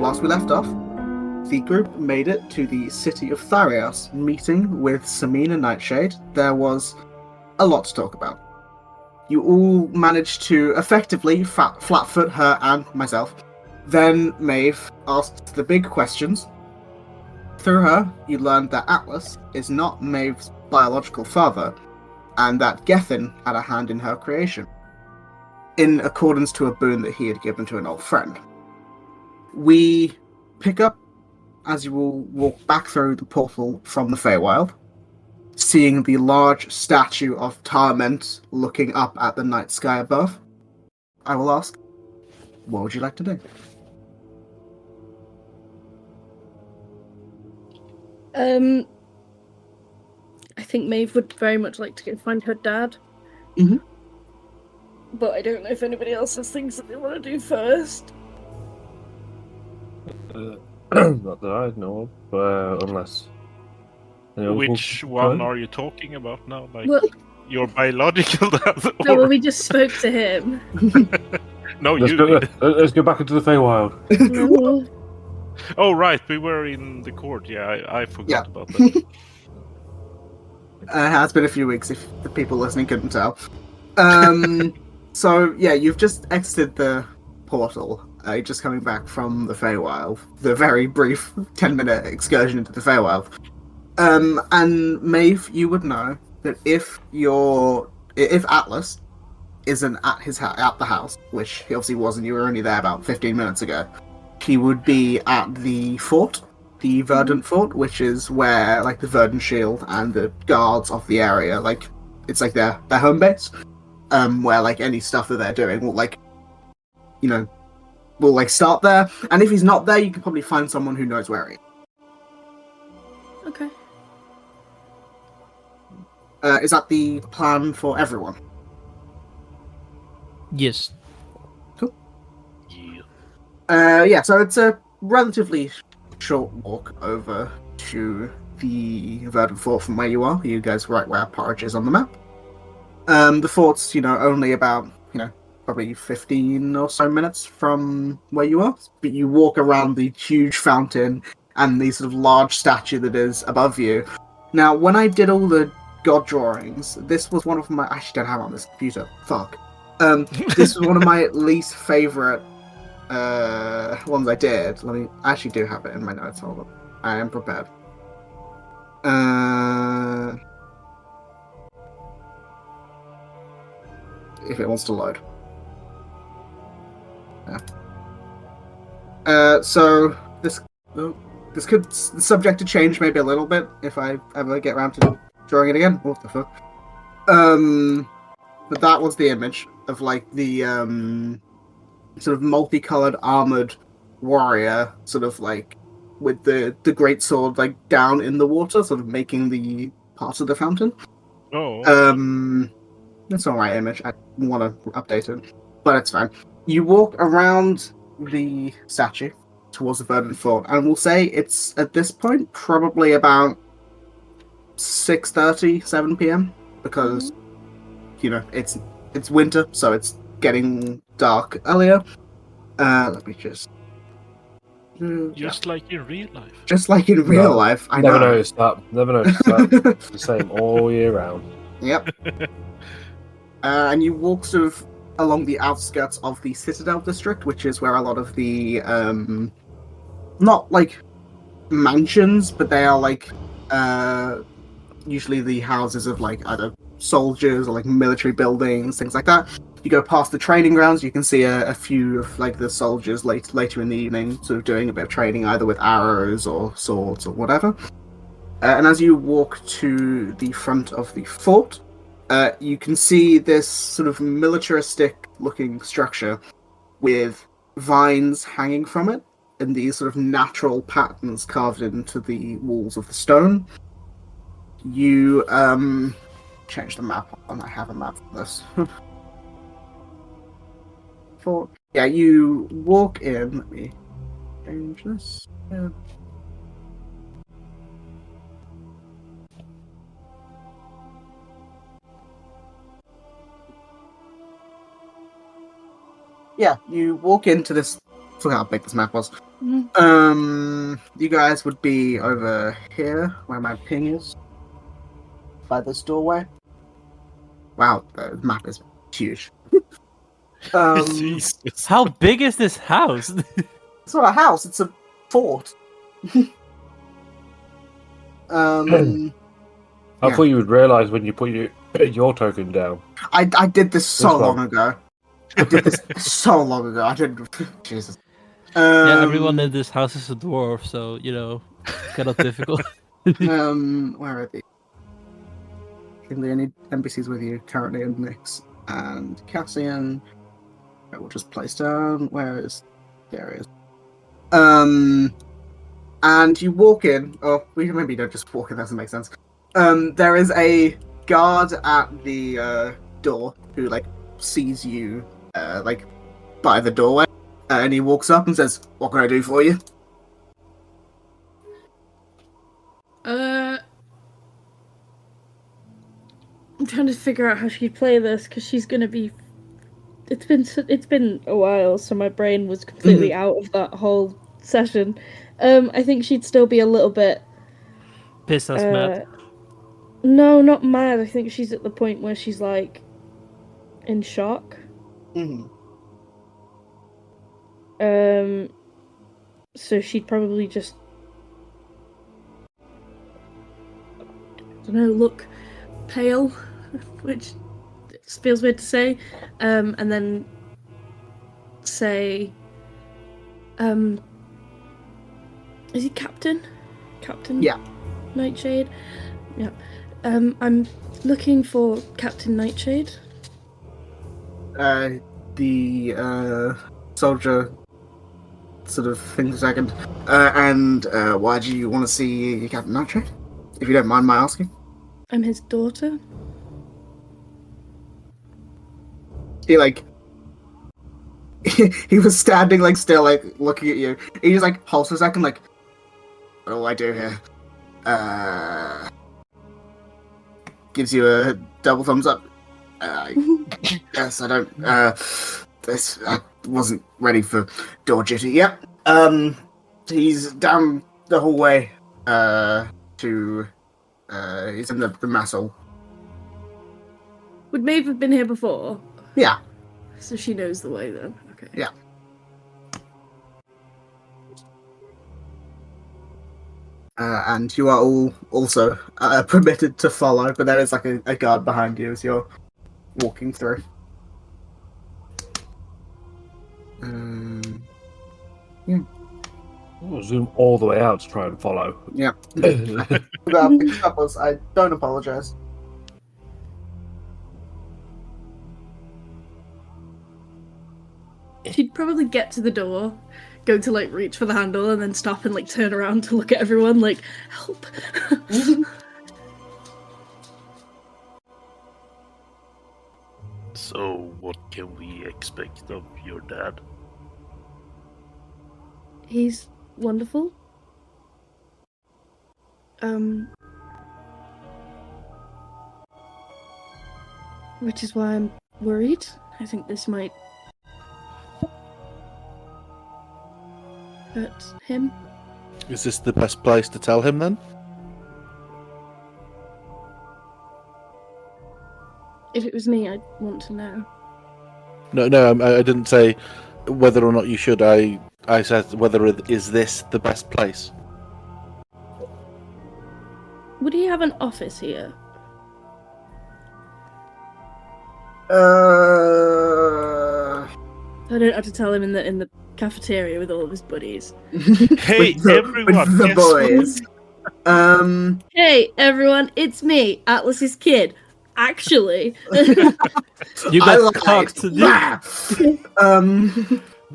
last we left off, the group made it to the city of Thyrios, meeting with Samina Nightshade. There was a lot to talk about. You all managed to effectively flatfoot her and myself. Then Maeve asked the big questions. Through her, you learned that Atlas is not Maeve's biological father, and that Gethin had a hand in her creation, in accordance to a boon that he had given to an old friend. We pick up as you will walk back through the portal from the Feywild, seeing the large statue of Tarment looking up at the night sky above. I will ask, what would you like to do? I think Maeve would very much like to go find her dad. Mm-hmm. But I don't know if anybody else has things that they want to do first. Not that I know of, unless... Which one are you talking about now? Like, well, your biological dad? No, well, we just spoke to him. No, let's go back into the Feywild. No. Oh, right, we were in the court. Yeah, I forgot about that. It has been a few weeks, if the people listening couldn't tell. So, yeah, you've just exited the portal. You're just coming back from the Feywild. The very brief 10-minute excursion into the Feywild. And Maeve, you would know that if Atlas isn't at the house, which he obviously wasn't, you were only there about 15 minutes ago, he would be at the fort, the Verdant Fort, which is where like the Verdant Shield and the guards of the area, like it's like their home base, where like any stuff that they're doing will like, you know, will like start there. And if he's not there, you can probably find someone who knows where he is. Okay. Is that the plan for everyone? Yes. Cool. Yeah. Yeah, so it's a relatively short walk over to the Verdant Fort from where you are. You guys are right where Porridge is on the map. The fort's, only about, probably 15 or so minutes from where you are. But you walk around the huge fountain and the sort of large statue that is above you. Now, when I did all the god drawings, this was one of my... I actually don't have it on this computer. Fuck. This was one of my least favourite ones I did. I actually do have it in my notes. Hold on. I am prepared. If it wants to load. Yeah. So this could subject to change maybe a little bit if I ever get around to drawing it again. What the fuck? But that was the image of like the sort of multicolored armored warrior, sort of like with the great sword like down in the water, sort of making the part of the fountain. Oh. That's alright image. I want to update it, but it's fine. You walk around the statue towards the Verdant Fort, and we'll say it's at this point probably about 6:30, 7 p.m. because it's winter, so it's getting dark earlier. Let me just like in real life. Just like in real life. I Never know. noticed that. Never noticed that. It's the same all year round. Yep. And you walk sort of along the outskirts of the Citadel district, which is where a lot of the not like mansions, but they are like usually the houses of like either soldiers or like military buildings, things like that. You go past the training grounds, you can see a few of like the soldiers later in the evening sort of doing a bit of training either with arrows or swords or whatever. And as you walk to the front of the fort, you can see this sort of militaristic looking structure with vines hanging from it and these sort of natural patterns carved into the walls of the stone. You change the map on. I have a map for this. Yeah, you walk in. Let me change this. Yeah. Yeah, you walk into this Forgot how big this map was. Mhm. You guys would be over here, where my ping is. By this doorway. Wow, the map is huge. Jesus. How big is this house? It's not a house, it's a fort. I Yeah. thought you would realise when you put your token down. I did this so This one. long ago. I did this so long ago. I didn't. Jesus. Yeah, everyone in this house is a dwarf, so it's kind of difficult. Where are they? I think the only NPCs with you currently are Nyx and Cassian. I will just place down. Where is? There he is. And you walk in. Oh, maybe you don't just walk in. That doesn't make sense. There is a guard at the door who sees you by the doorway, and he walks up and says, "What can I do for you?" I'm trying to figure out how she'd play this because she's gonna be. It's been a while, so my brain was completely out of that whole session. I think she'd still be a little bit Pissed us mad. No, not mad. I think she's at the point where she's in shock. So she'd probably just, I don't know, look pale, which feels weird to say, and then say, is he Captain? Captain? Yeah. Nightshade? Yeah. I'm looking for Captain Nightshade. The soldier sort of thinks a second. And why do you want to see Captain Nightshade? If you don't mind my asking. I'm his daughter. He he was standing still looking at you. He just halts for a second what do I do here? Gives you a double thumbs up. Yes, I don't I wasn't ready for door duty. Yep. He's down the hallway to he's in the mass hall. Would Maeve have been here before? Yeah. So she knows the way then. Okay. Yeah. And you are all also permitted to follow, but there is a guard behind you as you're walking through. Yeah. I'll zoom all the way out to try and follow. Yeah. I don't apologize. She'd probably get to the door, go to reach for the handle, and then stop and turn around to look at everyone help. So, what can we expect of your dad? He's wonderful. Which is why I'm worried. I think this might hurt him. Is this the best place to tell him then? If it was me, I'd want to know. No, I didn't say whether or not you should. I said is this the best place? Would he have an office here? I I don't have to tell him in the cafeteria with all of his buddies. Hey, everyone! With the guess boys. Hey everyone, it's me, Atlas's kid. Actually, You got cocked.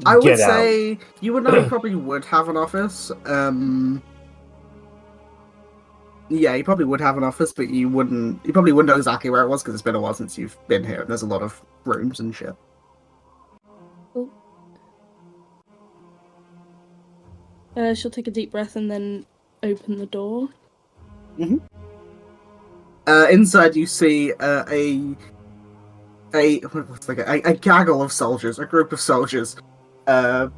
I would Get out. say you would know probably would have an office. Yeah, you probably would have an office, but you probably wouldn't know exactly where it was because it's been a while since you've been here. And there's a lot of rooms and shit. she'll take a deep breath and then open the door. Inside, you see a gaggle of soldiers, a group of soldiers, Either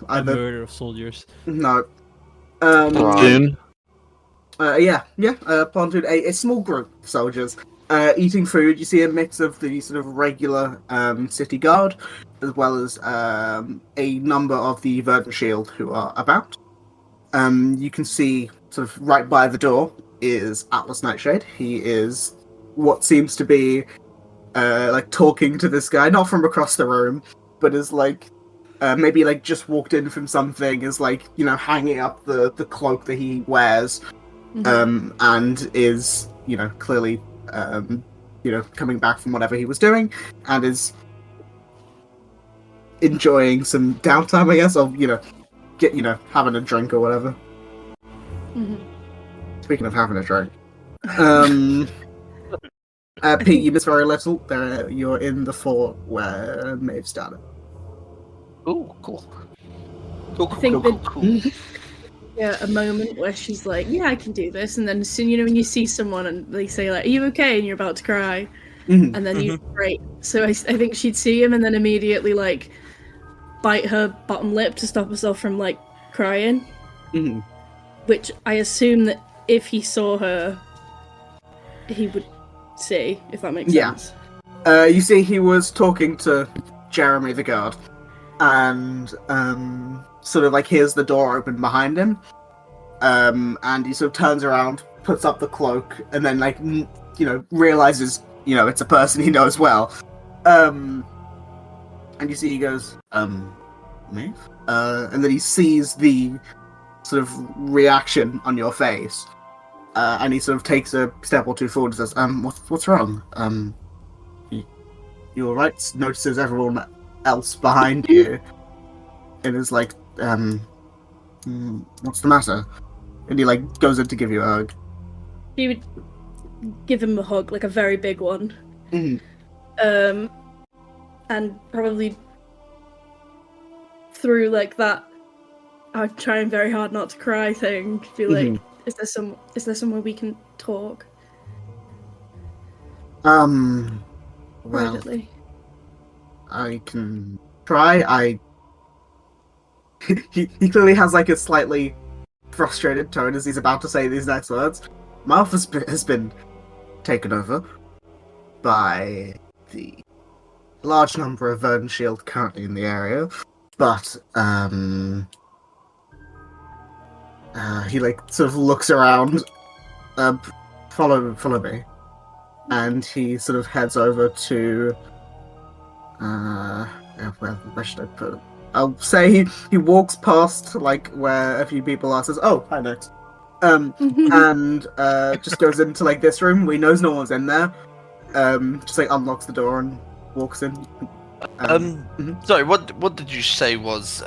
A murder of soldiers. no. Platoon. Pontoon, a small group of soldiers eating food. You see a mix of the sort of regular city guard, as well as a number of the Verdant Shield who are about. You can see sort of right by the door is Atlas Nightshade. He is what seems to be like talking to this guy, not from across the room, but is like maybe like just walked in from something, is like hanging up the cloak that he wears. And is, clearly, coming back from whatever he was doing, and is enjoying some downtime, I guess, of, having a drink or whatever. Mm-hmm. Speaking of having a drink, Pete, you missed very little. You're in the fort where Maeve started. Ooh, cool. I think a moment where she's like, yeah, I can do this, and then as soon when you see someone and they say like, are you okay, and you're about to cry, and then you great. So I think she'd see him and then immediately like bite her bottom lip to stop herself from like crying, which I assume that if he saw her he would see, if that makes sense. You see he was talking to Jeremy the guard, and sort of like hears the door open behind him, and he sort of turns around, puts up the cloak, and then like realizes it's a person he knows well, and you see he goes Maeve, and then he sees the sort of reaction on your face, and he sort of takes a step or two forward and says, what's wrong? You all right? Notices everyone else behind you, and is like, what's the matter? And he like goes in to give you a hug. She would give him a hug, like a very big one. And probably through like that I'm trying very hard not to cry thing, be like, is there somewhere we can talk? Well, Privately. I can try. He clearly has like a slightly frustrated tone as he's about to say these next words. My office has been taken over by the large number of Verdant Shield currently in the area, but he like sort of looks around. Follow me, and he sort of heads over to where should I put him? I'll say he walks past like where a few people are, says, "Oh, hi, Nex," and just goes into like this room. He knows no one's in there. Just like unlocks the door and walks in. Sorry, what did you say was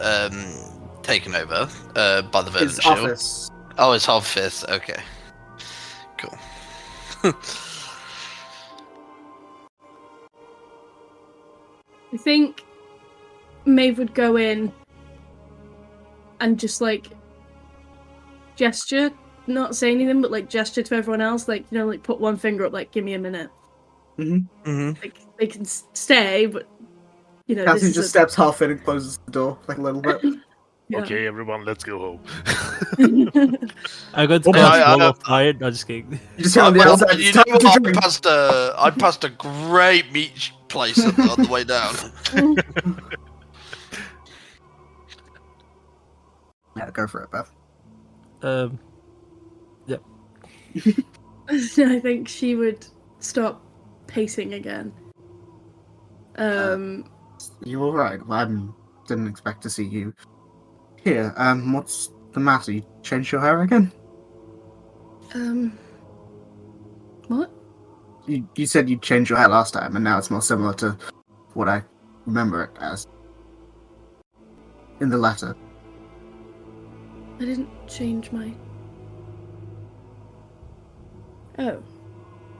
taken over by the Verdant His Shield? office. Oh, his office. Okay, cool. I think Maeve would go in and just like gesture, not say anything, but like gesture to everyone else, like like put one finger up, like give me a minute. Like they can stay, but Cassie just steps half in and closes the door like a little bit. Yeah. Okay, everyone, let's go home. I'm going to cast Wall of Fire. No, just kidding. You just hear on the outside. You "It's know time to what? drink." I passed a great meat place on the way down. Yeah, go for it, Beth. Yep. I think she would stop pacing again. You all right? I didn't expect to see you here. What's the matter? You changed your hair again? What? You said you changed your hair last time, and now it's more similar to what I remember it as in the letter. I didn't change my... Oh.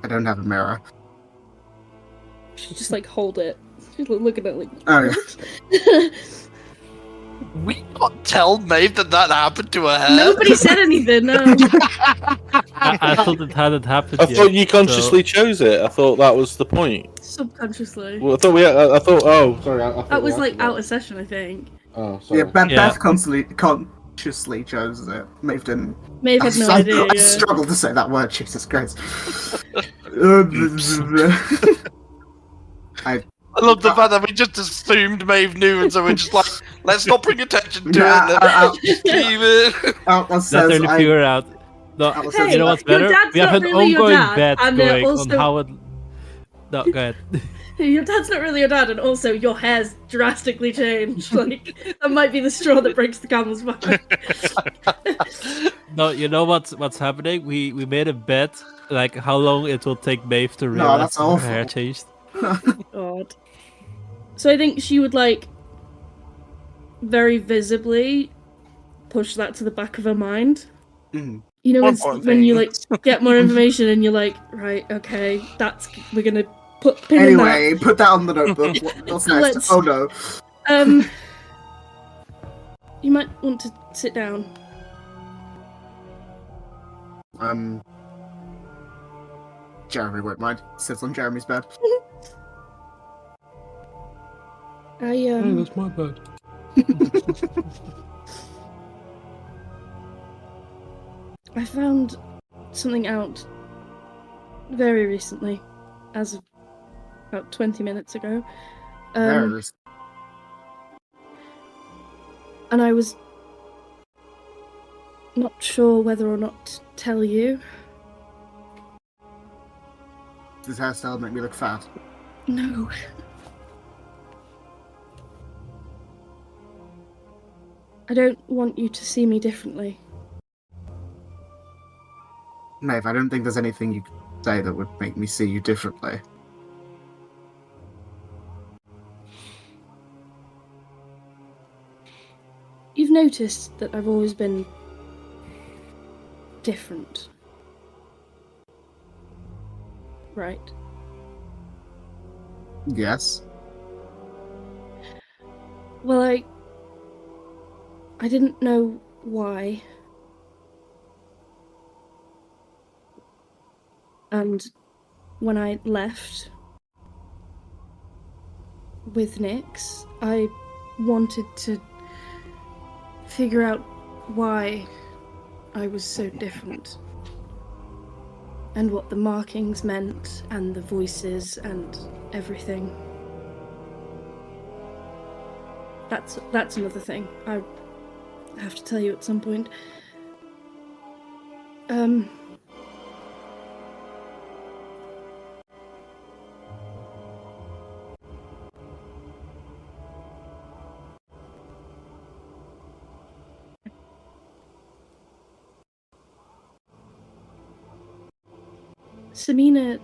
I don't have a mirror. She just like hold it. She's looking at it like... Oh, yeah. We can't tell Maeve that happened to her hair. Nobody said anything, no. I thought it hadn't happened I yet. thought you consciously chose it. I thought that was the point. Subconsciously. Well, I thought. Oh, sorry. I thought That was we like acted out on of session, I think. it. Oh, sorry. Yeah, Beth Yeah. consciously chose it. Maeve didn't. Maeve had no I idea. Yeah. struggle to say that word. Jesus Christ. I I love the fact that we just assumed Maeve knew, and so we're just like, let's not bring attention to Nah, it. Let's leave it. Atlas Let says her I. figure it out. No, Atlas Hey, says, you know what's your better? dad's We have not an really your ongoing dad, bet and going also- on how it. No, go ahead. Your dad's not really your dad, and also your hair's drastically changed. Like that might be the straw that breaks the camel's back. No, you know what's happening? We made a bet, like how long it will take Maeve to No, realize that's that her awful. hair changed. God. So I think she would like very visibly push that to the back of her mind. Mhm. You know, More it's important when you like things. get more information and you're like, right, okay, we're gonna put pin Anyway, put that on the notebook. What's next? Let's- Oh no. in that. You might want to sit down. Jeremy won't mind. Sits on Jeremy's bed. Hey, that's my bed. I found something out very recently, as of about 20 minutes ago. There. And I was not sure whether or not to tell you. Does his hairstyle make me look fat? No. I don't want you to see me differently. Maeve, I don't think there's anything you could say that would make me see you differently. You've noticed that I've always been different. Right. Yes. Well, I didn't know why. And when I left with Nyx, I wanted to figure out why I was so different. And what the markings meant, and the voices, and everything. That's another thing I have to tell you at some point. Samina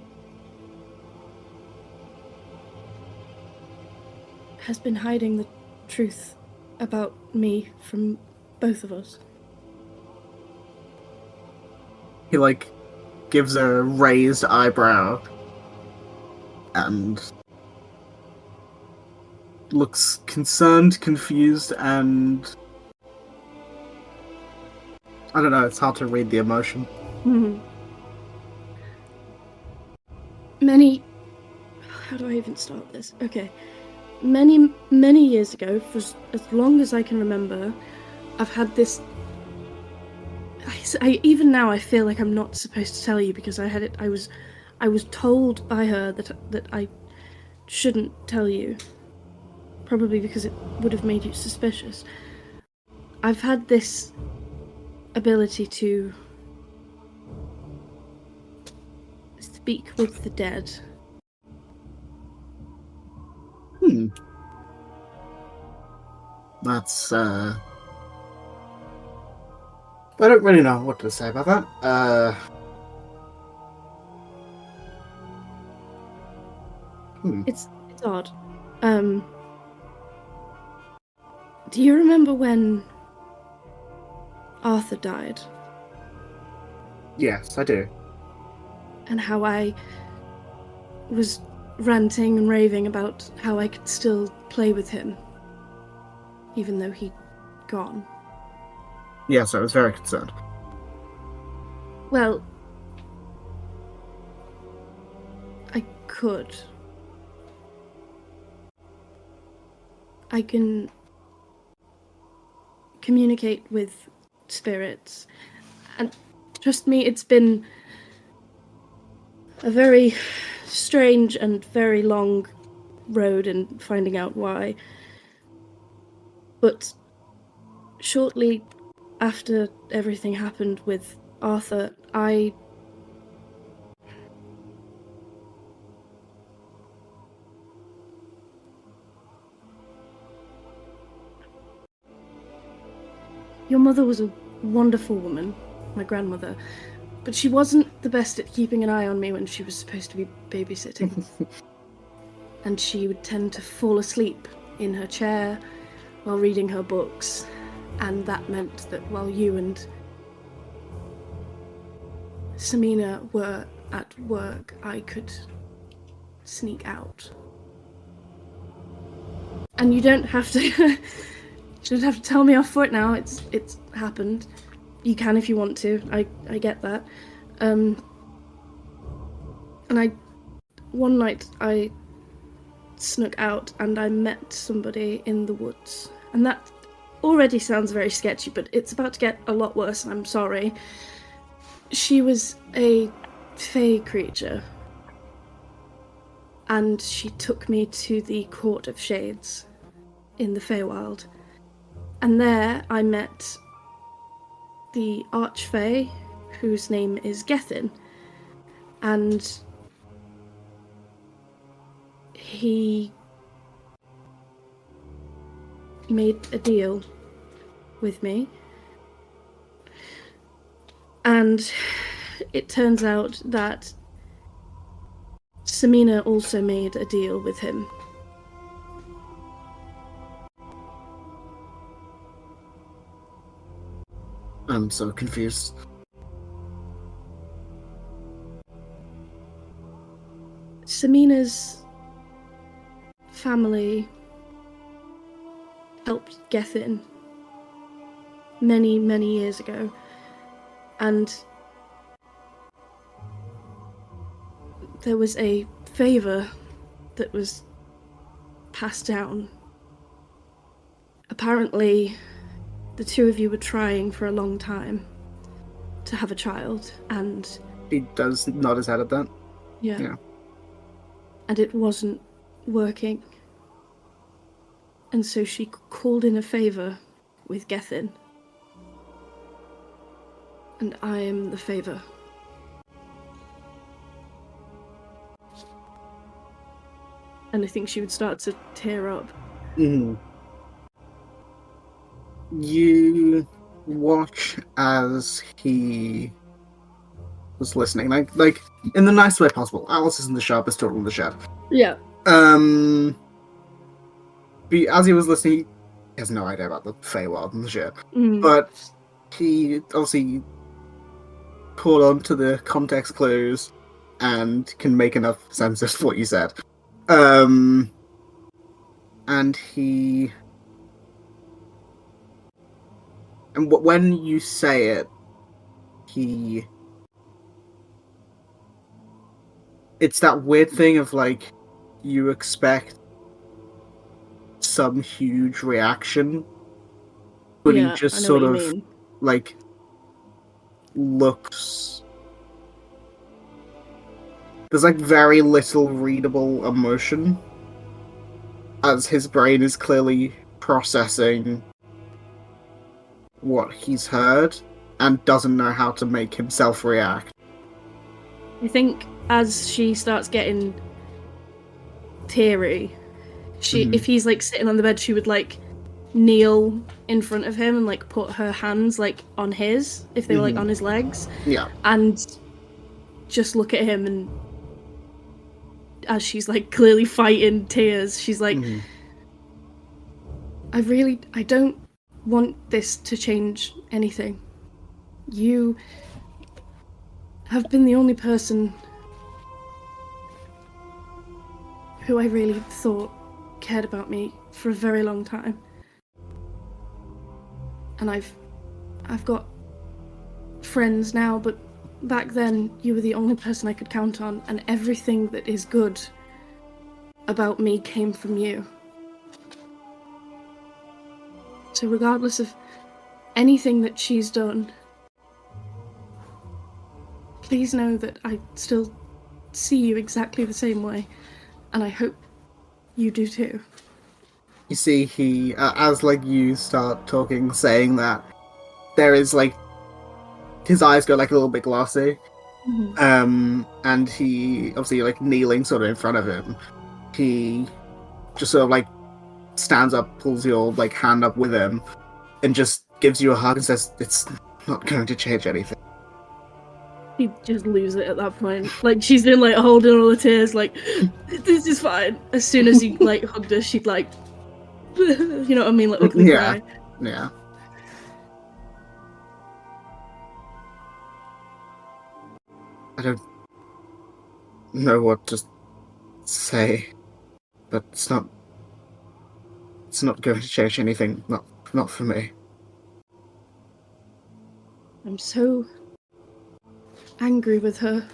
has been hiding the truth about me from both of us. He, gives a raised eyebrow and looks concerned, confused, and... I don't know, it's hard to read the emotion. How do I even start this? Okay. Many years ago, for as long as I can remember, I've had this... even now I feel like I'm not supposed to tell you because I was told by her that I shouldn't tell you. Probably because it would have made you suspicious. I've had this ability to speak with the dead. That's, I don't really know what to say about that. It's odd. Do you remember when Arthur died? Yes, I do. And how I was ranting and raving about how I could still play with him, even though he'd gone. Yes, I was very concerned. Well, I could. I can communicate with spirits. And trust me, it's been a very strange and very long road in finding out why. But shortly after everything happened with Arthur, Your mother was a wonderful woman, my grandmother, but she wasn't the best at keeping an eye on me when she was supposed to be babysitting. And she would tend to fall asleep in her chair while reading her books, and that meant that while you and Samina were at work, I could sneak out. And you don't have to you don't have to tell me off for it now. It's happened. You can if you want to. I get that. And one night I snuck out and I met somebody in the woods. And that already sounds very sketchy, but it's about to get a lot worse, and I'm sorry. She was a fey creature. And she took me to the Court of Shades in the Feywild. And there I met the Archfey, whose name is Gethin. And he made a deal with me. And it turns out that Samina also made a deal with him. I'm so confused. Samina's family helped Gethin many, many years ago, and there was a favour that was passed down. Apparently, the two of you were trying for a long time to have a child, and He does nod his head at that. yeah. And it wasn't working. And so she called in a favour with Gethin. And I am the favour. And I think she would start to tear up. Mm. You watch as he was listening, like in the nicest way possible. Alice isn't the sharpest tool in the shed. Yeah. But as he was listening, he has no idea about the Feywild and the shit. But he obviously caught on to the context clues and can make enough sense of what you said. And when you say it, it's that weird thing of like, you expect some huge reaction, but he just sort of like looks. There's like very little readable emotion, as his brain is clearly processing what he's heard and doesn't know how to make himself react. I think as she starts getting teary, if he's like sitting on the bed, she would like kneel in front of him and like put her hands like on his, if they were like on his legs, and just look at him, and as she's like clearly fighting tears, she's like, I don't want this to change anything. You have been the only person who I really thought cared about me for a very long time. And I've got friends now, but back then you were the only person I could count on, and everything that is good about me came from you. So regardless of anything that she's done, please know that I still see you exactly the same way, and I hope you do too. You see, he, as like you start talking, saying that, there is like his eyes go like a little bit glossy, and he obviously like kneeling sort of in front of him. He just sort of like stands up, pulls your like hand up with him, and just gives you a hug and says, "It's not going to change anything." She'd just lose it at that point. Like, she's been like holding all the tears, like, this is fine. As soon as he like hugged her, she'd like, you know what I mean, like ugly cry. Yeah. I don't know what to say, but it's not going to change anything. Not for me. I'm so angry with her.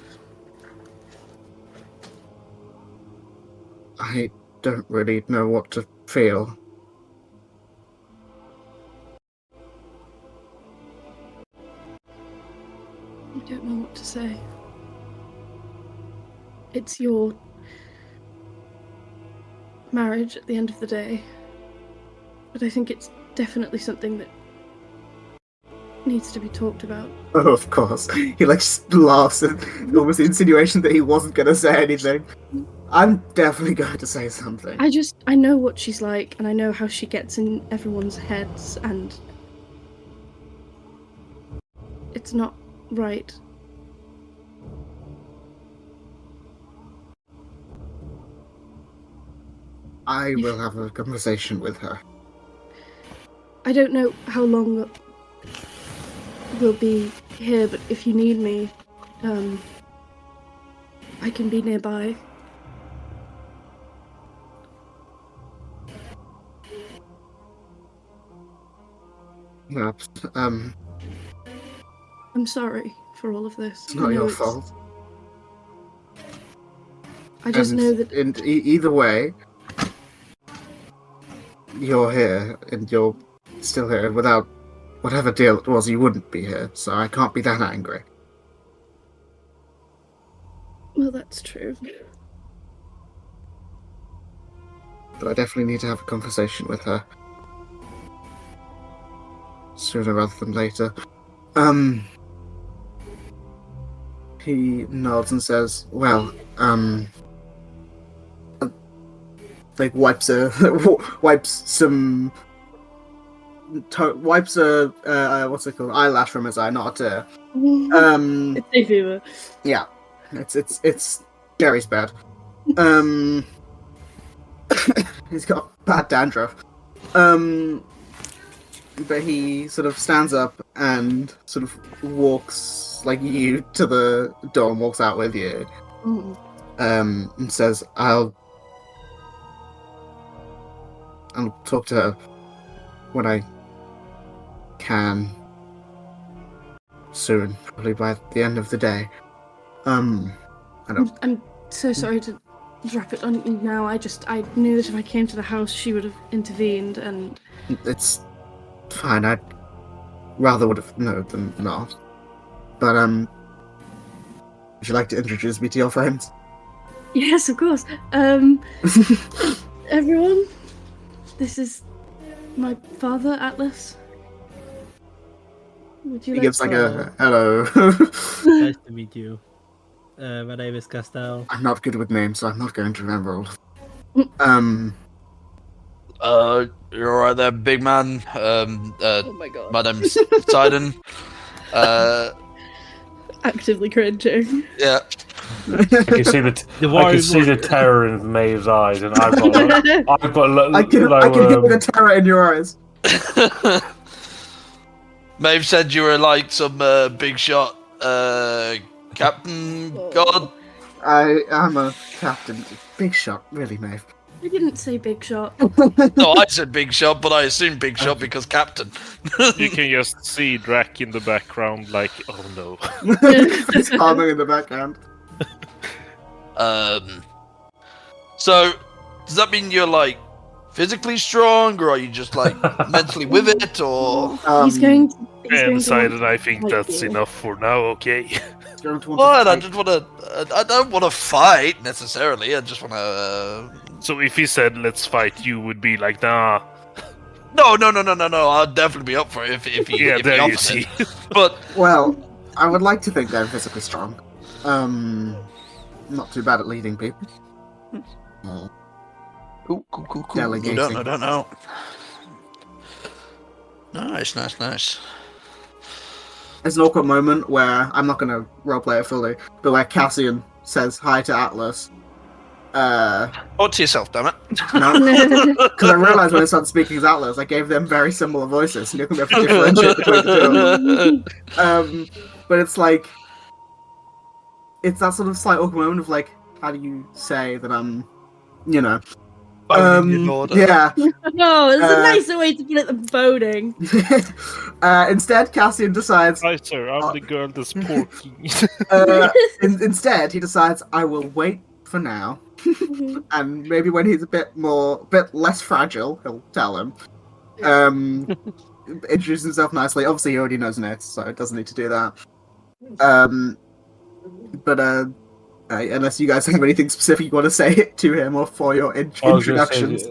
I don't really know what to feel. I don't know what to say. It's your marriage at the end of the day, but I think it's definitely something that needs to be talked about. Oh, of course. He like just laughs at almost the insinuation that he wasn't going to say anything. I'm definitely going to say something. I know what she's like, and I know how she gets in everyone's heads, and it's not right. I will have a conversation with her. I don't know how long we'll be here, but if you need me, I can be nearby. Perhaps, I'm sorry for all of this. it's not your fault. I just know that Either way, you're here, and you're still here. Without whatever deal it was, you wouldn't be here, so I can't be that angry. Well, that's true. But I definitely need to have a conversation with her. Sooner rather than later. He nods and says, well, like wipes a what's it called, eyelash from his eye, not a tear. It's hay fever. Yeah, it's Gary's bad. He's got bad dandruff. But he sort of stands up and sort of walks like you to the door and walks out with you. And says, I'll talk to her when I can soon, probably by the end of the day. I'm so sorry to drop it on you now. I knew that if I came to the house, she would have intervened, and it's fine. I'd rather would have known than not. But would you like to introduce me to your friends? yes, of course. Everyone, this is my father, Atlas. Would you He like gives like a hello. Nice to meet you. My name is Castel. I'm not good with names, so I'm not going to remember all of them. You're alright there, big man. Oh my god. My name's Sidon. Actively cringing. Yeah. I can see the terror in Maeve's eyes, and I've got I can hear the terror in your eyes. Maeve said you were like some big shot captain god. I am a captain. Big shot, really, Maeve. I didn't say big shot. No, I said big shot, but I assumed big shot because captain. You can just see Drac in the background, like, oh no. It's humming in the background. So, does that mean you're like physically strong, or are you just like mentally with it, or? He's going to. He's going to Decided want I to think fight that's you. enough for now. Okay. Going to want to What? I fight. just want to. I don't want to fight necessarily. I just want to. So if he said let's fight, you would be like, nah. No. I'll definitely be up for it if he. Yeah, if there he you offers see. it. But Well, I would like to think they're physically strong. Not too bad at leading people. cool. Delegating. I don't know. Nice. There's an awkward moment where I'm not going to roleplay it fully, but where Cassian says hi to Atlas. Oh, to yourself, damn it. No, because I realised when I started speaking as Atlas, I gave them very similar voices, and you're going to have to differentiate between the two. But it's like, it's that sort of slight awkward moment of like, how do you say that I'm, you know? Yeah. No, it's a nicer way to put it than boning. Instead, Cassian decides. Hi, sir. I'm the girl that's porking. Instead, he decides I will wait for now, and maybe when he's a bit less fragile, he'll tell him. Introduce himself nicely. Obviously, he already knows Nate, so it doesn't need to do that. Unless you guys have anything specific you want to say to him or for your introductions.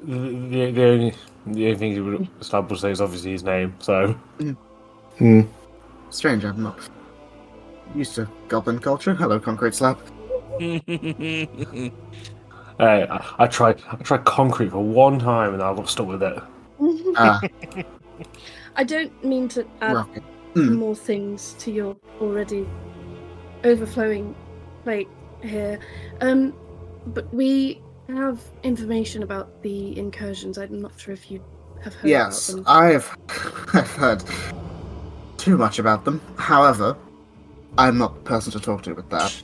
The only thing he would establish say is obviously his name. So. Strange, I'm not used to goblin culture. Hello, Concrete Slab. Hey, I tried concrete for one time and I got stuck with it. I don't mean to add Rocket. more things to your already overflowing plate here, but we have information about the incursions. I'm not sure if you have heard Yes, about them. I've heard too much about them. However, I'm not the person to talk to with that.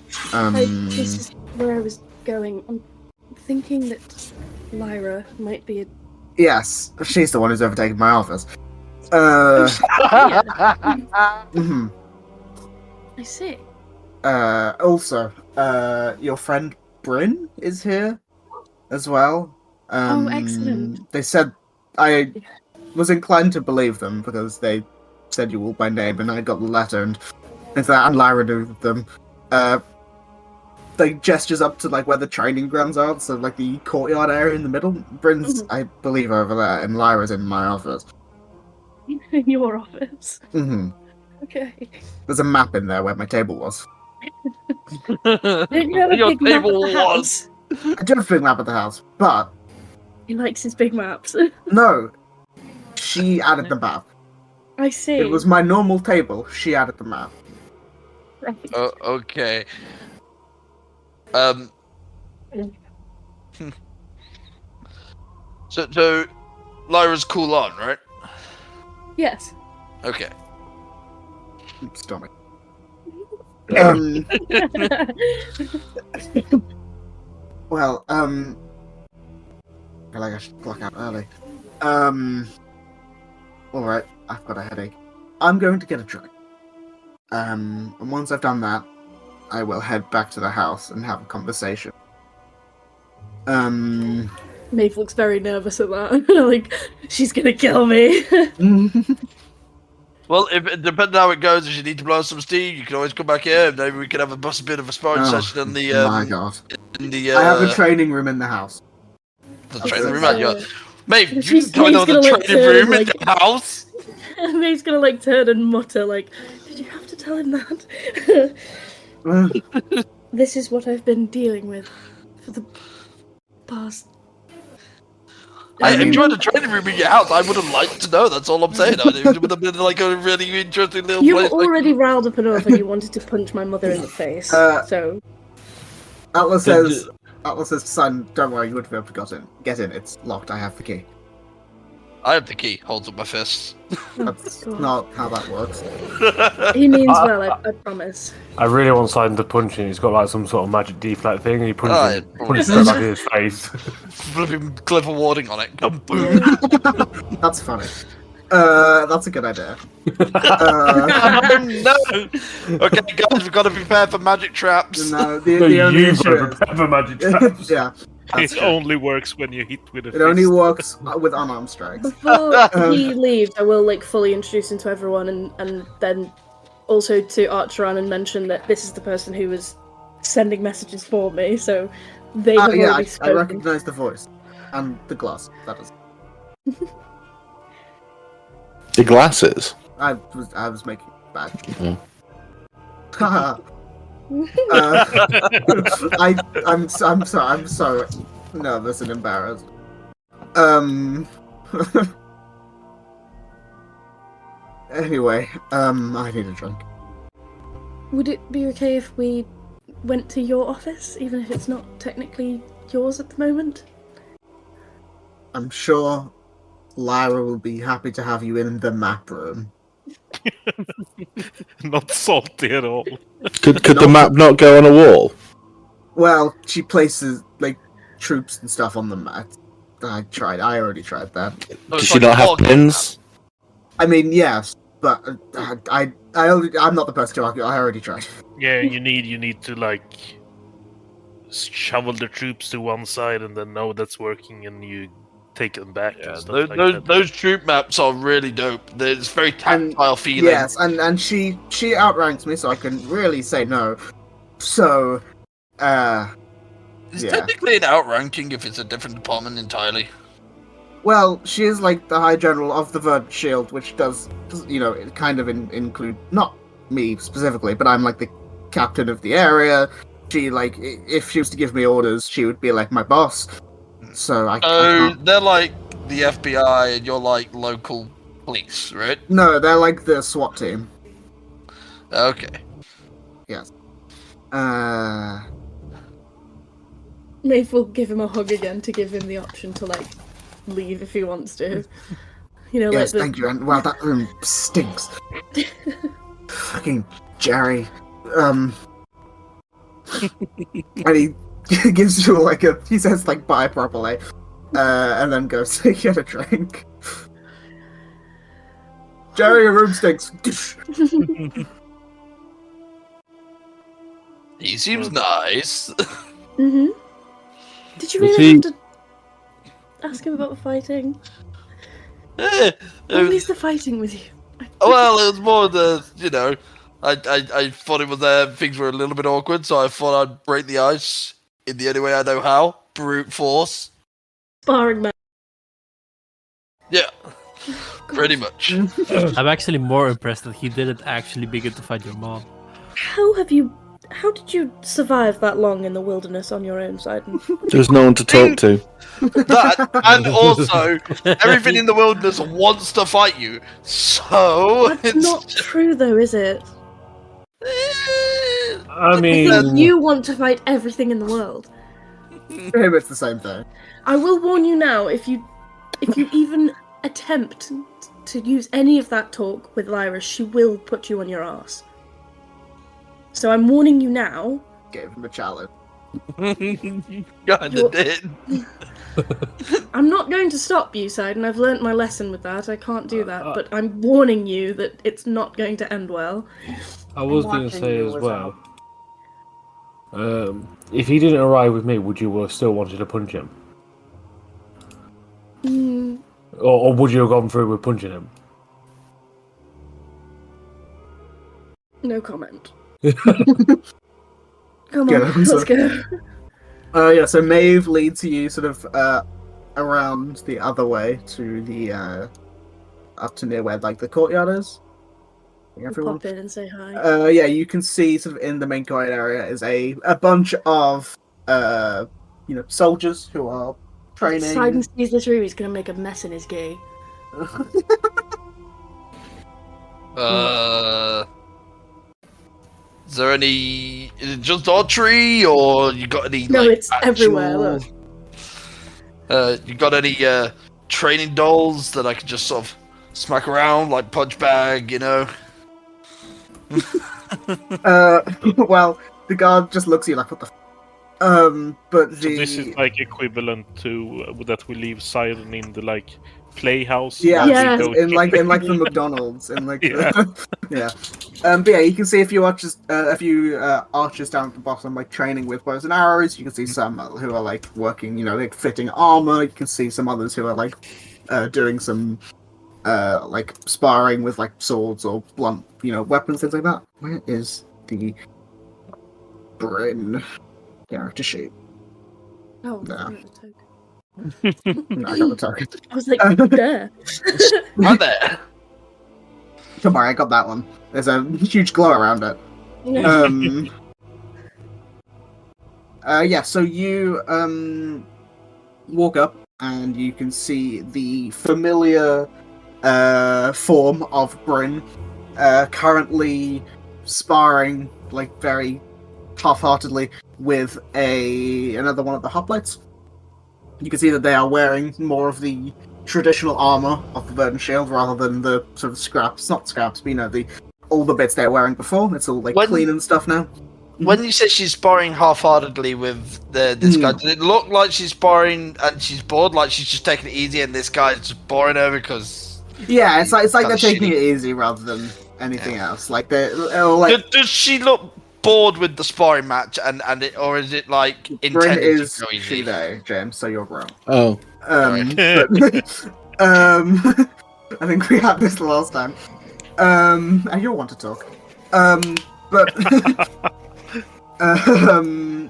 This is where I was going. I'm thinking that Lyra might be a... Yes, she's the one who's overtaken my office. I see. Also, your friend Bryn is here as well. Oh, excellent. They said I was inclined to believe them because they said you all by name, and I got the letter, and Lyra knew them. They gestures up to like where the training grounds are, so like the courtyard area in the middle. Bryn's, I believe, over there, and Lyra's in my office. In your office? Mm-hmm. Okay. There's a map in there where my table was. Don't you have a Your big map at table the house? I do have a big map at the house, but He likes his big maps. no, she added the map. I see. It was my normal table. She added the map. Right. Okay. So Lyra's cool on, right? Yes. Okay. Stomach. Well, I feel like I should clock out early. Alright, I've got a headache. I'm going to get a drink. And once I've done that, I will head back to the house and have a conversation. Maeve looks very nervous at that. Like, she's gonna kill me. Well, depending how it goes, if you need to blow some steam, you can always come back here. Maybe we can have a bit of a sparring session in the. My God. In the. I have a training room in the house. The training room at your. Mate, you She's don't know the gonna, like, training turn, room in like- the house. Maeve's gonna like turn and mutter like, "Did you have to tell him that?" This is what I've been dealing with for the past. I enjoyed the training room in your house. I would have liked to know. That's all I'm saying. It would have been like a really interesting little You place. were already riled up enough, and you wanted to punch my mother in the face. So Atlas says, son, don't worry, you wouldn't be able to get in. It's locked. I have the key. I have the key. Holds up my fists. That's God. not how that works. He means well, I promise. I really want Simon to punch him. He's got like some sort of magic deflect thing, and he punches Oh, punches straight back in his face. Flipping clever warding on it. Boom. That's funny. That's a good idea. No. Okay, guys, we've got to prepare for magic traps. No, the No, only you've issue got to is, prepare for magic traps. yeah, That's It true. only works when you hit with a It fist. only works with unarmed strikes. Before he leaves, I will like fully introduce him to everyone, and then also to Archeron and mention that this is the person who was sending messages for me. So they have Yeah, already I spoken. recognize the voice and the glass. That is. The glasses. I was making it bad. Mm. I'm so nervous and embarrassed. Anyway, I need a drink. Would it be okay if we went to your office, even if it's not technically yours at the moment? I'm sure Lyra will be happy to have you in the map room. Not salty at all. Could the map not go on a wall? Well, she places like troops and stuff on the map. I already tried that. Does she not have pins? I mean, yes, but I'm not the person to argue. I already tried. Yeah, you need to like shovel the troops to one side and then know that's working, and you take them back. Yeah, and stuff that. those troop maps are really dope. It's very tactile feeling. Yes, and she outranks me, so I can really say no. So, It's yeah. technically an outranking if it's a different department entirely. Well, she is like the High General of the Verdant Shield, which does, kind of include not me specifically, but I'm like the captain of the area. She like, if she was to give me orders, she would be like my boss. So I can't... they're like the FBI, and you're like local police, right? No, they're like the SWAT team. Okay. Yes. Maeve will give him a hug again to give him the option to like leave if he wants to. Yes, like thank you. And wow, that room stinks. Fucking Jerry. And he gives you he says like bye properly, and then goes to get a drink. Jerry, your room stinks. He seems nice. Mm-hmm. Did you Was really he- have to ask him about the fighting? At least the fighting with you. Well, it was more the, I thought it was things were a little bit awkward, so I thought I'd break the ice in the only way I know how, brute force. Sparring match. Yeah, pretty much. I'm actually more impressed that he didn't actually begin to fight your mom. How did you survive that long in the wilderness on your own side? There's no one to talk to. That, and also, everything in the wilderness wants to fight you, so That's it's not true though, is it? I I mean, think you want to fight everything in the world. For him, it's the same thing. I will warn you now, if you even attempt to use any of that talk with Lyra, she will put you on your ass. So I'm warning you now. Gave him a challenge. kinda did. I'm not going to stop you, Side, and I've learnt my lesson with that. I can't do that, but I'm warning you that it's not going to end well. I was going to say as well, if he didn't arrive with me, would you have still wanted to punch him? Or would you have gone through with punching him? No comment. Come on, let's go. Yeah, so Maeve leads you sort of around the other way to the up to near where like the courtyard is. Everyone. Pop in and say hi. Yeah, you can see sort of in the main courtyard area is a bunch of soldiers who are training. Side sees this room, he's gonna make a mess in his gay. Is there any? Is it just archery, or you got any? No, like, it's everywhere. Look. You got any training dolls that I could just sort of smack around like punch bag, Well, the guard just looks at you like, what the but So this is like equivalent to that we leave Siren in the playhouse. Yeah, Yeah. in like the McDonald's, in like Yeah. yeah. But yeah, you can see a few archers down at the bottom, like training with bows and arrows. You can see some who are like working, like fitting armor. You can see some others who are like doing some like sparring with like swords or blunt, weapons, things like that. Where is the Bryn character sheet? Oh, No. I'm at the token. No, I got the target. I was like, there. Right there. Don't worry, I got that one. There's a huge glow around it. So you walk up and you can see the familiar form of Bryn currently sparring, like very half-heartedly, with another one of the hoplites. You can see that they are wearing more of the traditional armor of the Verdant Shield rather than the sort of scraps, not scraps, but all the bits they were wearing before. It's all like clean and stuff now. When you said she's sparring half-heartedly with this guy, did it look like she's sparring and she's bored, like she's just taking it easy and this guy's just boring her because... Yeah, it's like they're taking shitty. it easy rather than anything else. Like they're like... Does she look bored with the sparring match, or is it like Bryn intended is to go easy? she there, James, so you're wrong. Oh, I think we had this last time. And you'll want to talk.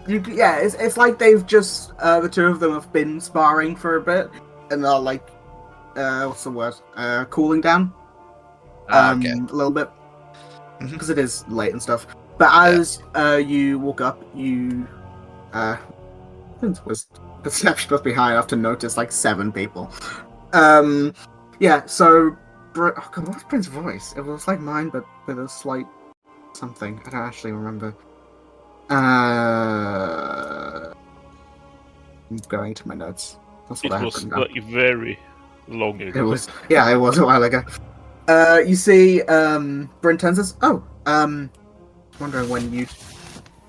It's like they've just the two of them have been sparring for a bit, and they're like, what's the word? Cooling down. Okay. A little bit, because it is late and stuff. But as you walk up, I think it was perception must be high enough to notice like 7 people. So oh god, what's Bryn's voice? It was like mine, but with a slight something. I don't actually remember. I'm going to my notes. That's what It I have was written down. like very long ago. It was a while ago. You see, Bryn turns says, wondering when you'd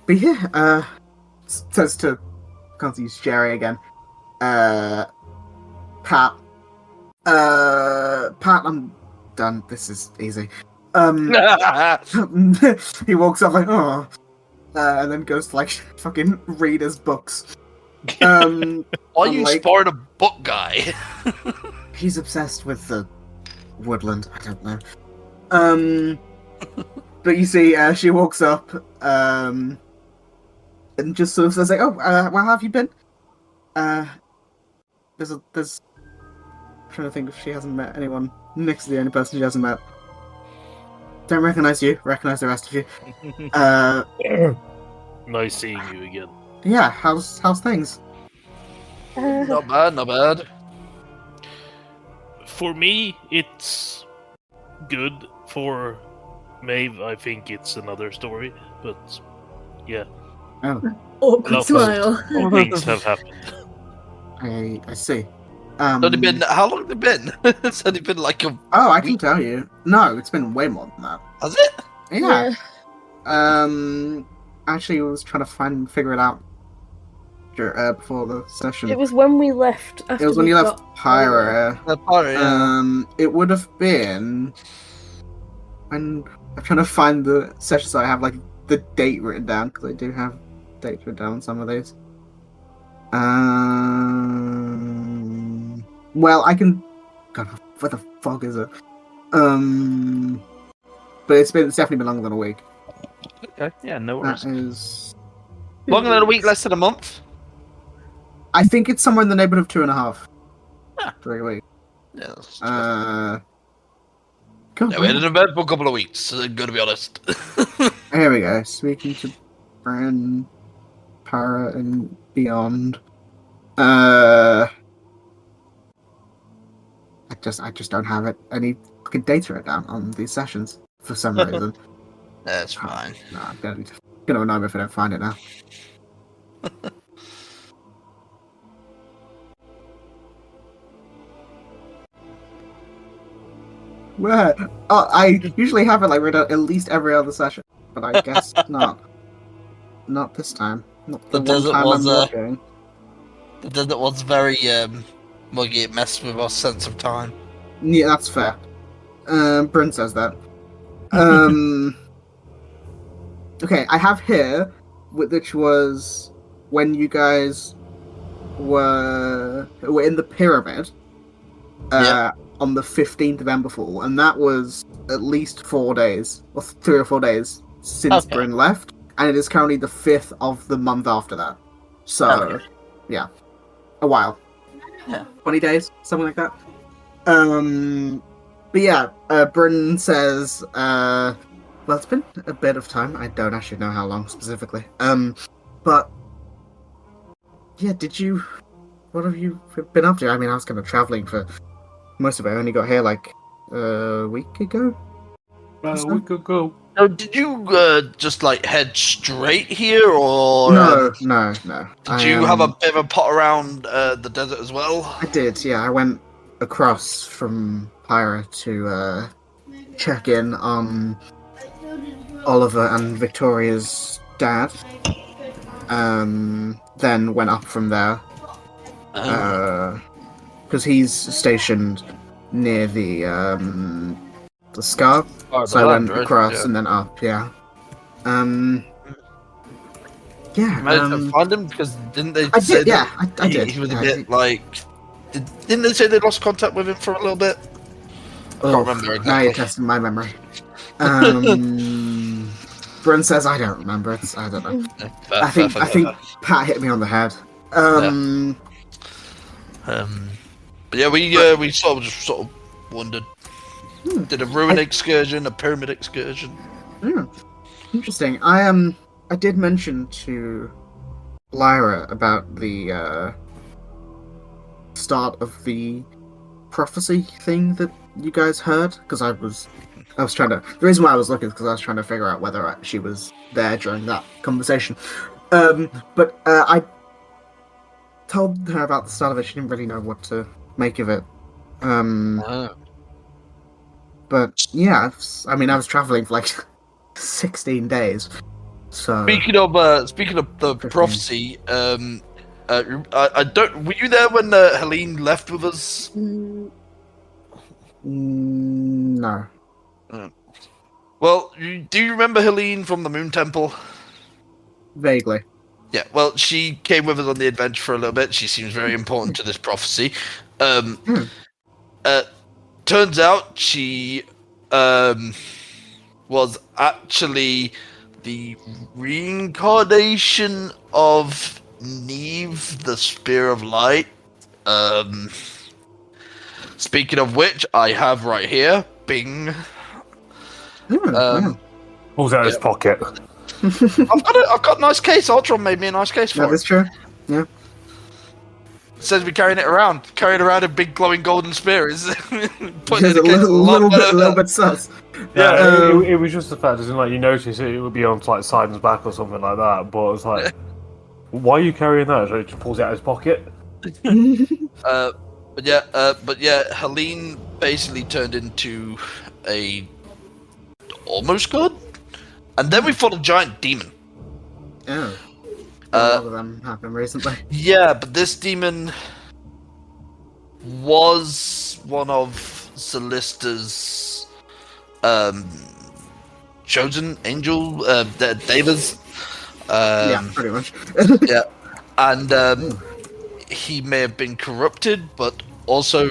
be here. Says to, can't use Jerry again. Pat, I'm done. This is easy. He walks up like, oh, and then goes to like fucking read his books. Are you like- sparring a book guy? He's obsessed with the woodland. I don't know. But you see, she walks up, and just sort of says like, "Oh, well, how have you been?" There's. I'm trying to think if she hasn't met anyone. Nick's the only person she hasn't met. Don't recognize you. Recognize the rest of you. Nice seeing you again. Yeah. How's things? Not bad, not bad. For me, it's good. For Maeve, I think it's another story. But yeah, Awkward Love smile. things have happened. I see. Only been, how long has it been? It's only been like a... Oh, I can tell you. No, it's been way more than that. Has it? Yeah. Actually, I was trying to figure it out before the session. It was when we left. After It was when we you got- left Pyra. It would have been when I'm trying to find the session, so I have like the date written down because I do have dates written down on some of these. Well, I can. God, what the fuck is it? But it's definitely been longer than a week. Okay, yeah, no worries. That is. Longer than a week, less than a month? I think it's somewhere in the neighborhood of 2.5. Ah. 3 weeks. Yeah, that's God, we had an eventful couple of weeks, gotta be honest. here we go. Speaking to Bran, Para, and beyond. I just don't have it. Any fucking data written down on these sessions for some reason. That's fine. No, I'm gonna annoy me if I don't find it now. Where? Oh, I usually have it like written out at least every other session, but I guess not. Not this time. Not the The one desert time was, I'm looking. The desert was very, Muggy, it messed with our sense of time. Yeah, that's fair. Bryn says that. Okay, I have here, which was when you guys were in the pyramid on the 15th of Emberfall, and that was at least 4 days, or 3 or 4 days since Okay. Bryn left, and it is currently the 5th of the month after that. So, yeah, a while. Yeah. 20 days, something like that. But yeah, Bryn says, well, it's been a bit of time. I don't actually know how long specifically. But yeah, what have you been up to? I mean, I was kind of traveling for most of it. I only got here like a week ago. We could go. So did you just like head straight here, or No. did you have a bit of a pot around the desert as well? I did, yeah. I went across from Pyra to check in on Oliver and Victoria's dad. Then went up from there. Because he's stationed near the scar. So I went across and then up, yeah. Yeah. Managed to find him, because didn't they I say did, yeah, that I did. he was a Yeah, bit like... Didn't they say they lost contact with him for a little bit? I can't remember Now exactly. you're testing my memory. Bryn says I don't remember. I don't know. I think Pat hit me on the head. But yeah, we sort of wondered. Did a ruin excursion, a pyramid excursion. Interesting. I did mention to Lyra about the start of the prophecy thing that you guys heard, because I was trying to. The reason why I was looking is because I was trying to figure out whether she was there during that conversation. But I told her about the start of it. She didn't really know what to make of it. But yeah, I mean, I was traveling for like 16 days. So Speaking of the 15. prophecy, I don't. Were you there when Helene left with us? No. Well, do you remember Helene from the Moon Temple? Vaguely. Yeah, well, she came with us on the adventure for a little bit. She seems very important to this prophecy. Turns out she was actually the reincarnation of Neve, the Spear of Light. Speaking of which, I have right here, Bing. Pulls out his pocket. I've got a nice case. Ultron made me a nice case for That it. is true. Yeah. Says we're carrying it around. Carrying around a big glowing golden spear is putting It's it a in a little bit sus. Yeah, it was just the fact, isn't like you notice it would be on like Simon's back or something like that. But it's like, why are you carrying that? So he just pulls it out of his pocket. But yeah, Helene basically turned into a almost god, and then we fought a giant demon. Oh. A lot of them happened recently. Yeah, but this demon was one of Celesta's chosen angel, Devas. Yeah, pretty much. Yeah, and he may have been corrupted, but also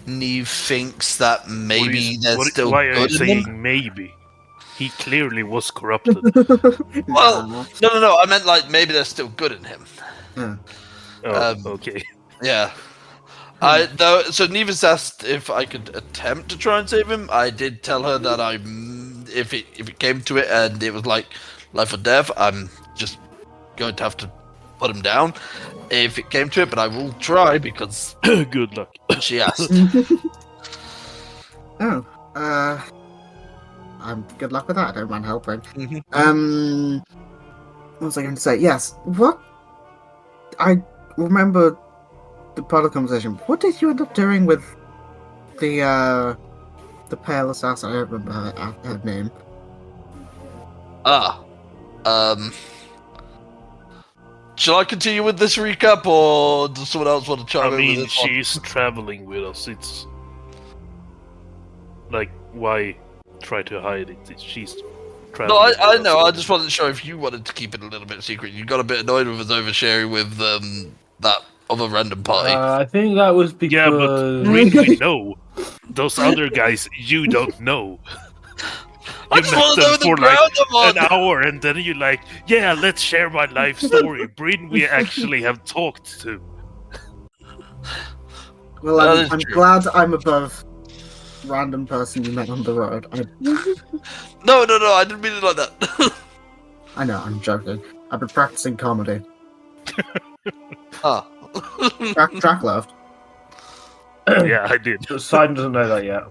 Neve thinks that maybe there's still why are you good in him. saying maybe? He clearly was corrupted. Well, no. I meant like maybe there's still good in him. Yeah. Okay. Yeah. So Neve has asked if I could attempt to try and save him. I did tell her that if it came to it and it was like life or death, I'm just going to have to put him down. If it came to it, but I will try because Good luck. she asked. I'm good luck with that. I don't mind helping. Mhm. What was I going to say? Yes. What? I remember the part of the conversation. What did you end up doing with the pale assassin? I don't remember her name. Shall I continue with this recap, or does someone else want to chime I in with mean, this one? she's traveling with us. It's like, why try to hide it? She's No, I traveling. know. I just wasn't sure if you wanted to keep it a little bit secret. You got a bit annoyed with us oversharing with that other random party. I think that was because. Yeah, but Bryn, we know. Those other guys, you don't know. I You just met want to know them the for ground I'm like on. an hour, and then you're like, "Yeah, let's share my life story." Bryn, we actually have talked to. Well, That I'm, is I'm true. glad I'm above random person you met on the road. No, I didn't mean it like that. I know, I'm joking. I've been practicing comedy. Ah. Track left. Yeah, I did. But Simon doesn't know that yet.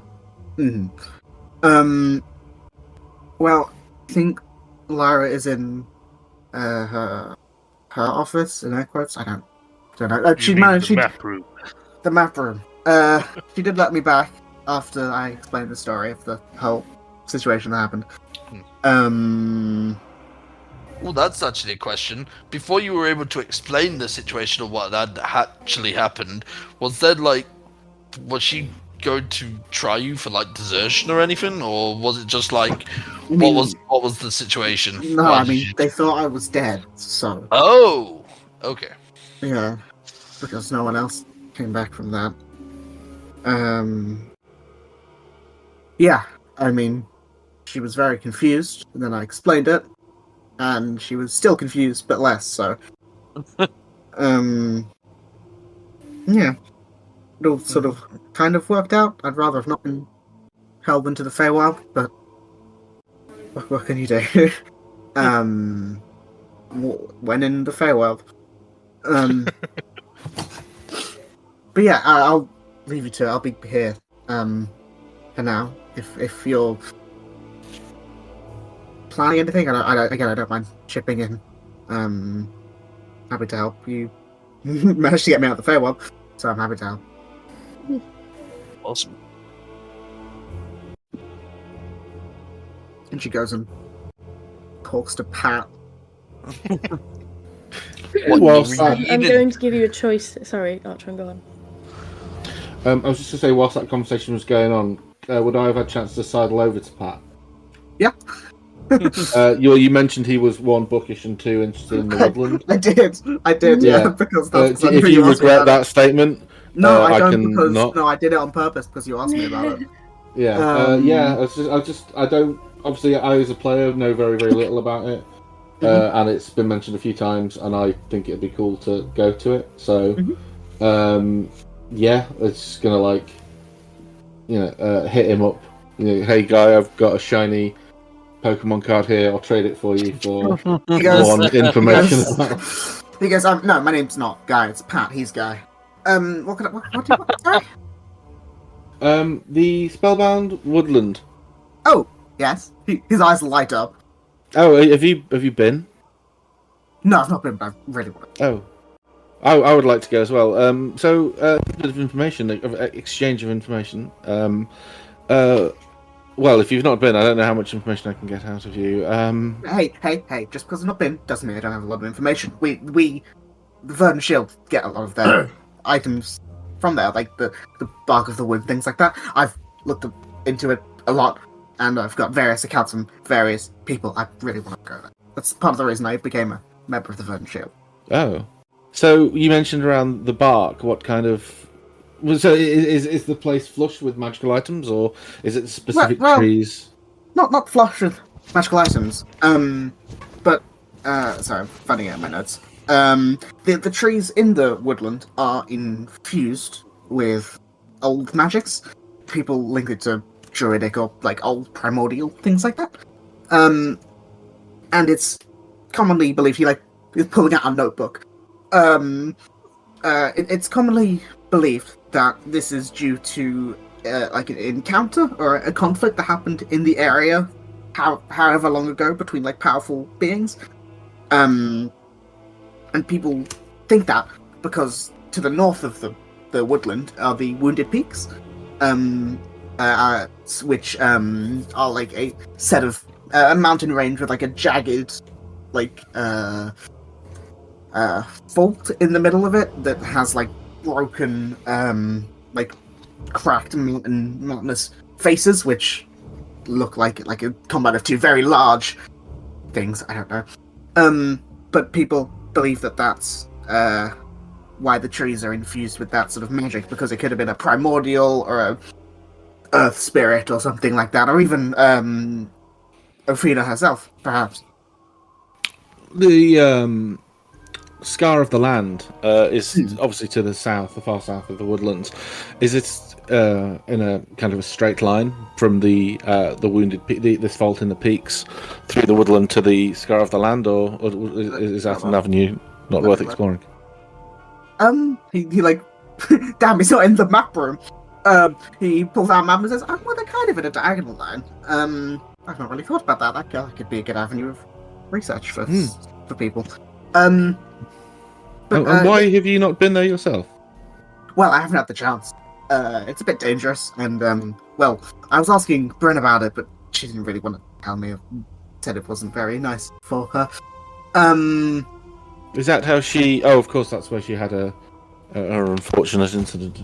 Well, I think Lara is in her office, in air quotes. I don't know. You mean the map room. The map room. She did let me back after I explained the story of the whole situation that happened. Well, that's actually a question. Before you were able to explain the situation of what had actually happened, was she going to try you for like desertion or anything, or was it just like what was the situation? No, Why I did mean you- they thought I was dead, so Oh, okay. yeah, because no one else came back from that. Yeah, I mean, she was very confused, and then I explained it, and she was still confused, but less so. Yeah, it all sort of kind of worked out. I'd rather have not been held into the Feywild, but what can you do? When in the Feywild. But yeah, I'll leave you to it. I'll be here for now. If you're planning anything, I don't mind chipping in. Happy to help. You managed to get me out of the Feywild, so I'm happy to help. Awesome. And she goes and talks to Pat. Whilst I'm going to give you a choice. Sorry, Archon, go on. I was just going to say, whilst that conversation was going on, would I have had a chance to sidle over to Pat? Yeah. You mentioned he was one bookish and two interested in the woodland. I did, yeah, because that's if you regret that statement, no, I don't, can because not. no, I did it on purpose because you asked me about it. Yeah, I don't. Obviously, I as a player know very, very little about it, and it's been mentioned a few times, and I think it'd be cool to go to it. So, yeah, it's gonna hit him up. Hey guy, I've got a shiny Pokemon card here. I'll trade it for you for more information. He goes, no, my name's not Guy. It's Pat. He's Guy. What do you want? Sorry? The Spellbound Woodland. Oh, yes. His eyes light up. Oh, have you been? No, I've not been, but I really want to. Oh, I would like to go as well. So a bit of information, exchange of information. Well, if you've not been, I don't know how much information I can get out of you. Hey! Just because I've not been doesn't mean I don't have a lot of information. We, the Verdant Shield, get a lot of their items from there, like the bark of the wood, things like that. I've looked into it a lot, and I've got various accounts from various people. I really want to go there. That's part of the reason I became a member of the Verdant Shield. Oh, so you mentioned around the bark. What kind of? So is the place flush with magical items, or is it specific trees? Not flush with magical items. But sorry, I'm finding out my notes. The trees in the woodland are infused with old magics. People link it to druidic or like old primordial things like that. And it's commonly believed he's pulling out a notebook. It's commonly believed that this is due to like an encounter or a conflict that happened in the area, however long ago, between like powerful beings. And people think that because to the north of the woodland are the Wounded Peaks, which are like a set of a mountain range with like a jagged, like vault in the middle of it that has like broken, like cracked and mountainous faces, which look like a combat of two very large things. I don't know. But people believe that that's why the trees are infused with that sort of magic, because it could have been a primordial or a earth spirit or something like that, or even Ophina herself, perhaps. The Scar of the Land is obviously to the south, the far south of the woodlands. Is it in a kind of a straight line from the wounded this vault in the peaks through the woodland to the Scar of the Land, or is that an avenue not worth exploring? He like, damn, he's not in the map room. He pulls out a map and says, "Oh, well, they're kind of in a diagonal line. I've not really thought about that. That could be a good avenue of research for people." And why have you not been there yourself? Well, I haven't had the chance. It's a bit dangerous, and well, I was asking Bryn about it, but she didn't really want to tell me. Said it wasn't very nice for her. Is that how she? Oh, of course, that's where she had her unfortunate incident.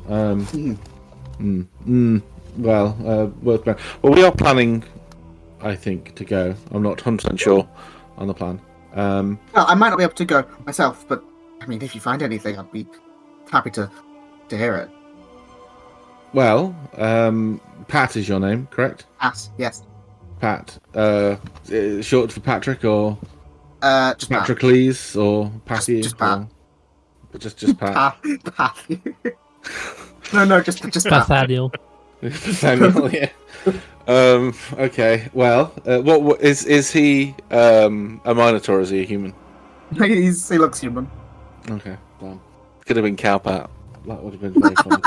Well, worth planning. Well, we are planning, I think, to go. I'm not 100% sure on the plan. Well, I might not be able to go myself, but I mean, if you find anything, I'd be happy to hear it. Well, Pat is your name, correct? Pat, yes. Pat. Short for Patrick, or Just Patrocles, or Patty? Just Pat. Just Pat. Pat. No, just Pat. Nathaniel. Nathaniel, yeah. Okay. Well, what is he a Minotaur? Or is he a human? He looks human. Okay. Well, could have been Cowpat. That would have been very funny.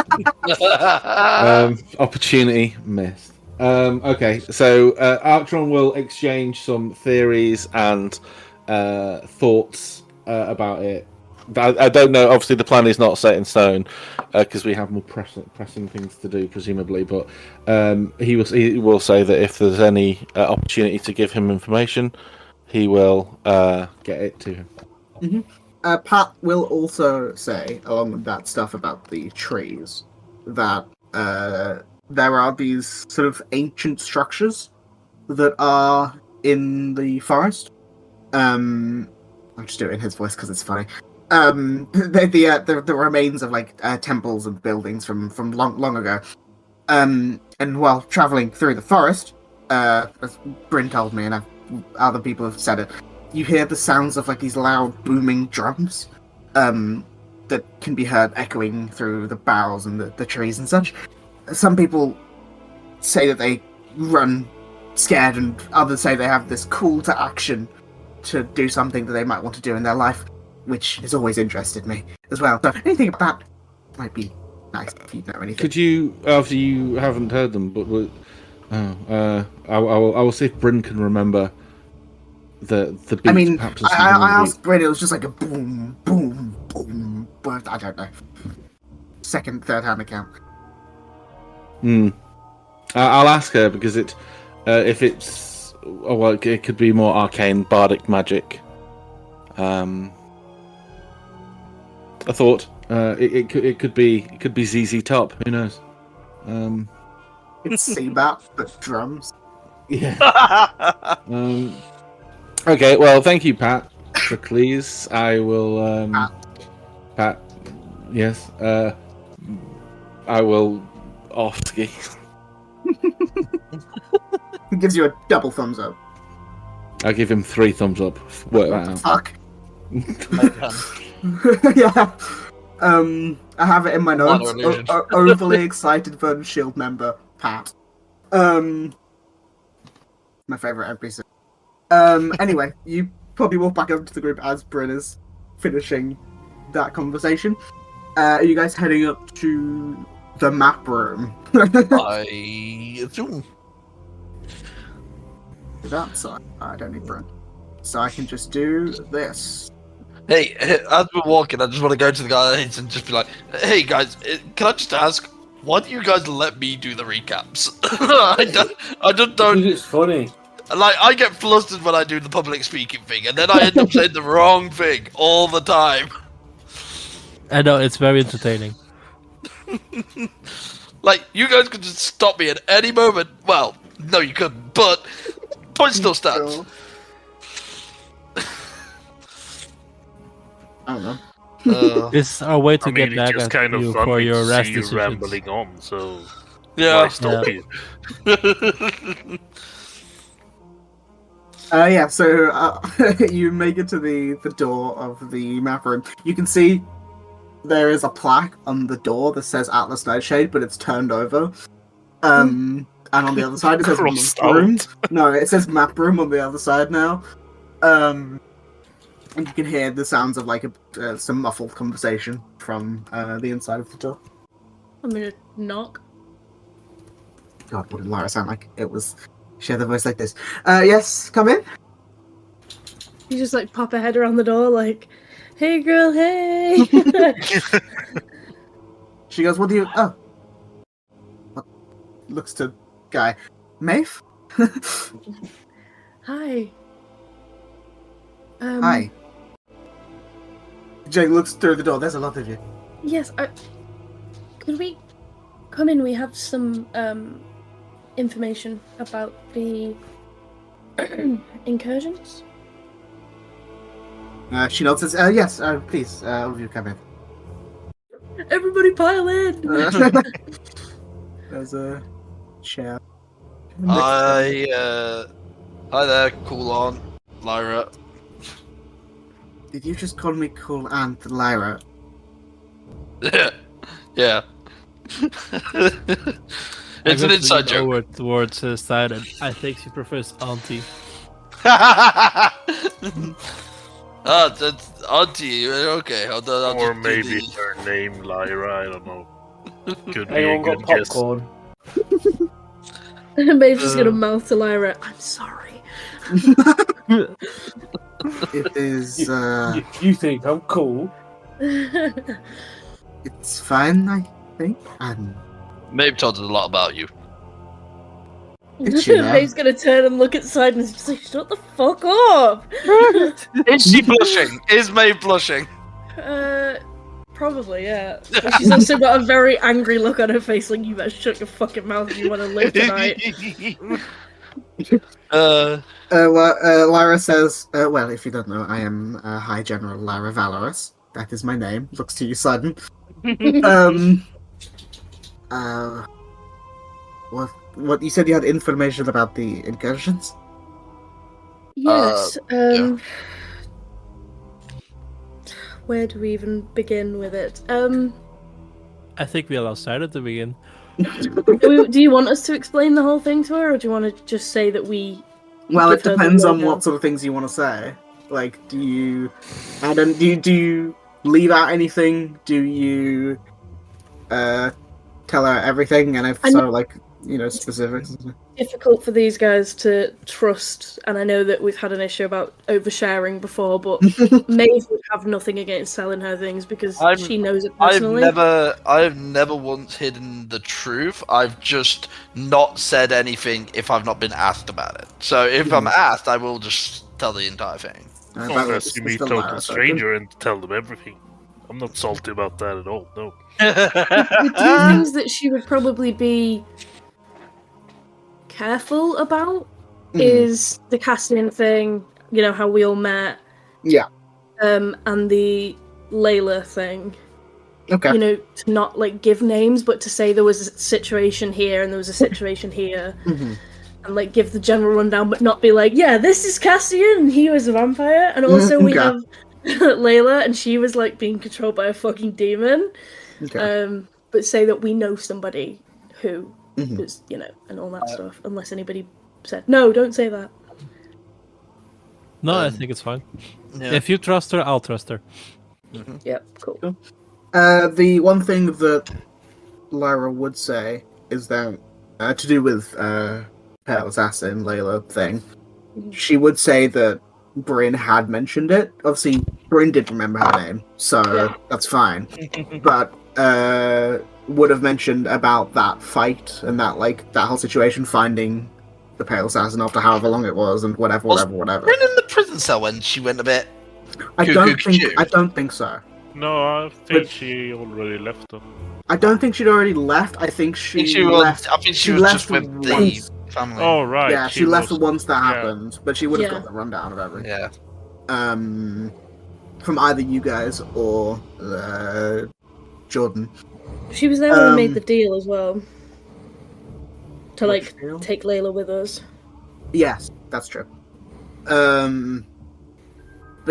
Opportunity missed. Okay, so Arctron will exchange some theories and thoughts about it. I don't know. Obviously, the plan is not set in stone because we have more pressing things to do, presumably. But he will say that if there's any opportunity to give him information, he will get it to him. Mm-hmm. Pat will also say, along with that stuff about the trees, that there are these sort of ancient structures that are in the forest. I'll just do it in his voice because it's funny. The remains of like temples and buildings from long ago. And while traveling through the forest, as Bryn told me, and other people have said it, you hear the sounds of like these loud booming drums that can be heard echoing through the boughs and the trees and such. Some people say that they run scared, and others say they have this call to action to do something that they might want to do in their life, which has always interested me as well. So anything about that might be nice if you know anything. Could you, after you haven't heard them, but I will see if Bryn can remember the beat. I mean, I asked Bryn, it was just like a boom, boom, boom, but I don't know. Second, third hand account. I'll ask her because if it's it could be more arcane bardic magic. I thought it could be ZZ Top. Who knows? It's CBAP but drums. Yeah. Okay. Well, thank you, Pat. Please, I will. Pat. Yes. I will off ski. He gives you a double thumbs up. I'll give him 3 thumbs up. Work that out. Fuck. Yeah. I have it in my notes. Overly excited Verdant Shield member, Pat. My favourite NPC. Anyway, you probably walk back over to the group as Bryn is finishing that conversation. Are you guys heading up to the map room? I assume. That side. I don't need Bryn. So I can just do this. Hey, as we're walking, I just want to go to the guys and just be like, "Hey guys, can I just ask, why do you guys let me do the recaps? I just don't. It's funny. Like, I get flustered when I do the public speaking thing, and then I end up saying the wrong thing all the time. I know, it's very entertaining. Like, you guys could just stop me at any moment. Well, no, you couldn't, but point still stands. I don't know. This is our way to I get mean, back it's just at kind of you fun for your to rest see you decisions. rambling on, so Yeah. why stop you? So you make it to the door of the map room. You can see there is a plaque on the door that says Atlas Nightshade, but it's turned over. And on the other side it says Crossed map room. out. No, it says map room on the other side now. And you can hear the sounds of like some muffled conversation from the inside of the door. I'm gonna knock. God, what did Lara sound like? She had the voice like this. Yes, come in. You just like pop a head around the door, like, "Hey, girl, hey." She goes, what do you... Oh. What? Looks to Guy. Maeve? Hi. Hi. Jake looks through the door. There's a lot of you. Yes. Could we come in? We have some information about the incursions. She nods and says, yes, please, all of you come in. Everybody pile in. There's a chair. Hi there, cool on, Lyra. Did you just call me cool Aunt Lyra? Yeah. It's an inside joke. Over towards her side, and I think she prefers Auntie. Oh, that's Auntie. Okay, I'll Or just maybe do the... her name Lyra, I don't know. Could be a Anyone got good guess. popcorn? Maeve's just gonna mouth to Lyra, "I'm sorry." It is, You think I'm cool? it's fine, I think. And Maeve told us a lot about you. Did she now? Maeve's gonna turn and look at the side and just like, "Shut the fuck up." Is she blushing? Is Maeve blushing? Probably, yeah. But she's also got a very angry look on her face, like, "You better shut your fucking mouth if you want to live tonight." Lyra says, well, if you don't know, I am High General Lyra Valorous. That is my name. Looks to you, Sudden. What you said you had information about the incursions? Yes. Yeah. Where do we even begin with it? I think we allow Side to begin. Do you want us to explain the whole thing to her, or do you want to just say that we? Well, it give her the depends on lowdown? what sort of things you want to say. Like, do you leave out anything? Do you tell her everything? And if so, like, specifics. Difficult for these guys to trust, and I know that we've had an issue about oversharing before, but Maeve would have nothing against selling her things because she knows it personally. I've never once hidden the truth. I've just not said anything if I've not been asked about it. So if I'm asked, I will just tell the entire thing. Unless you meet a total stranger and tell them everything. I'm not salty about that at all, no. The two things that she would probably be careful about is the Cassian thing, how we all met. Yeah. And the Layla thing. Okay. To not give names, but to say there was a situation here and there was a situation here. And give the general rundown, but not be like, yeah, this is Cassian, he was a vampire. And also we have Layla, and she was being controlled by a fucking demon. Okay. But say that we know somebody who was, and all that stuff. Unless anybody said, no, don't say that. No, I think it's fine. Yeah. If you trust her, I'll trust her. Yep, cool. The one thing that Lyra would say is that to do with Pale Assassin Layla thing, she would say that Bryn had mentioned it. Obviously, Bryn did remember her name, so that's fine. But would have mentioned about that fight and that that whole situation, finding the Pale Assassin after however long it was, and whatever. Ren in the prison cell when she went a bit. I don't think so. No, I think she already left them. I don't think she'd already left. I think she left. I think she was just with the family. Oh right. Yeah, she left once that happened, but she would have Yeah. got the rundown of everything. Yeah. From either you guys or Jordan. She was there when we made the deal as well. To Which deal? take Layla with us. Yes, that's true. But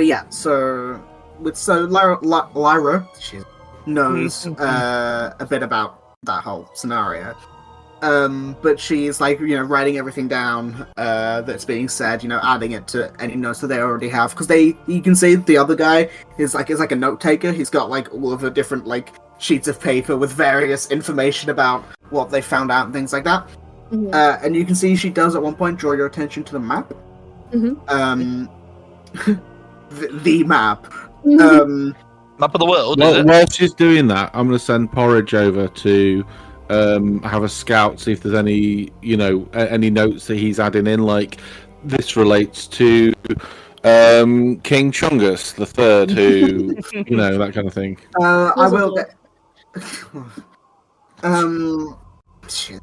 yeah, so Lyra, she knows a bit about that whole scenario. But she's like, writing everything down that's being said, adding it to any notes that they already have, because you can see the other guy is like a note taker. He's got like all of the different like sheets of paper with various information about what they found out and things like that. Mm-hmm. And you can see she does at one point draw your attention to the map. Mm-hmm. The map. Map of the world. Is it? While she's doing that, I'm going to send Porridge over to have a scout, see if there's any any notes that he's adding in, like this relates to King Chungus the Third, who that kind of thing. I will get. Shit.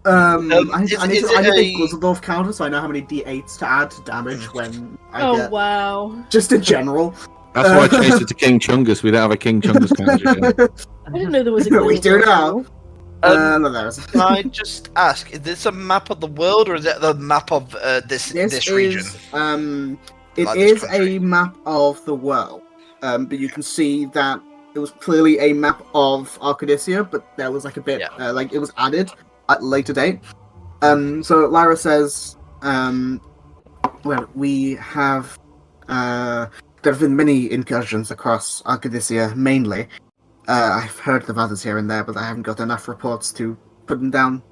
I need to take Guzzledorf counter so I know how many d8s to add to damage when I get. Wow. Just in general. That's why I changed it to King Chungus. We don't have a King Chungus counter yet. I didn't know there was a We do now. No, there's. Can I just ask, is this a map of the world, or is it the map of this region? It Like is this country? a map of the world, but you can see that it was clearly a map of Arcadisia, but there was like a bit, like it was added at a later date. So Lyra says, well, we have, there have been many incursions across Arcadisia, mainly. I've heard of others here and there, but I haven't got enough reports to put them down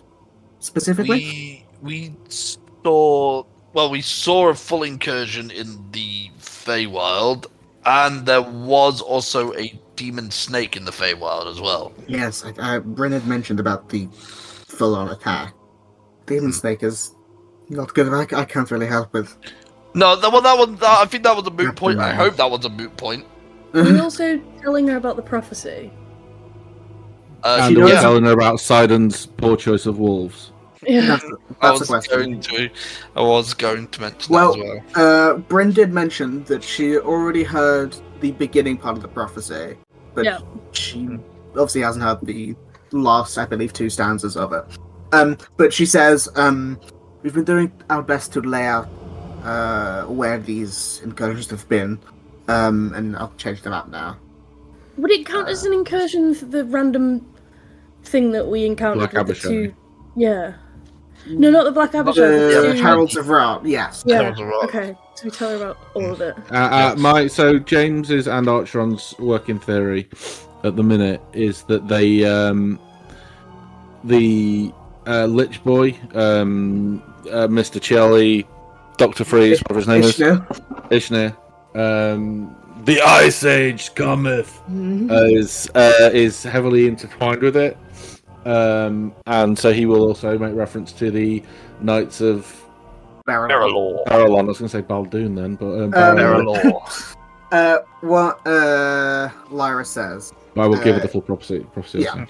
specifically. We saw a full incursion in the Feywild, and there was also a demon snake in the Feywild as well. Yes, Bryn had mentioned about the full-on attack. Demon Snake is not good. I can't really help with. No, I think that was a moot point. I hope that was a moot point. Were you also telling her about the prophecy? And knows- telling her about Sidon's poor choice of wolves. Yeah. I That's the question. I was going to mention that as well. Bryn did mention that she already heard the beginning part of the prophecy, but Yeah. she obviously hasn't heard the last, I believe, 2 stanzas of it. But she says, we've been doing our best to lay out where these incursions have been, and I'll change the map now. Would it count as an incursion for the random thing that we encountered Black with the Abishai. 2? Yeah. No, not the Black Abishai. The the 2... Heralds of Ra, yes. Yeah. Heralds of Ra. Okay. So we tell her about all of it. So James's and Archeron's working theory at the minute is that they the Lich boy, Mr. Chelly, Dr. Freeze, whatever his name Ishnu. Ishne, the Ice Age cometh, is heavily intertwined with it, and so he will also make reference to the Knights of Periphalon. Periphalon. I was going to say Baldoon then, but Periphalon. What Lyra says. I will give it the full prophecy. Yeah.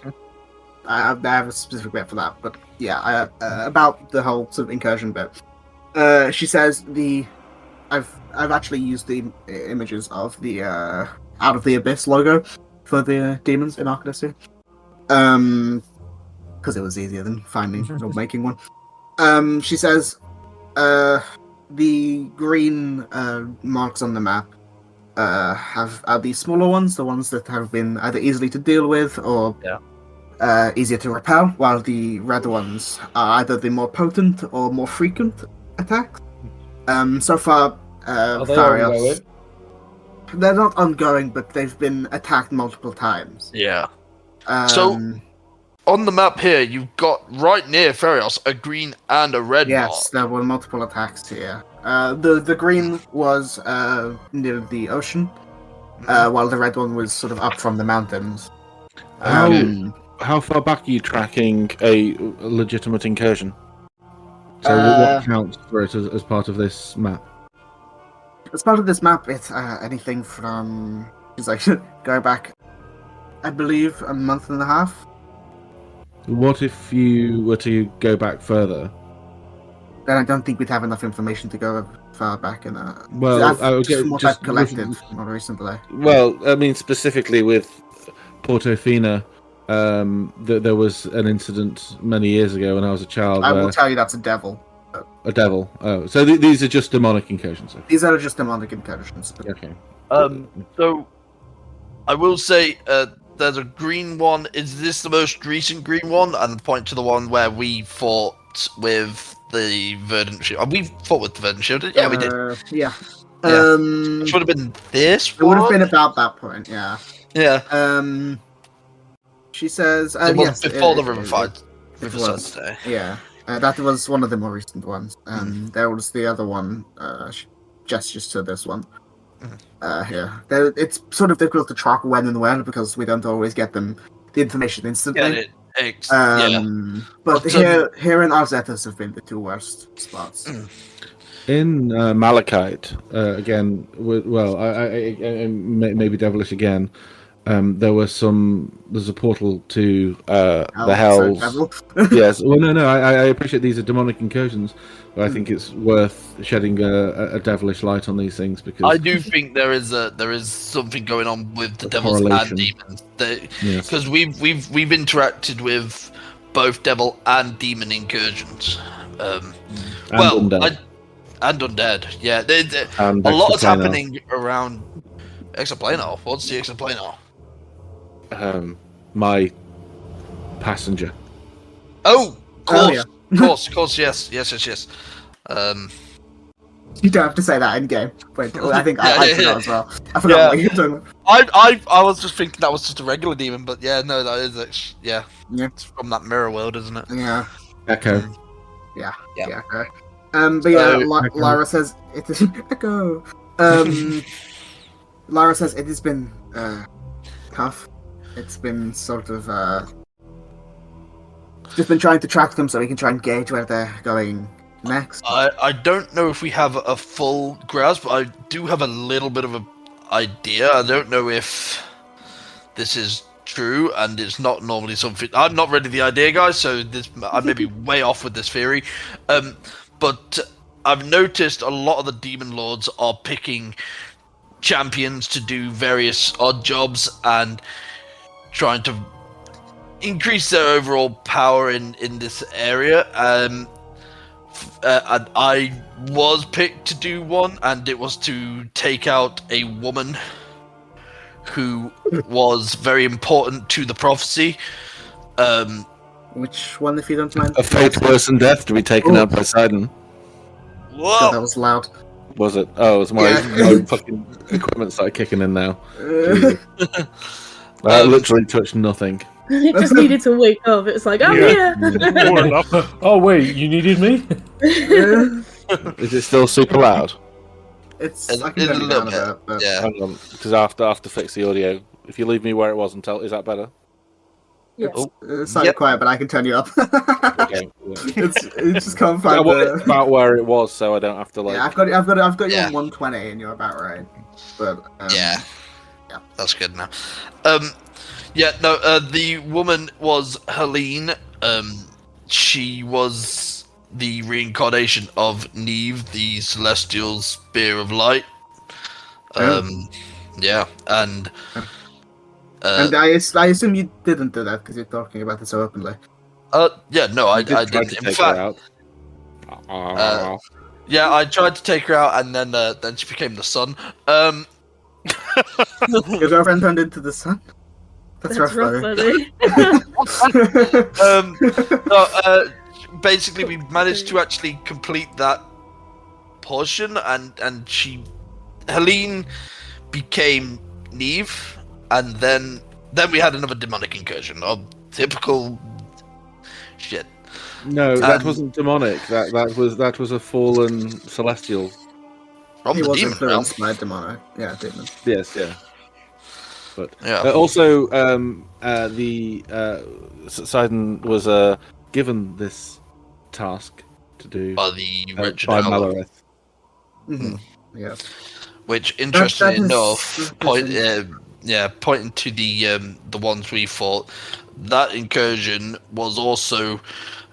I have a specific bit for that, but yeah, about the whole sort of incursion bit. She says I've actually used the images of the Out of the Abyss logo for the demons in Arcadisia, because it was easier than finding or making one. She says the green marks on the map are the smaller ones, the ones that have been either easily to deal with or easier to repel, while the red ones are either the more potent or more frequent attacks. So far, Are they Thyrios, ongoing? they're not ongoing, but they've been attacked multiple times. Yeah. So, on the map here, you've got right near Thyrios a green and a red yes, mark. there were multiple attacks here. The green was near the ocean, while the red one was sort of up from the mountains. How far back are you tracking a legitimate incursion? So what counts for it as part of this map? As part of this map, it's anything from... It's like, go back, I believe, a month and a half. What if you were to go back further? Then I don't think we'd have enough information to go far back. And well, from what I've collected more recently. Well, I mean, specifically with Portofino, there was an incident many years ago when I was a child. I will tell you that's a devil. A devil. Oh, so these are just demonic incursions. Okay. These are just demonic incursions. Okay. So I will say there's a green one. Is this the most recent green one? And point to the one where we fought with the Verdant Shield. We fought with the Verdant Shield. Yeah, we did. Yeah. Which would have been this. It would have been about that point. Yeah. Yeah. She says. It was yes, before the river fight. Today. Yeah. That was one of the more recent ones. There was the other one. Gestures to this one. Here. It's sort of difficult to track when and where because we don't always get the information instantly. But here in Arzetas have been the two worst spots. In Malachite, again, I maybe devilish again. There's a portal to the hells. Yes. Well, no. I appreciate these are demonic incursions, but I think it's worth shedding a devilish light on these things because I do think there is something going on with the devils and demons. Because we've interacted with both devil and demon incursions. Undead. And undead. Yeah. A lot is happening around Exoplanar. What's the Exoplanar? My passenger. Oh, of course, yes. You don't have to say that in game. But I think I forgot as well. I forgot what you were talking about. I was just thinking that was just a regular demon, but yeah, no, that is actually, yeah. It's from that mirror world, isn't it? Yeah. Echo. Yeah. Okay. But yeah, Lara says it is Echo. Lara says it has been tough. It's been sort of just been trying to track them so we can try and gauge where they're going next. I don't know if we have a full grasp, but I do have a little bit of an idea. I don't know if this is true, and it's not normally something. I'm not really the idea guy, so I may be way off with this theory. But I've noticed a lot of the demon lords are picking champions to do various odd jobs and trying to increase their overall power in this area. And I was picked to do one, and it was to take out a woman who was very important to the prophecy. Which one, if you don't mind? A fate worse than death to be taken out by Sidon. Whoa! God, that was loud. Was it? Oh, it was my fucking equipment started kicking in now. That literally touched nothing. It just needed to wake up. It's like, I'm here. Oh wait, you needed me? Is it still super loud? It's I can turn it down a bit, but... Yeah. Hang on, because I have to fix the audio. If you leave me where it was and is that better? Yeah. It's slightly quiet, but I can turn you up. Okay. Yeah. It's just can't find it's about where it was, so I don't have to like. Yeah, I've got you on 120, and you're about right. But yeah, that's good now. The woman was Helene. She was the reincarnation of Neve, the celestial spear of light. And I assume you didn't do that because you're talking about it so openly. I didn't. In fact, I tried to take her out, and then she became the sun. Your girlfriend turned into the sun. That's rough, buddy. Basically, we managed to actually complete that portion, and Helene became Neve, and then we had another demonic incursion. Typical shit. No, that wasn't demonic. That was a fallen celestial. From the was demon realm. influenced by demonic. Yeah, demon. Yes, yeah. But also, Sidon was given this task to do by the wretched by Howler. Malareth. Mhm. Yes. Which, interestingly that enough, is pointing to the ones we fought, that incursion was also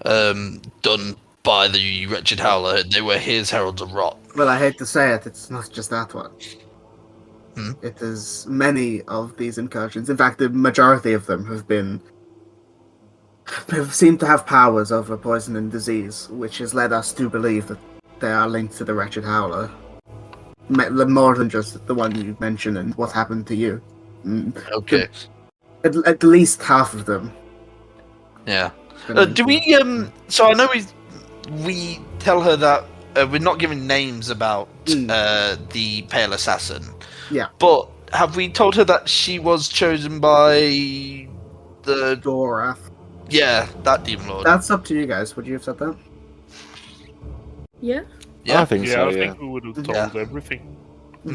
done by the wretched Howler. They were his heralds of rot. Well, I hate to say it, it's not just that one. Hmm? It is many of these incursions. In fact, the majority of them have seemed to have powers over poison and disease, which has led us to believe that they are linked to the wretched Howler. More than just the one you mentioned and what happened to you. Okay. At least half of them. Yeah. Do we? So I know we tell her that we're not giving names about the Pale Assassin. Yeah. But have we told her that she was chosen by the Dora. Yeah, that demon lord. That's up to you guys. Would you have said that? Yeah. Yeah. I think so. I Yeah. think we would have told Yeah. everything. I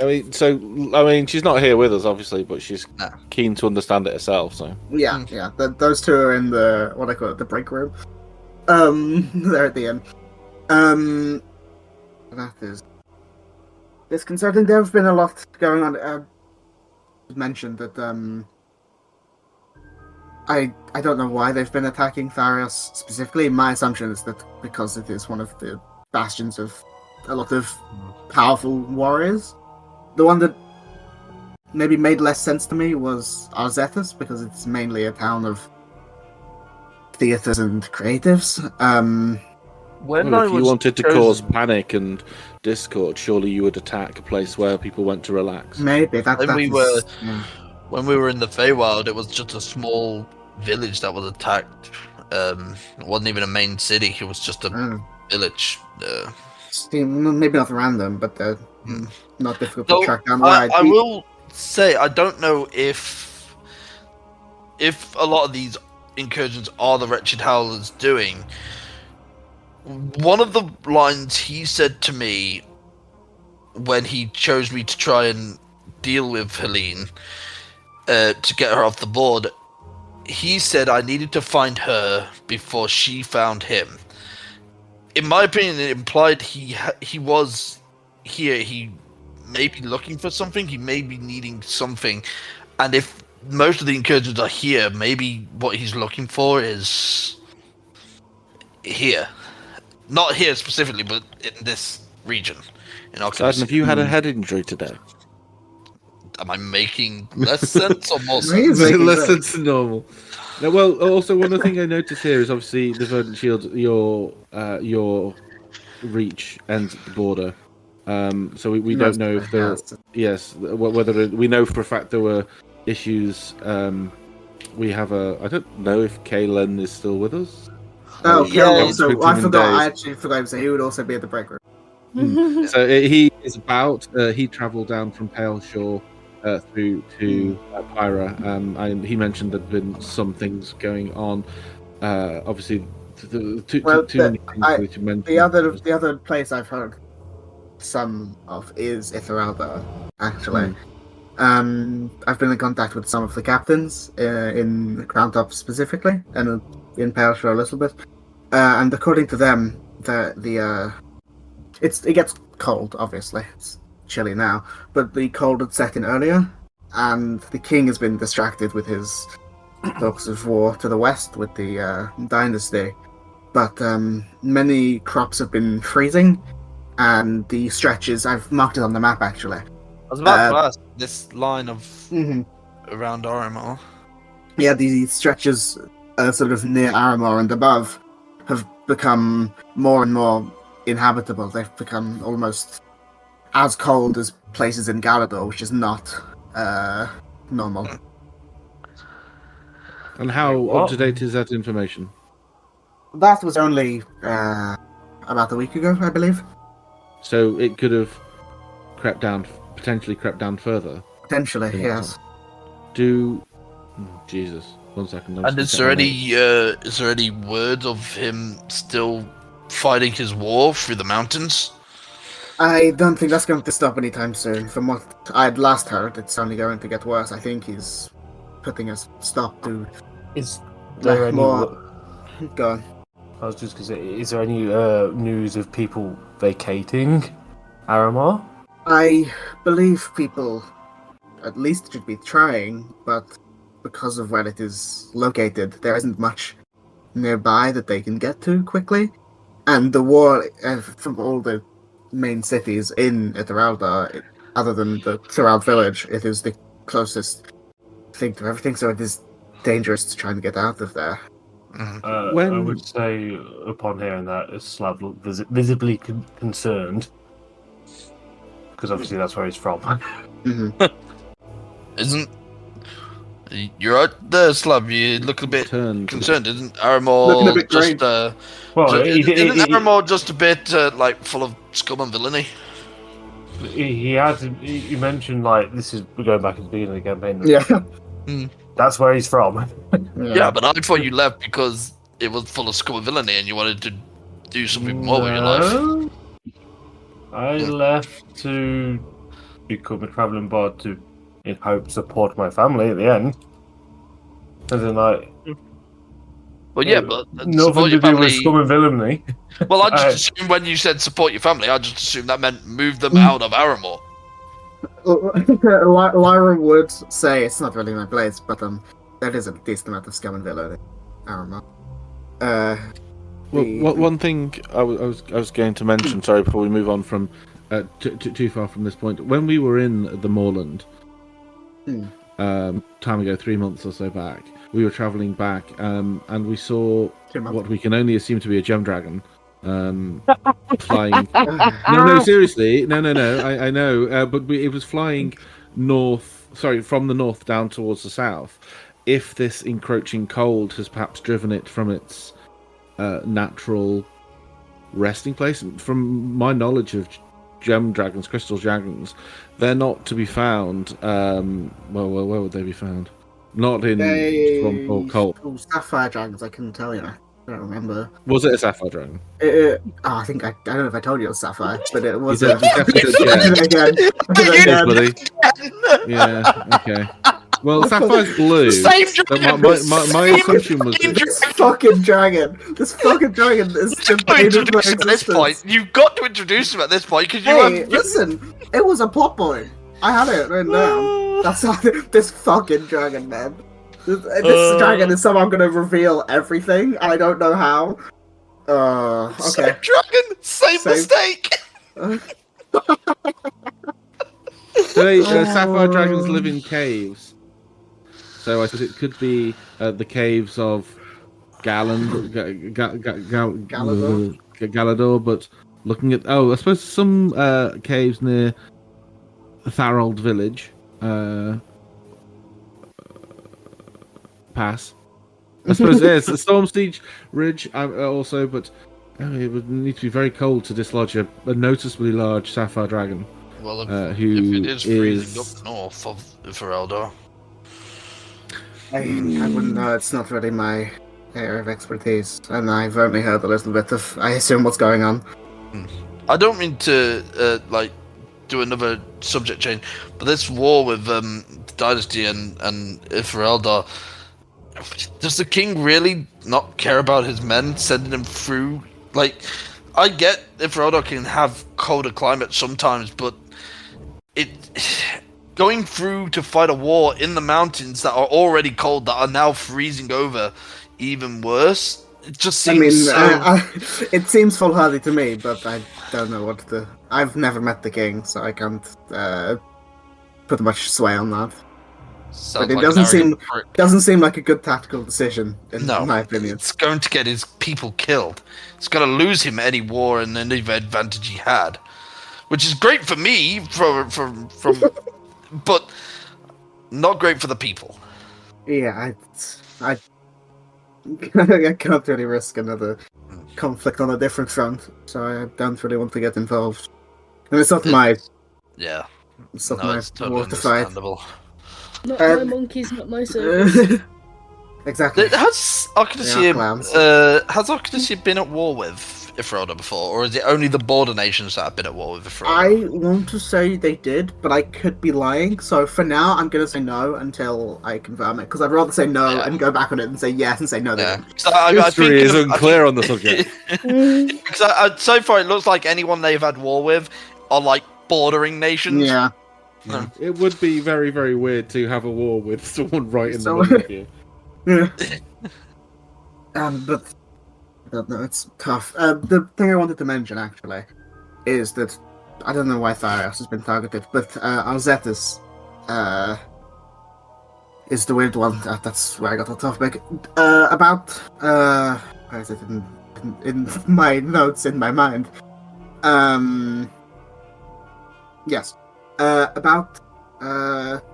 mean, she's not here with us, obviously, but she's Nah. keen to understand it herself. So Yeah, yeah. Those two are in the what I call it, the break room. They're at the end. That is disconcerting. There have been a lot going on. Mentioned that I don't know why they've been attacking Thyrios specifically. My assumption is that because it is one of the bastions of a lot of powerful warriors. The one that maybe made less sense to me was Arzetas, because it's mainly a town of theaters and creatives. if you wanted to cause panic and discord, surely you would attack a place where people went to relax. Maybe When we were in the Feywild, it was just a small village that was attacked. It wasn't even a main city; it was just a village. Maybe not random, but not difficult So, to track down. I will say I don't know if a lot of these incursions are the wretched Howlers doing. One of the lines he said to me when he chose me to try and deal with Helene to get her off the board, he said I needed to find her before she found him. In my opinion, it implied he was here. He may be looking for something. He may be needing something. And if most of the incursions are here, maybe what he's looking for is here. Not here specifically, but in this region. In Arcadisia. Have you had a head injury today? Am I making less sense or more Maybe sense? it's Less sense than normal. No, well, also one other thing I noticed here is obviously the Verdant Shield, your reach ends at the border. So we don't know if there. Yes, whether we know for a fact there were issues. We have I don't know if Kalen is still with us. Oh, Yeah, so I forgot. I actually forgot to say he would also be at the break room. So he is about. He travelled down from Pale Shore through to Pyra. And he mentioned there'd been some things going on. Obviously, too many things to mention. The other place I've heard some of is Itheralda, actually. I've been in contact with some of the captains in Crown Top specifically, and in Pale Shore a little bit. And according to them, it gets cold. Obviously, it's chilly now, but the cold had set in earlier, and the king has been distracted with his talks of war to the west with the dynasty. But many crops have been freezing, and the stretches, I've marked it on the map actually. I was about to ask this line of around RMR. Yeah, the stretches sort of near Aramor and above have become more and more inhabitable. They've become almost as cold as places in Galador, which is not normal. And how up to date is that information? That was only about a week ago, I believe. So it could have potentially crept down further. Potentially, yes. Jesus, 1 second. And is there any word of him still fighting his war through the mountains? I don't think that's going to stop anytime soon. From what I'd last heard, it's only going to get worse. I think he's putting a stop to Is there any more. Go on. I was just going to say, is there any news of people vacating Aramar? I believe people at least should be trying, but because of where it is located, there isn't much nearby that they can get to quickly. And the war from all the main cities in Esmeralda, other than the Thurald village, it is the closest thing to everything, so it is dangerous to try and get out of there. I would say, upon hearing that, is Slav visibly concerned, because obviously that's where he's from. Isn't you're right there, Slav? You look a bit concerned. Isn't Aramor Looking a bit just? Isn't Aramor just a bit like full of scum and villainy? He mentioned like this is going back at the beginning of the campaign. Yeah. That's where he's from. Yeah, but I thought you left because it was full of scum and villainy and you wanted to do something more with your life. I left to become a travelling bard to, in hope, support my family at the end. As in, like... Well, yeah, but... Nothing to do with scum and villainy. Well, I just assumed when you said support your family, I just assumed that meant move them out of Aramor. Lyra would say it's not really my place, but there is a decent amount of scum and villainy in Aramor. One thing I was going to mention, sorry, before we move on from too far from this point, when we were in the moorland, time ago, 3 months or so back, we were travelling back, and we saw what we can only assume to be a gem dragon, flying. No, seriously, no. I know, but it was flying from the north down towards the south. If this encroaching cold has perhaps driven it from its natural resting place, from my knowledge of gem dragons, crystal dragons, they're not to be found. Where would they be found? Not in swamp or cold. Sapphire dragons, I couldn't tell you. I don't remember. Was it a sapphire dragon? I don't know if I told you it was sapphire, but it was. I did it again. Yeah. Okay. Well, sapphire's blue. My assumption was this fucking dragon. This fucking dragon is the bane of my existence. You've got to introduce him at this point because listen, it was a plot point. I had it written down. That's not this fucking dragon, man. This dragon is somehow going to reveal everything. I don't know how. Okay. Same dragon, same mistake. Sapphire dragons live in caves. So I suppose it could be the caves of Galador, but looking at... I suppose some caves near Thyrold village. Pass. I suppose there's the Storm Siege Ridge also, but it would need to be very cold to dislodge a noticeably large sapphire dragon. Well, if it is freezing up north of Fereldur. I wouldn't know. It's not really my area of expertise, and I've only heard a little bit of, I assume, what's going on. I don't mean to do another subject change, but this war with Dynasty and Fereldur, does the king really not care about his men, sending them through? Like, I get if Fereldur can have colder climate sometimes, but going through to fight a war in the mountains that are already cold, that are now freezing over, even worse. It just seems. It seems foolhardy to me, but I don't know what the. I've never met the king, so I can't put much sway on that. But it doesn't seem like a good tactical decision, in my opinion. It's going to get his people killed. It's going to lose him any war and any advantage he had, which is great for me, but not great for the people. Yeah, I can't really risk another conflict on a different front, so I don't really want to get involved. And it's not my. Yeah. It's not my war to fight. Not my monkeys, not my servants. Exactly. Has Arcadisia been at war with Ephrata before, or is it only the border nations that have been at war with Ephrata? I want to say they did, but I could be lying. So for now, I'm going to say no until I confirm it, because I'd rather say no and go back on it and say yes and say no. They didn't. History is unclear on the subject. Because so far it looks like anyone they've had war with are like bordering nations. Yeah. It would be very, very weird to have a war with someone right in the middle of you. Yeah. But I don't know, it's tough. The thing I wanted to mention actually is that I don't know why Thyrios has been targeted, but Arcadisia is the weird one. That's where I got the topic. Where is it in my notes in my mind? Yes. About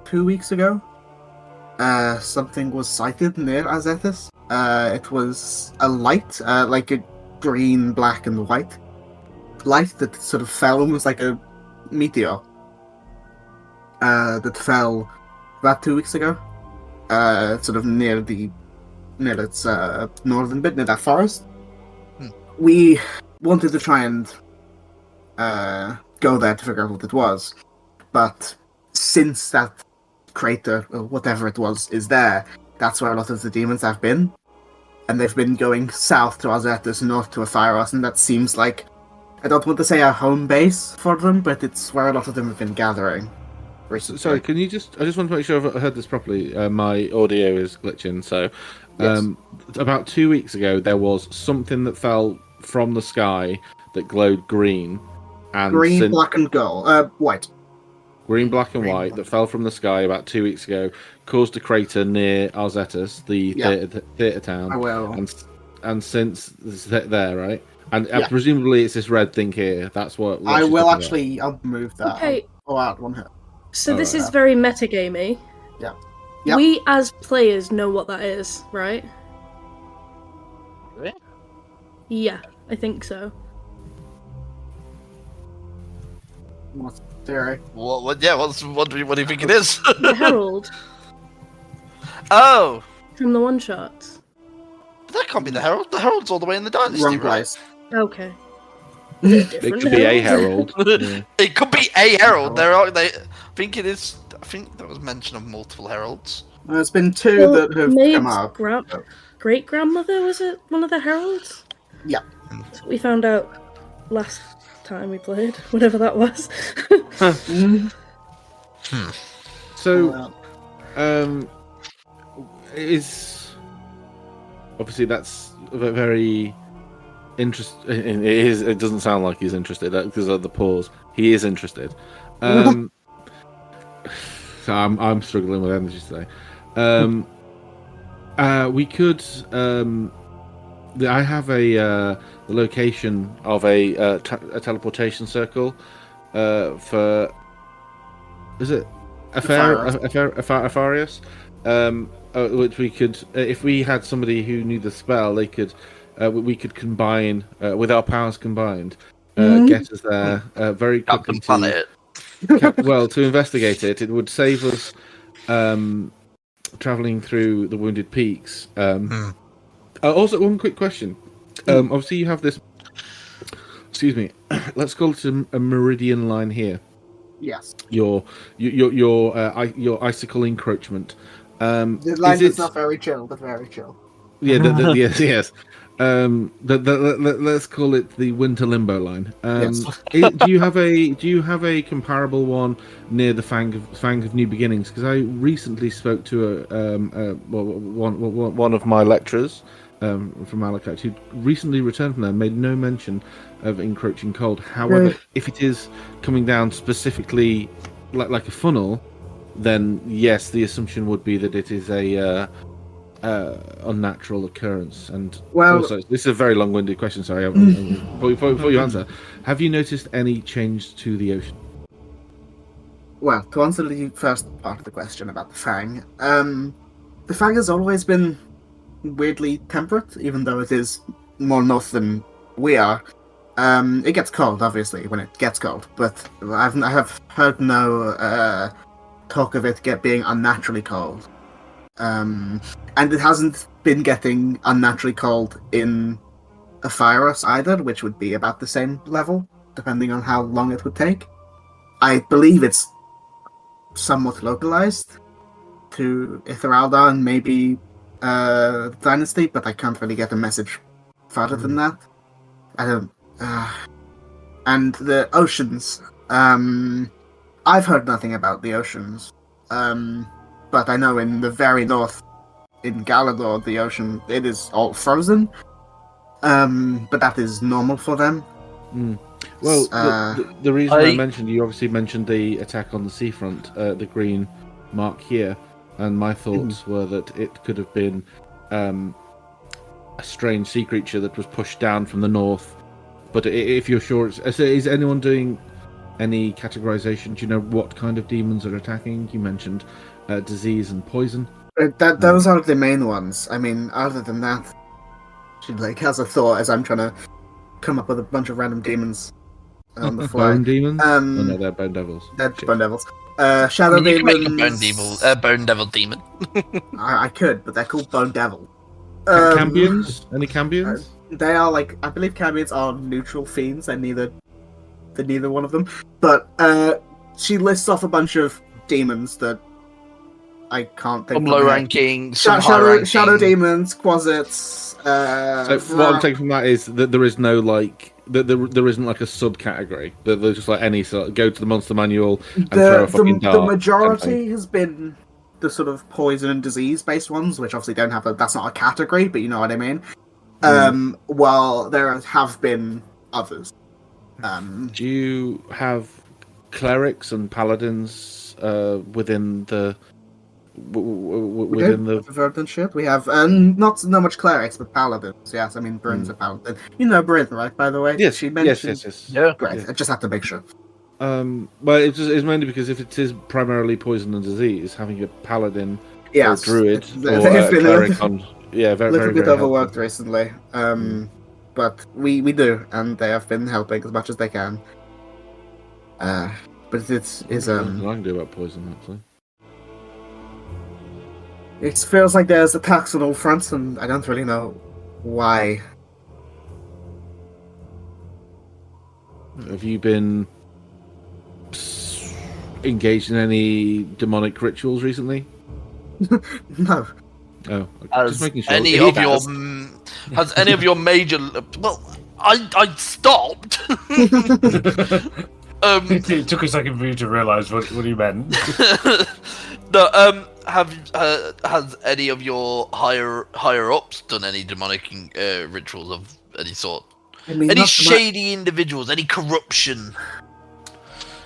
2 weeks ago, something was sighted near Arcadisia. It was a light, like a green, black, and white light that sort of fell almost like a meteor. That fell about 2 weeks ago. Sort of near its northern bit, near that forest. We wanted to try and go there to figure out what it was. But since that crater, or whatever it was, is there, that's where a lot of the demons have been. And they've been going south to Arcadisia, north to Thyrios, and that seems like, I don't want to say a home base for them, but it's where a lot of them have been gathering. Recently. Sorry, can you I just want to make sure I've heard this properly. My audio is glitching, so... Yes. About 2 weeks ago, there was something that fell from the sky that glowed green. And Green, black, and gold. White. Green, black, and Green, white black. that fell from the sky about 2 weeks ago, caused a crater near Arcadisia, the theatre town. I will. And since it's there, right? And Yeah. presumably it's this red thing here. That's what I she's will talking actually. I'll move that. Okay. I'll add one here. So this Alright. is very metagamey. Yeah. Yep. We as players know what that is, right? Really? Yeah, I think so. What's the theory? What do you think it is? The Herald Oh, from the one shots. that can't be the Herald. The Herald's all the way in the Dynasty, Wrong right? place. Okay. It could be a herald. Yeah. It could be a Herald. I think it is. I think there was mention of multiple Heralds. There's been two that have come up. Great grandmother, was it one of the heralds? Yeah. That's what we found out last time we played, whatever that was. So, is obviously that's very interesting. It is. It doesn't sound like he's interested because of the pause. He is interested. So I'm struggling with energy today. We could. I have the location of a teleportation circle for. Is it Apharius? Which we could, if we had somebody who knew the spell, they could. We could combine with our powers combined. Get us there very quickly. To investigate it, it would save us traveling through the Wounded Peaks. Also, one quick question. Obviously, you have this. Excuse me. Let's call it a meridian line here. Yes. Your icicle encroachment. The line is not very chill, but very chill. Yeah. Yes. Let's call it the Winter Limbo line. Yes. Do you have a comparable one near the Fang of New Beginnings? Because I recently spoke to one of my lecturers from Malachite who recently returned from there, made no mention of encroaching cold. However, if it is coming down specifically like a funnel, then yes, the assumption would be that it is a unnatural occurrence. And also, this is a very long-winded question. Sorry, before you answer, have you noticed any change to the ocean? Well, to answer the first part of the question about the Fang, the Fang has always been weirdly temperate, even though it is more north than we are. It gets cold, obviously, when it gets cold, but I have heard no talk of it being unnaturally cold. And it hasn't been getting unnaturally cold in a Thyrios either, which would be about the same level, depending on how long it would take. I believe it's somewhat localized to Itheralda and maybe Dynasty, but I can't really get a message further than that. I don't. And the oceans. I've heard nothing about the oceans. But I know in the very north, in Galador, the ocean, it is all frozen. But that is normal for them. Well, the reason I mentioned, you obviously mentioned the attack on the seafront, the green mark here, and my thoughts were that it could have been a strange sea creature that was pushed down from the north. But if you're sure, is anyone doing any categorization? Do you know what kind of demons are attacking? You mentioned disease and poison. Those are the main ones. I mean, other than that, she has a thought as I'm trying to come up with a bunch of random demons on the fly. Bone demons? Oh no, they're bone devils. They're bone devils. Shadow demons. You can make a bone devil demon. I could, but they're called bone devil. Cambions? Any cambions? They are I believe cambions are neutral fiends. They're neither one of them. But she lists off a bunch of demons that I can't think. Some low ranking, some high ranking. Shadow demons, quasits. So what I'm taking from that is that there is no there isn't a subcategory. There's just any sort. Go to the monster manual and throw a fucking dart. The majority has been the sort of poison and disease based ones, which obviously don't have that's not a category, but you know what I mean. While there have been others. Do you have clerics and paladins within the Verdant shit? We have not so much clerics, but paladins. Yes, I mean Bryn's a paladin. You know Bryn, right? By the way, yes, she mentioned. Yes. Yeah, great. Yeah. I just have to make sure. But it's mainly because if it is primarily poison and disease, having a paladin or druid or a cleric on. Yeah, very, little very, bit very overworked recently. But we do, and they have been helping as much as they can. But it's I can do about poison actually. It feels like there's attacks on all fronts, and I don't really know why. Have you been engaged in any demonic rituals recently? No. Oh, has just making sure. Has any of your major? Well, I stopped. It took a second for you to realise what he meant. No, has any of your higher ups done any demonic rituals of any sort? I mean, any shady individuals? Any corruption?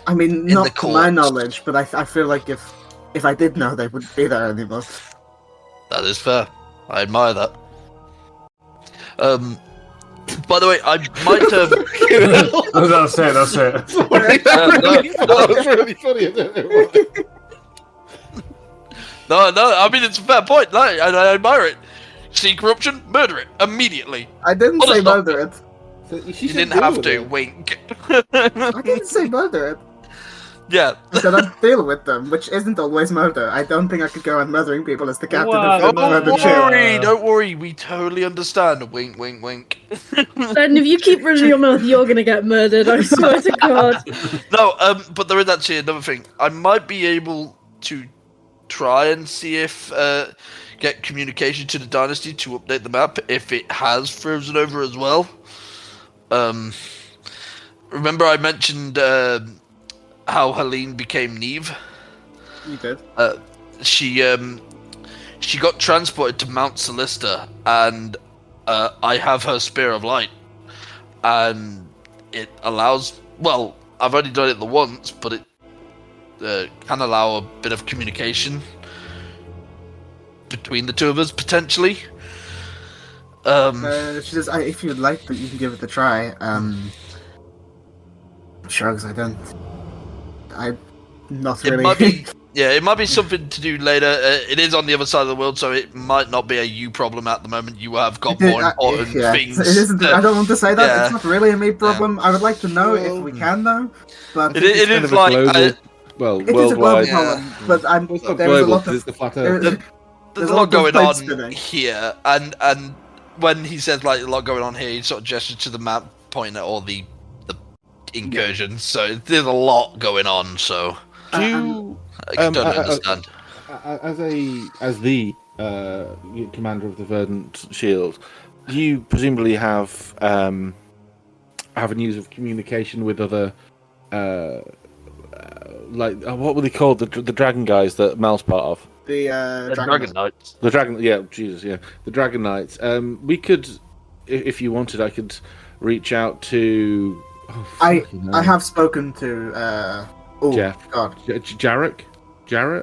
I mean, not to my knowledge, but I feel like if I did know, they wouldn't be there anymore. That is fair. I admire that. By the way, I might have. That's it. That was really funny. No. I mean, it's a fair point. I admire it. See corruption, murder it immediately. I didn't say murder it. So you didn't have to. Wink. I didn't say murder it. Yeah. I said I'd deal with them, which isn't always murder. I don't think I could go on murdering people as the captain of the ship. Don't worry. We totally understand. Wink, wink, wink. And if you keep running your mouth, you're gonna get murdered. I swear to God. No, but there is actually another thing. I might be able to try and see if get communication to the dynasty to update the map if it has frozen over as well. Remember I mentioned how Helene became Neve? You did. She got transported to Mount Solista, and I have her Spear of Light, and it allows. Well, I've only done it the once, but it can allow a bit of communication between the two of us potentially. She says, "If you'd like, that you can give it a try." Shrugs. I'm not really. It might be something to do later. It is on the other side of the world, so it might not be a you problem at the moment. You have got more important things. It isn't. I don't want to say that. It's not really a me problem. I would like to know if we can know, but it is like it is a global problem. But there's a lot of it's the flat Earth. There's a lot going on here, and when he says like a lot going on here, he sort of gestures to the map, pointing at all the incursions. So there's a lot going on. So Do you, I don't understand. as the commander of the Verdant Shield, do you presumably have avenues of communication with other, what were they called? The dragon guys that Mel's part of. The Dragon Knights. The dragon, the Dragon Knights. We could, if you wanted, I could reach out to. I have spoken to. Jeff. God. Jarek.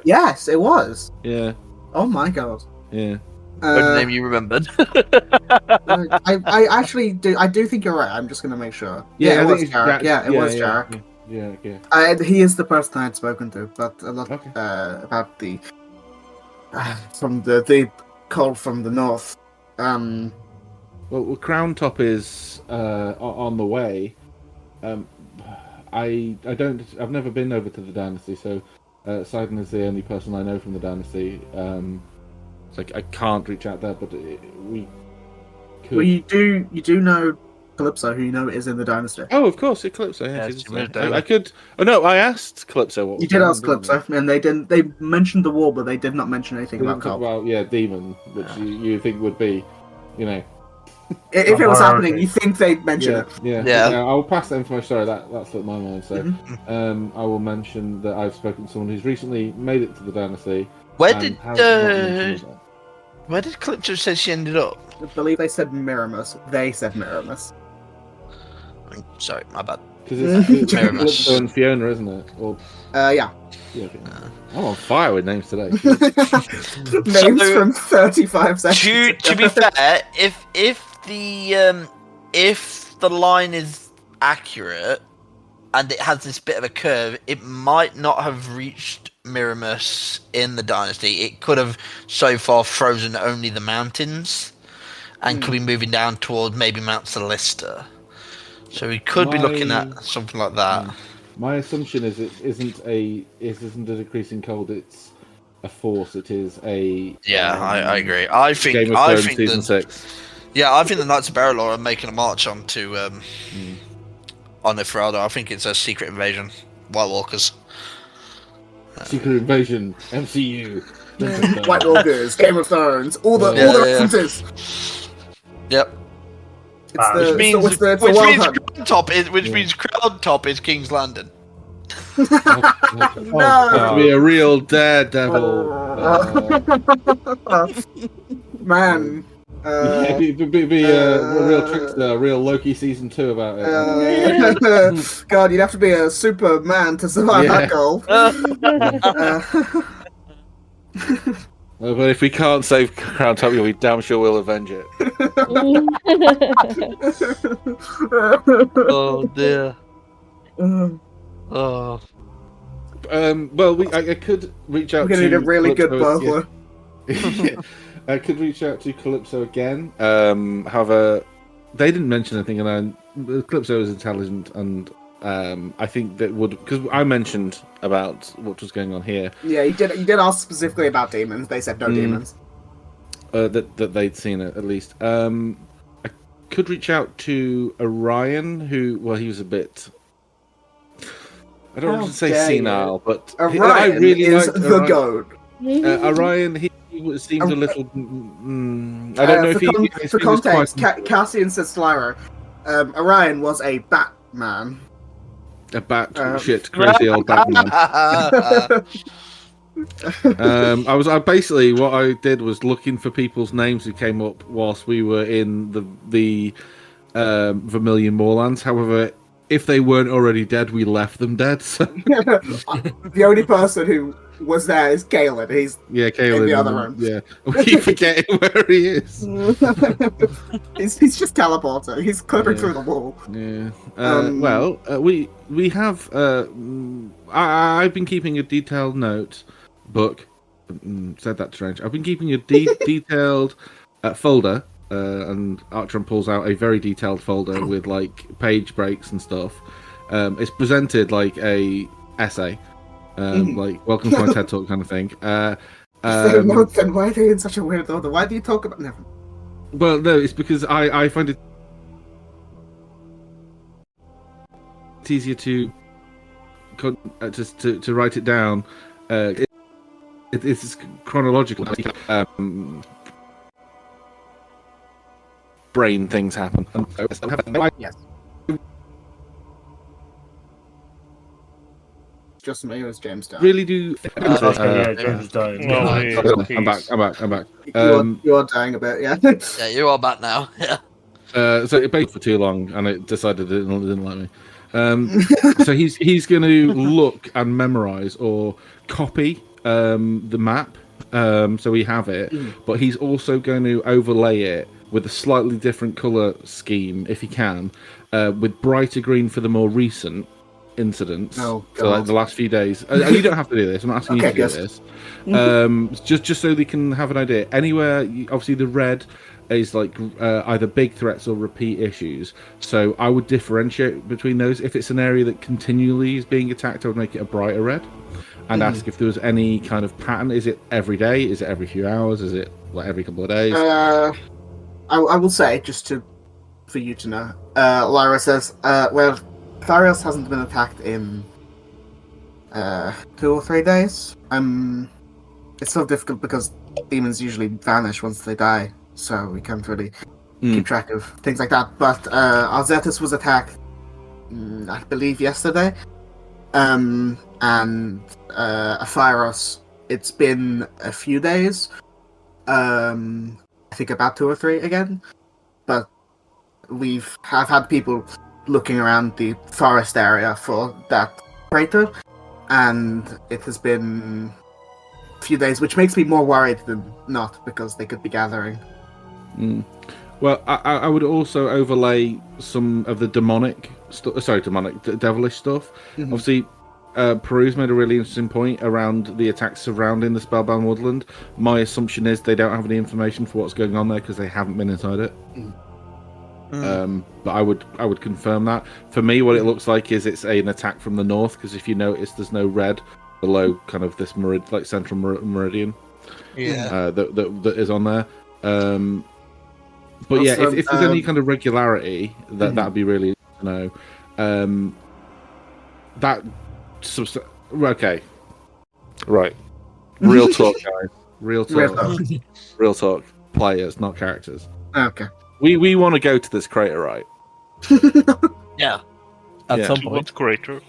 Yes, it was. Yeah. Oh my god. Yeah. What name you remembered? I actually do. I do think you're right. I'm just gonna make sure. Yeah, it I was think Jarek. Yeah, it was Jarek. Yeah. He is the person I had spoken to, but a lot Okay. about the from the call from the north. Well, Crown Top is on the way. I've never been over to the Dynasty, so Sidon is the only person I know from the Dynasty. I can't reach out there, but we could. Well, you do know Calypso, who you know is in the Dynasty. Oh, of course, Calypso. Yeah, Yeah, she's she moved there. over. I could. Oh no, I asked Calypso what. You did ask Calypso, and they didn't. They mentioned the war, but they did not mention anything They about didn't talk Carl. about demon, which you think would be, If it was Oh, happening, okay. you think they'd mention it. Yeah. I'll pass that information. Sorry, that slipped my mind. So, I will mention that I've spoken to someone who's recently made it to the Dynasty. Where and did has not mentioned that. where did Calypso say she ended up? I believe they said Miramus. They said Miramus. Sorry, my bad. Because it's Miramus. Calypso and Fiona, isn't it? Or Yeah. okay. I'm on fire with names today. Names from 35 seconds. To be fair, if the line is accurate and it has this bit of a curve, it might not have reached Miramus in the Dynasty. It could have so far frozen only the mountains and could be moving down toward maybe Mount Celesta. So we could be looking at something like that. My assumption is it isn't a decreasing cold. It's a force. It is a I agree. I think Game of Thrones season 6. Yeah, I think the Knights of Periphalon are making a march onto on Ifralda. I think it's a secret invasion. White Walkers. Secret Invasion, MCU, White Walkers, Game of Thrones, all the references. Yep. It's Which the means Wild Hunt. Crown Top is King's Landing. To be a real daredevil. Man. Be a real trickster, a real Loki season 2 about it. God, you'd have to be a Superman to survive that goal. But if we can't save Crown Top, we damn sure we'll avenge it. Oh dear. Oh. Well, I could reach out. We're gonna need a really good Calypso burglar. again. I could reach out to Calypso again. However, they didn't mention anything, and Calypso is intelligent, and I think that would, because I mentioned about what was going on here. Yeah, you did ask specifically about demons. They said no demons. That they'd seen it at least. I could reach out to Orion, who, well, he was a bit. I don't want to say senile, but Orion I really is liked the Orion. goat. Orion, he seemed a little. I don't know if he for was context, quite Cassian says Slyra. Orion was a Batman. a bat shit crazy old Batman. I basically what I did was looking for people's names who came up whilst we were in the Vermilion Moorlands. However, if they weren't already dead, we left them dead. So. The only person who was there is Galen. He's Caleb in the other room. Yeah, we keep forgetting where he is. he's just teleporting. He's clipping through the wall. Yeah. We have. I've been keeping a detailed book. Said that strange. I've been keeping a detailed folder. And Archon pulls out a very detailed folder with like page breaks and stuff. It's presented like a essay, like welcome to my TED Talk kind of thing. Then why are they in such a weird order? Why do you talk about? Never. Well, no, it's because I find it easier to write it down. It's chronological. Brain things happen. Yes. Just me, or is James down? Really do. Okay, James is dying. No, Yeah. I'm back. You are dying a bit, yeah. Yeah, you are back now. Yeah. So it baked for too long, and it decided it didn't like me. So he's going to look and memorize or copy the map, so we have it. But he's also going to overlay it with a slightly different color scheme, if he can, with brighter green for the more recent incidents. Oh, so like the last few days. You don't have to do this. I'm not asking you to do this. Just so they can have an idea. Anywhere, obviously the red is like either big threats or repeat issues. So I would differentiate between those. If it's an area that continually is being attacked, I would make it a brighter red and ask if there was any kind of pattern. Is it every day? Is it every few hours? Is it like every couple of days? I will say, for you to know, Lyra says, well, Thyrios hasn't been attacked in 2 or 3 days. It's so difficult because demons usually vanish once they die, so we can't really keep track of things like that. But Arzetus was attacked, I believe, yesterday. And Thyrios, it's been a few days. I think about 2 or 3 again. But have had people looking around the forest area for that crater, and it has been a few days, which makes me more worried than not, because they could be gathering. Well, I would also overlay some of the devilish stuff. Obviously, Peru's made a really interesting point around the attacks surrounding the Spellbound Woodland. My assumption is they don't have any information for what's going on there because they haven't been inside it. But I would confirm that. For me, what it looks like is it's an attack from the north, because if you notice, there's no red below kind of this central meridian. That is on there. But yeah, if there's any kind of regularity, that'd be really to know. Okay, right. Real talk, guys. Real talk. Players, not characters. Okay. We want to go to this crater, right? Yeah. At some To point. what crater?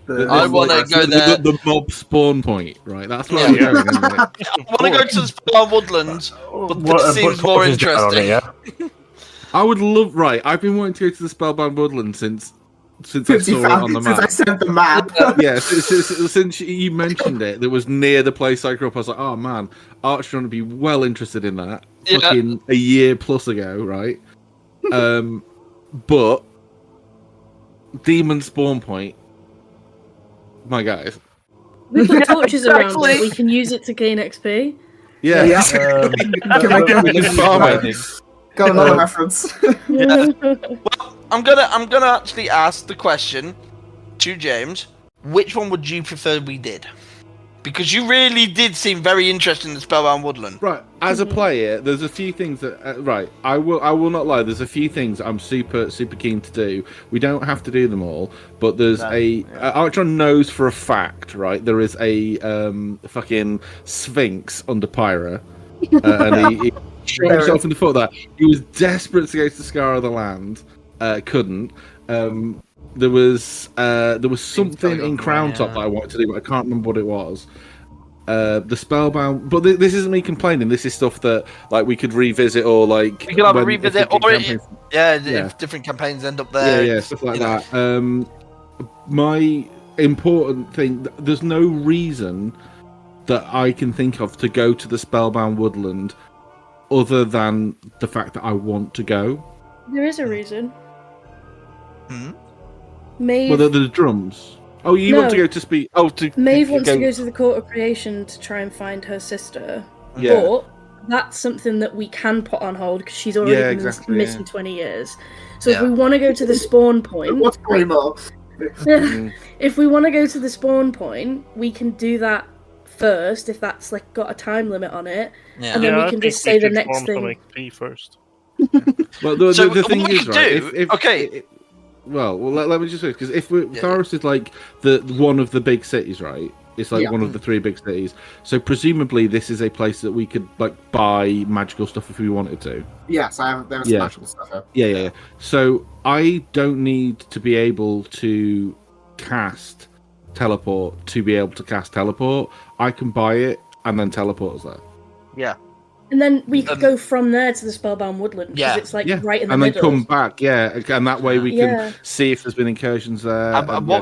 I want to go there. The mob spawn point, right? That's where I'm going. Isn't it? I want to go to the Spellbound Woodlands, but this seems more interesting. I would love. Right, I've been wanting to go to the Spellbound Woodland since I saw it on the map. Since I sent the map. Yeah, since you mentioned it, that was near the place I grew up. I was like, oh man, Archon would be well interested in that. Yeah. Fucking a year plus ago, right? But Demon Spawn Point, my guys. We've got torches around, Exactly. but we can use it to gain XP. Yeah. Got another reference. I'm gonna actually ask the question to James. Which one would you prefer we did? Because you really did seem very interested in the Spellbound Woodland. Right, as a player, there's a few things that right. I will not lie. There's a few things I'm super keen to do. We don't have to do them all, but there's Archon knows for a fact, right? There is a fucking Sphinx under Pyra, and he shot himself in the foot. That he was desperate to go to the Scar of the Land, couldn't. There was something in Crown Top that I wanted to do, but I can't remember what it was. The Spellbound, but this isn't me complaining. This is stuff that like we could revisit, or like We can have a revisit, or if different campaigns end up there. Yeah, stuff like that. My important thing: there's no reason that I can think of to go to the Spellbound Woodland, other than the fact that I want to go. There is a reason. Hmm? Maeve, Well, the drums. Oh, you want to go to speak? Oh, Maeve wants to go to the Court of Creation to try and find her sister. Yeah. But that's something that we can put on hold because she's already been missing 20 years. So if we want to go to the spawn point, What's going on? if we want to go to the spawn point, we can do that first if that's like got a time limit on it, and then we can just say the next thing. XP first. Well, the So thing what we is, could right? do- okay. Well, let me just say, because if Thyrios is like the one of the big cities, right? It's like one of the 3 big cities. So presumably, this is a place that we could like buy magical stuff if we wanted to. Yes, there's some magical stuff here. Yeah. So I don't need to be able to cast teleport to be able to cast teleport. I can buy it and then teleport us there. Yeah. And then we could go from there to the Spellbound Woodland, because it's like right in the middle. And then come back, and that way we can see if there's been incursions there. And what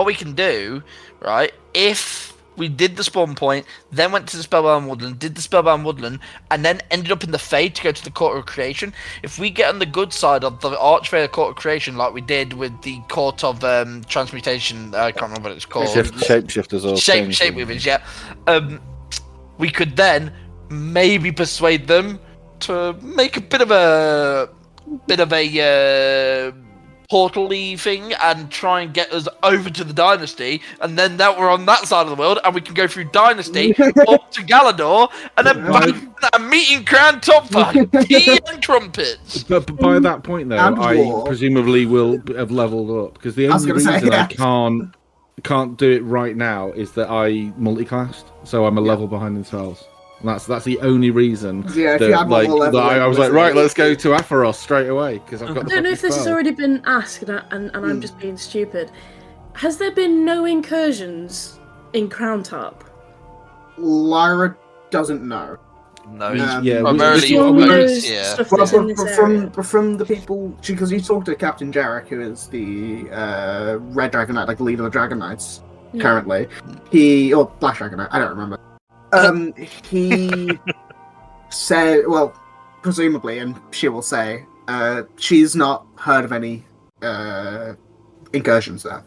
we can do, right, if we did the spawn point, then went to the Spellbound Woodland, did the Spellbound Woodland, and then ended up in the Fade to go to the Court of Creation, if we get on the good side of the Archfey Court of Creation, like we did with the Court of Transmutation, I can't remember what it's called. Shapeshifters or Shapeweavers, yeah. We could then maybe persuade them to make a bit of a portal-y thing and try and get us over to the Dynasty, and then that we're on that side of the world, and we can go through Dynasty up to Galador, and then back and meeting Crown Top for tea and crumpets. But by that point, though, I presumably will have leveled up, because the only reason I can't do it right now is that I multiclassed, so I'm a level behind in spells. And that's the only reason. Yeah, if you had one more level, I was like, right, let's go to Afaros straight away, because I've got. I don't know if this has already been asked, and I'm just being stupid. Has there been no incursions in Crown Top? Lyra doesn't know. No, primarily from the people, because you talked to Captain Jarek, who is the Red Dragon Knight, like the leader of the Dragon Knights currently. Or Black Dragon Knight, I don't remember. He said, well, presumably, and she will say, she's not heard of any incursions there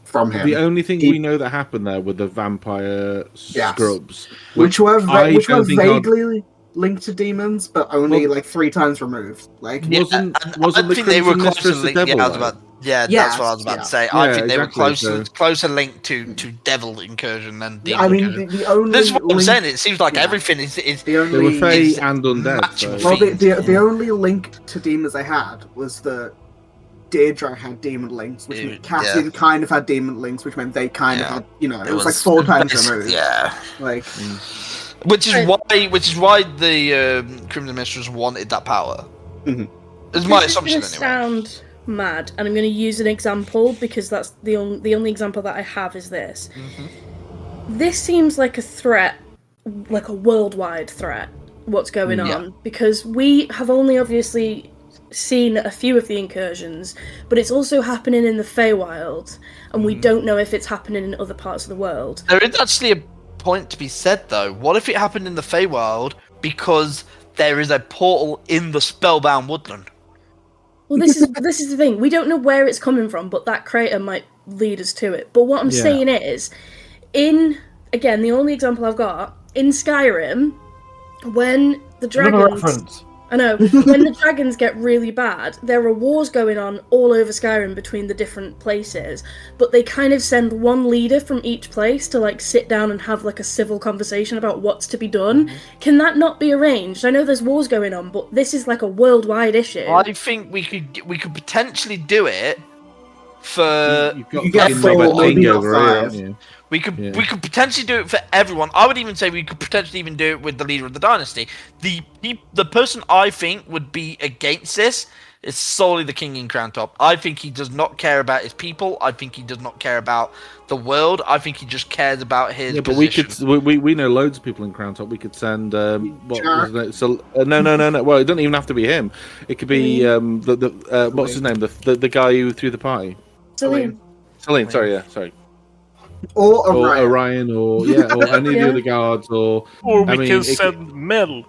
from him. The only thing we know that happened there were the vampire scrubs, which were vaguely linked to demons, but only like 3 times removed. Like, wasn't the think they were Crimson closer Mistress the linked. devil? That's what I was about to say. I think they were closer linked to devil incursion than demon incursion. The only this is what I'm saying. It seems like everything is the only. They were fey and undead. So. Well, the only link to demons they had was that Deirdre had demon links, which meant Cassian kind of had demon links, which meant they kind of had. It was like 4 times removed. Yeah. Like. Which is why the Crimson Mistress wanted that power. Mm-hmm. It's my assumption This is anyway. Sound mad, and I'm going to use an example because that's the only example that I have is this. Mm-hmm. This seems like a threat, like a worldwide threat. What's going on? Because we have only obviously seen a few of the incursions, but it's also happening in the Feywild, and we don't know if it's happening in other parts of the world. There is actually a point to be said, though. What if it happened in the Feywild because there is a portal in the Spellbound Woodland? Well, this is the thing. We don't know where it's coming from, but that crater might lead us to it. But what I'm saying is, again, the only example I've got, in Skyrim, when the dragons... I know. When the dragons get really bad, there are wars going on all over Skyrim between the different places, but they kind of send one leader from each place to like sit down and have like a civil conversation about what's to be done. Can that not be arranged? I know there's wars going on, but this is like a worldwide issue. I think we could potentially do it for We could potentially do it for everyone. I would even say we could potentially even do it with the leader of the dynasty. The person I think would be against this is solely the king in Crown Top. I think he does not care about his people. I think he does not care about the world. I think he just cares about his position. But we know loads of people in Crown Top. We could send no. Well, it doesn't even have to be him. It could be what's his name? The guy who threw the party. Celine. Sorry. Or Orion, or any of the other guards, or we can send Mel.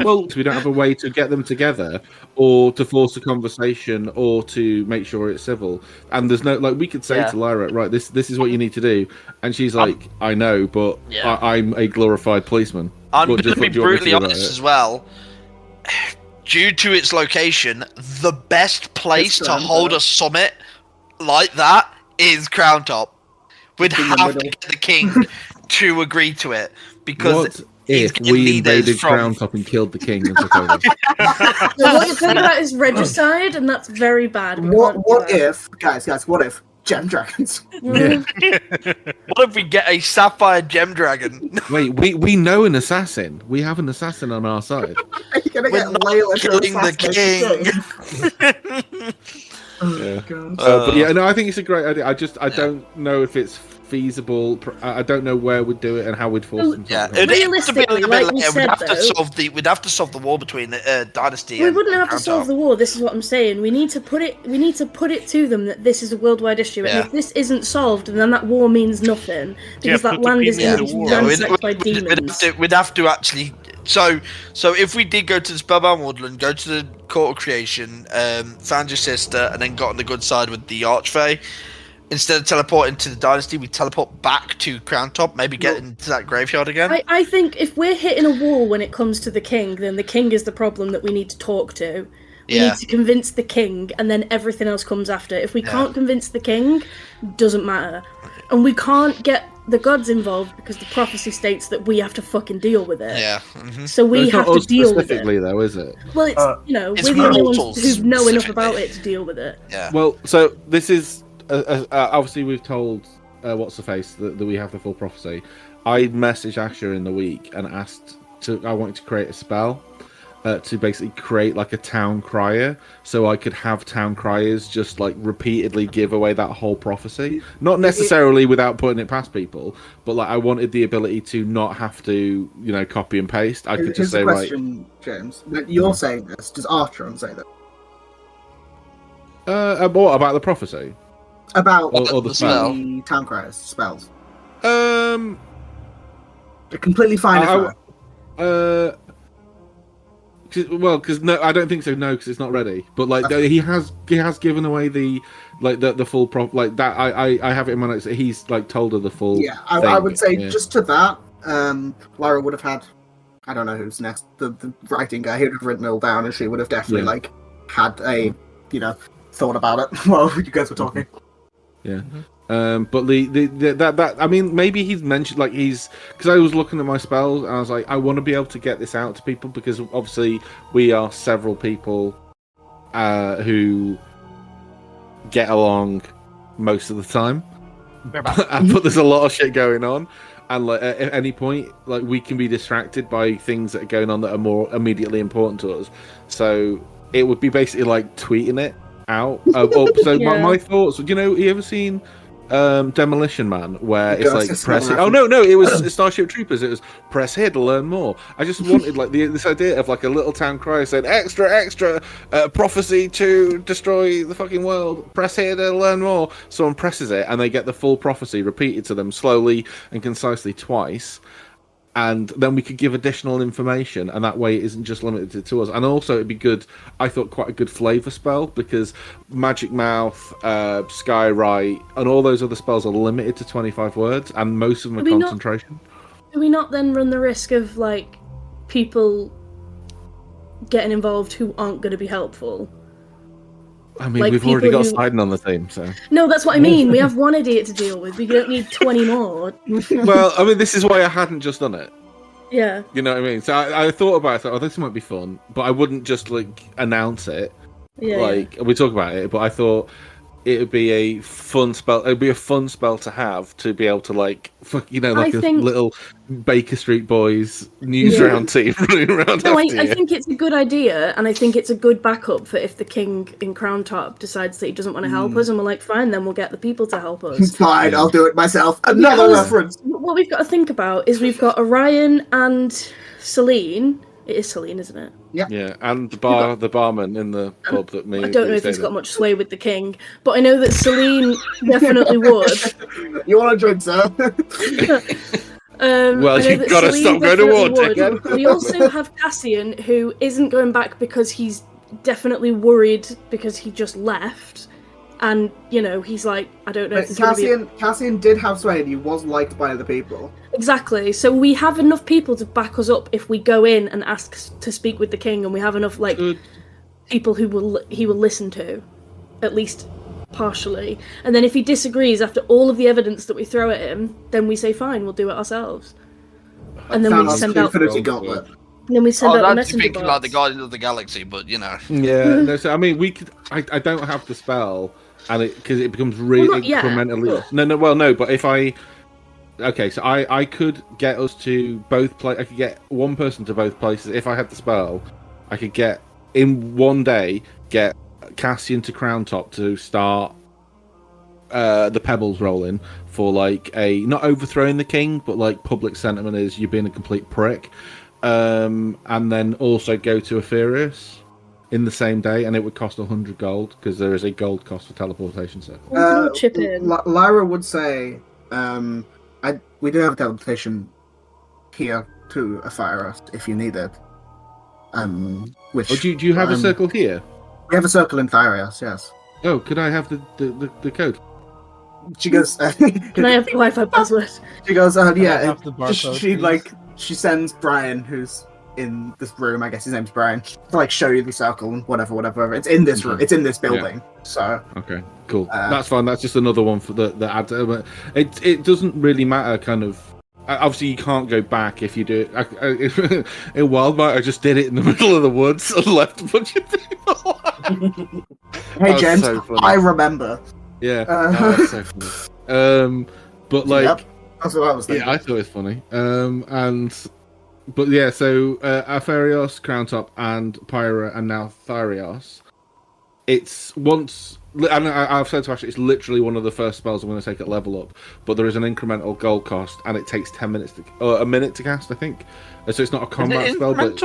Well, we don't have a way to get them together, or to force a conversation, or to make sure it's civil. And there's no we could say to Lyra, right, this is what you need to do, and she's like, I know, but I'm a glorified policeman. I'm going to be brutally honest as well. Due to its location, the best place to hold a summit like that is Crown Top. We'd have to get the king to agree to it, because he's if getting we leaders invaded from. Crown Top and killed the king and took over. So what you're talking about is regicide, and that's very bad. We What can't do that. if, guys, what if gem dragons? Yeah. What if we get a sapphire gem dragon? Wait, we know an assassin. We have an assassin on our side. Are you gonna We're get not Layla to killing the assassinate king. Oh, Yeah. God. But yeah, no, I think it's a great idea. I don't know if it's feasible. I don't know where we'd do it and how we'd force them. Yeah, to. it'd have to be a Realistically, little like bit we later. said, We'd have to solve the war between the dynasty. We and wouldn't have to Crown solve Top. the war. This is what I'm saying. We need to put it to them that this is a worldwide issue, Yeah. and if this isn't solved, then that war means nothing because put that the land is people going to in be the war. ransacked by demons. We'd have to actually. So if we did go to the Spellbound Woodland, go to the Court of Creation, found your sister, and then got on the good side with the Archfey, instead of teleporting to the Dynasty, we teleport back to Crown Top, maybe get into that graveyard again. I think if we're hitting a wall when it comes to the king, then the king is the problem that we need to talk to. We Yeah. need to convince the king, and then everything else comes after. If we can't convince the king, doesn't matter. And we can't get the gods involved because the prophecy states that we have to fucking deal with it. Yeah. So But we it's have not to us deal with it. specifically, though, is it? Well, it's, It's we're the only ones mortals who know enough specifically. about it to deal with it. Yeah. Well, so this is obviously we've told what's the face that we have the full prophecy. I messaged Asher in the week and asked I wanted to create a spell to basically create like a town crier, so I could have town criers just like repeatedly give away that whole prophecy. Not necessarily without putting it past people, but like I wanted the ability to not have to, copy and paste. I could Here's just the say, question, James. When you're saying this. Does Archeron say that? what about the prophecy? About Or the spell? the town criers spells. Um, They're completely fine. If not. Because no, I don't think so. No, because it's not ready. But like he has given away the full prop like that. I have it in my notes that he's like told her the full. Yeah, I would say just to that, Lara would have had. I don't know who's next. The writing guy, he would have written it all down, and she would have definitely had a thought about it while you guys were talking. Yeah. But that I mean, maybe he's mentioned because I was looking at my spells and I was like, I want to be able to get this out to people because obviously we are several people who get along most of the time, but there's a lot of shit going on, and like at any point, like we can be distracted by things that are going on that are more immediately important to us. So it would be basically like tweeting it out. My thoughts. You ever seen Demolition Man, where it's like press it. Oh no, it was Starship Troopers. It was press here to learn more. I just wanted like this idea of like a little town crier saying extra prophecy to destroy the fucking world. Press here to learn more. Someone presses it and they get the full prophecy repeated to them slowly and concisely twice. And then we could give additional information, and that way it isn't just limited to us. And also, it'd be good. I thought quite a good flavor spell because Magic Mouth, Skywrite, and all those other spells are limited to 25 words, and most of them are concentration. Do we not then run the risk of like people getting involved who aren't going to be helpful? I mean, like we've already got who... Sidon on the team, so. No, that's what I mean. We have one idiot to deal with. We don't need 20 more. Well, I mean, this is why I hadn't just done it. Yeah. You know what I mean? So I thought about it. I thought, this might be fun, but I wouldn't just like announce it. Yeah. We talk about it, but I thought it would be a fun spell. It'd be a fun spell to have to be able to little Baker Street Boys news round team running around. No, I think it's a good idea, and I think it's a good backup for if the king in Crown Top decides that he doesn't want to help us, and we're like, fine, then we'll get the people to help us. Fine, I'll do it myself. Another reference. What we've got to think about is we've got Orion and Celine. It is Celine, isn't it? Yeah, and the barman in the pub that me. I don't know if he's got much sway with the king, but I know that Celine definitely would. You want a drink, sir? Well, you've got to stop going to war, Jacob. We also have Cassian, who isn't going back because he's definitely worried because he just left. And, he's like, I don't know if Cassian did have sway and he was liked by other people. Exactly. So we have enough people to back us up if we go in and ask to speak with the king, and we have enough, people who he will listen to, at least partially. And then if he disagrees after all of the evidence that we throw at him, then we say, fine, we'll do it ourselves. And then we Thanos' send out. Infinity Gauntlet. And then we send Oh, out the that's messenger thinking like the bots. Guardians of the Galaxy, but you know. Yeah, no, so I mean, we could. I don't have the spell, and because it becomes really Well, not yet. incrementally. No, but if I. Okay, so I could get us to both play. I could get one person to both places if I had the spell. I could get in one day get Cassian to Crown Top to start the pebbles rolling for like a not overthrowing the king, but like public sentiment is you're being a complete prick. And then also go to Thyrios in the same day, and it would cost 100 gold because there is a gold cost for teleportation circle. We can all chip in. Lyra would say, we do have a teleportation here to Thyrios if you need it. Which Oh, do you have a circle here? we have a circle in Thyrios, yes. Oh, could I have the code? She goes. Can I have the Wi-Fi password? She goes. I Yeah. have the barcode, She please? she sends Brian, who's in this room. I guess his name's Brian, to like show you the circle and whatever. It's in this room. It's in this building. So Okay, cool. That's fine. That's just another one for the ad. But it doesn't really matter. Kind of. Obviously, you can't go back if you do it. In Wildmite, I just did it in the middle of the woods and left a bunch of people. hey, James, so funny. I remember. Yeah, that's so funny. But like, Yep, that's what I was thinking. yeah, I thought it was funny. But yeah, so Apherios, Crown Top, and Pyra, and now Thyrios. It's once, and I've said to Ash, it's literally one of the first spells I'm going to take at level up. But there is an incremental gold cost, and it takes 10 minutes or a minute to cast, I think. So it's not a combat spell, but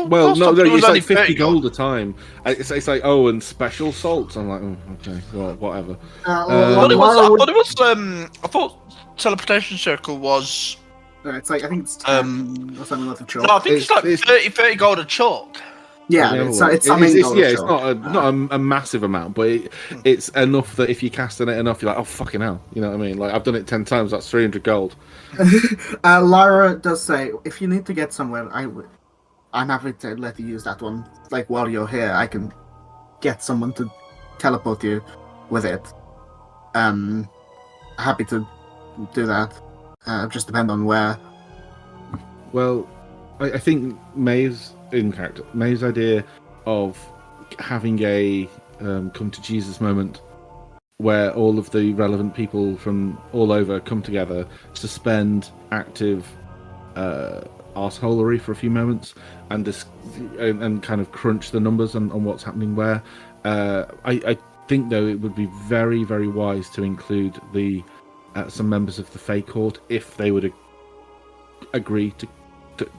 well, no, it's like 50 gold a time. It's like and special salts. I'm like, okay, well, whatever. I thought teleportation circle was. It's like I think it's 10 or something worth of chalk. No, I think it's like 30 gold a chalk. Yeah, Yeah, it's it's not a massive amount, but it's enough that if you cast on it enough, you're like, oh fucking hell, you know what I mean? Like I've done it 10 times, that's 300 gold. Lyra does say, if you need to get somewhere, I'm happy to let you use that one. Like while you're here, I can get someone to teleport you with it. Happy to do that. Just depend on where. Well, I think May's idea of having a come to Jesus moment where all of the relevant people from all over come together to spend active arseholery for a few moments and kind of crunch the numbers on what's happening where. I think though it would be very, very wise to include some members of the Fae Court if they would agree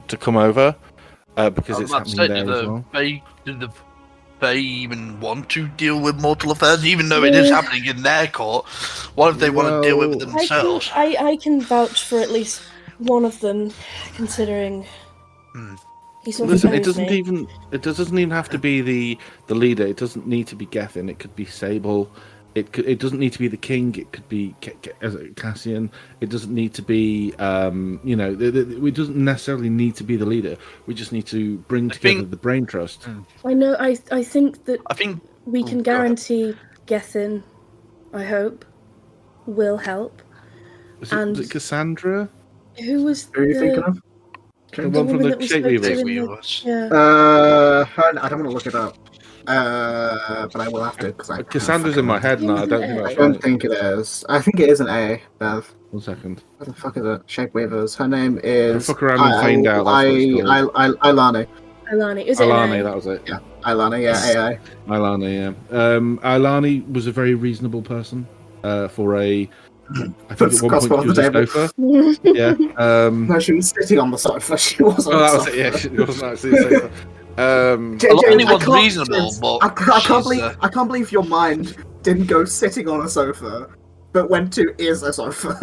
to come over. Because it's happening there as well. Do the Fae even want to deal with mortal affairs, even though it is happening in their court? What if they want to deal with it themselves? I can vouch for at least one of them, considering he sort of Listen, it knows doesn't me. even have to be the leader. It doesn't need to be Gethin. It could be Sable. It doesn't need to be the king. It could be Cassian. It doesn't need to be it doesn't necessarily need to be the leader. We just need to bring together the brain trust. I know. I think that we Oh, can guarantee Gethin, I hope, will help. Was it Cassandra? Who was Who are you thinking of? The one from woman the that we spoke to Shapeweavers. in the- I don't want to look it up. But I will have to because Cassandra's in my head now. I don't think I that's don't right. think it is. I think it is an A, Bev. 1 second. What the fuck is it? Shapeweavers. Her name is. Fuck around and find out. That's what it's called. Ilani. Ilani. Is it Ilani, an A? that was it. Yeah, Ilani. Yeah, AI. Ilani, yeah. Ilani was a very reasonable person for a. I think at one point she was a sofa. Yeah. No, she was sitting on the sofa. She wasn't. Oh, that on the was it. Yeah, sofa. she wasn't actually a sofa. Ilani was reasonable, but I can't believe your mind didn't go sitting on a sofa, but went to is a sofa.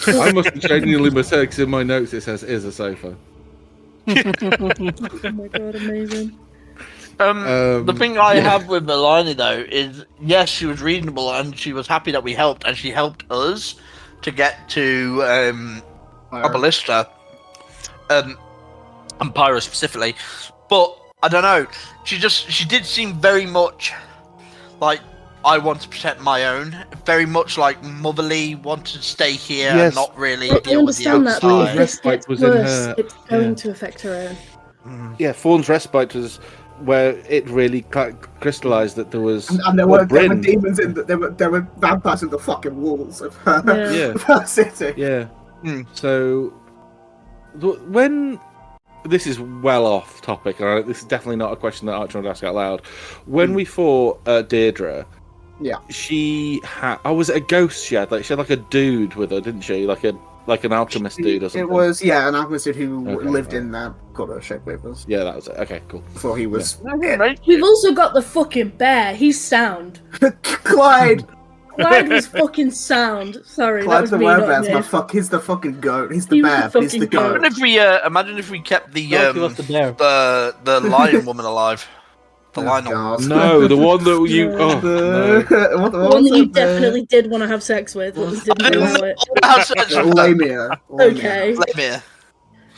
I must have genuinely misheard because in my notes it says is a sofa. Oh my god, amazing. The thing I have with Ilani though is, yes, she was reasonable and she was happy that we helped, and she helped us to get to Abalista, and Pyro specifically. But I don't know. She did seem very much like I want to protect my own. Very much like Motherly wanted to stay here Yes. and not really I deal with the understand that, but if outside. this Respite gets was in worse, her- it's going yeah. to affect her own. Yeah, Fawn's Respite was where it really crystallized that there was And there were Bryn. demons in there were vampires in the fucking walls of her, Yeah. of her city. Yeah. Hmm. So when this is well off topic, and this is definitely not a question that Archer would ask out loud. When we fought Deirdre, Yeah. she had. Oh, was it a ghost she had? Like she had like a dude with her, didn't she? Like an alchemist dude or something. It was, yeah, an alchemist dude who Okay, lived right. in that quarter shape with us Yeah, that was it. Okay, cool. before he was. We've also got the fucking bear. He's sound. Clyde! Clyde was fucking sound. Sorry, that Clyde's was the me, not werebear's Nick. he's the fucking goat. He's the He was bear, the but he's the fucking goat. goat. Imagine if we kept the No, he was the bear. the lion woman alive. The Oh, lion. God. No, the one that you. No. Oh, no. What The one was that you it? definitely did want to have sex with, but we didn't allow it. Lamia. Okay. Lamia.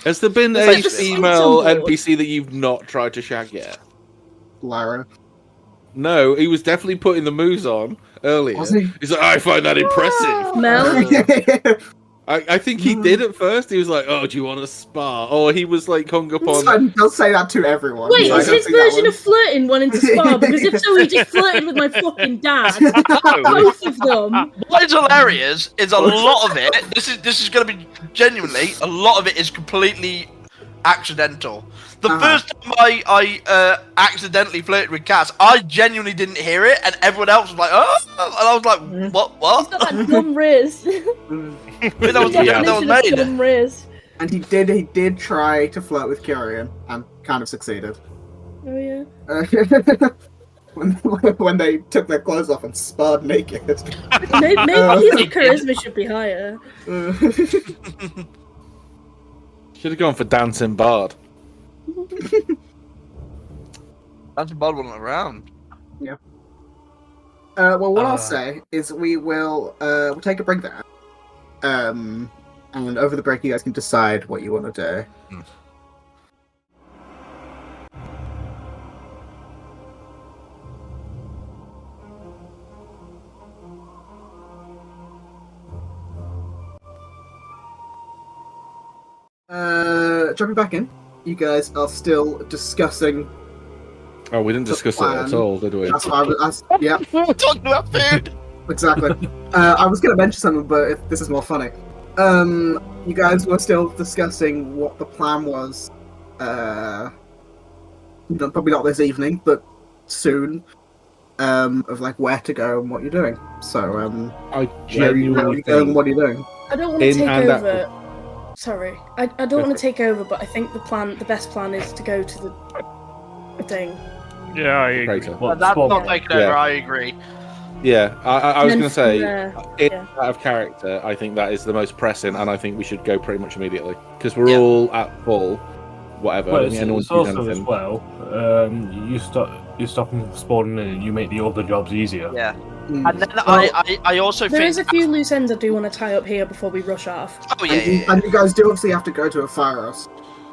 Has there been It's a like the female Simpson board. NPC that you've not tried to shag yet? Lara. No, he was definitely putting the moves on earlier. Was he? He's like, I find that impressive. Mel? I think he did at first. He was like, "Oh, do you want a spa?" Or he was like hung up on. He'll say that to everyone. Wait, so I is don't his see that version one. of flirting wanting to spar? Because if so, he just flirted with my fucking dad. Both of them. What is hilarious is a lot of it. This is going to be genuinely a lot of it is completely accidental. The first time I accidentally flirted with Cass, I genuinely didn't hear it, and everyone else was like, "Oh," and I was like, "What? He's What?" got that dumb riz. That was Definition of made. dumb riz. And he did try to flirt with Kyrian and kind of succeeded. Oh yeah. When they took their clothes off and sparred naked. Maybe his charisma should be higher. Should have gone for dancing bard. That's a bad one around. Well, what I'll say is we'll take a break there. And over the break, you guys can decide what you want to do. Jumping back in, you guys are still discussing. Oh, we didn't discuss it at all, did we? That's why yeah, We're talking about food. exactly. I was going to mention something, but this is more funny. You guys were still discussing what the plan was. Probably not this evening, but soon. Of like where to go and what you're doing. So, I where are genuinely you going? think What are you doing? I don't want to In take and out. over. Sorry, I don't want to take over, but I think the best plan is to go to the thing. Yeah, I agree. Crater. What, That's spot? not taking Yeah. over. I agree. Yeah, I was And going to then say, from there, in yeah. out of character, I think that is the most pressing, and I think we should go pretty much immediately because we're Yeah. all at full. Whatever. But I don't it's, think anyone's it's doing also as anything. well, you stop them spawning in and you make the other jobs easier. Yeah. Mm. And then Well, I also There think. is a few loose ends I do want to tie up here before we rush off. Oh yeah, and, yeah, yeah. and you guys do obviously have to go to a Thyrios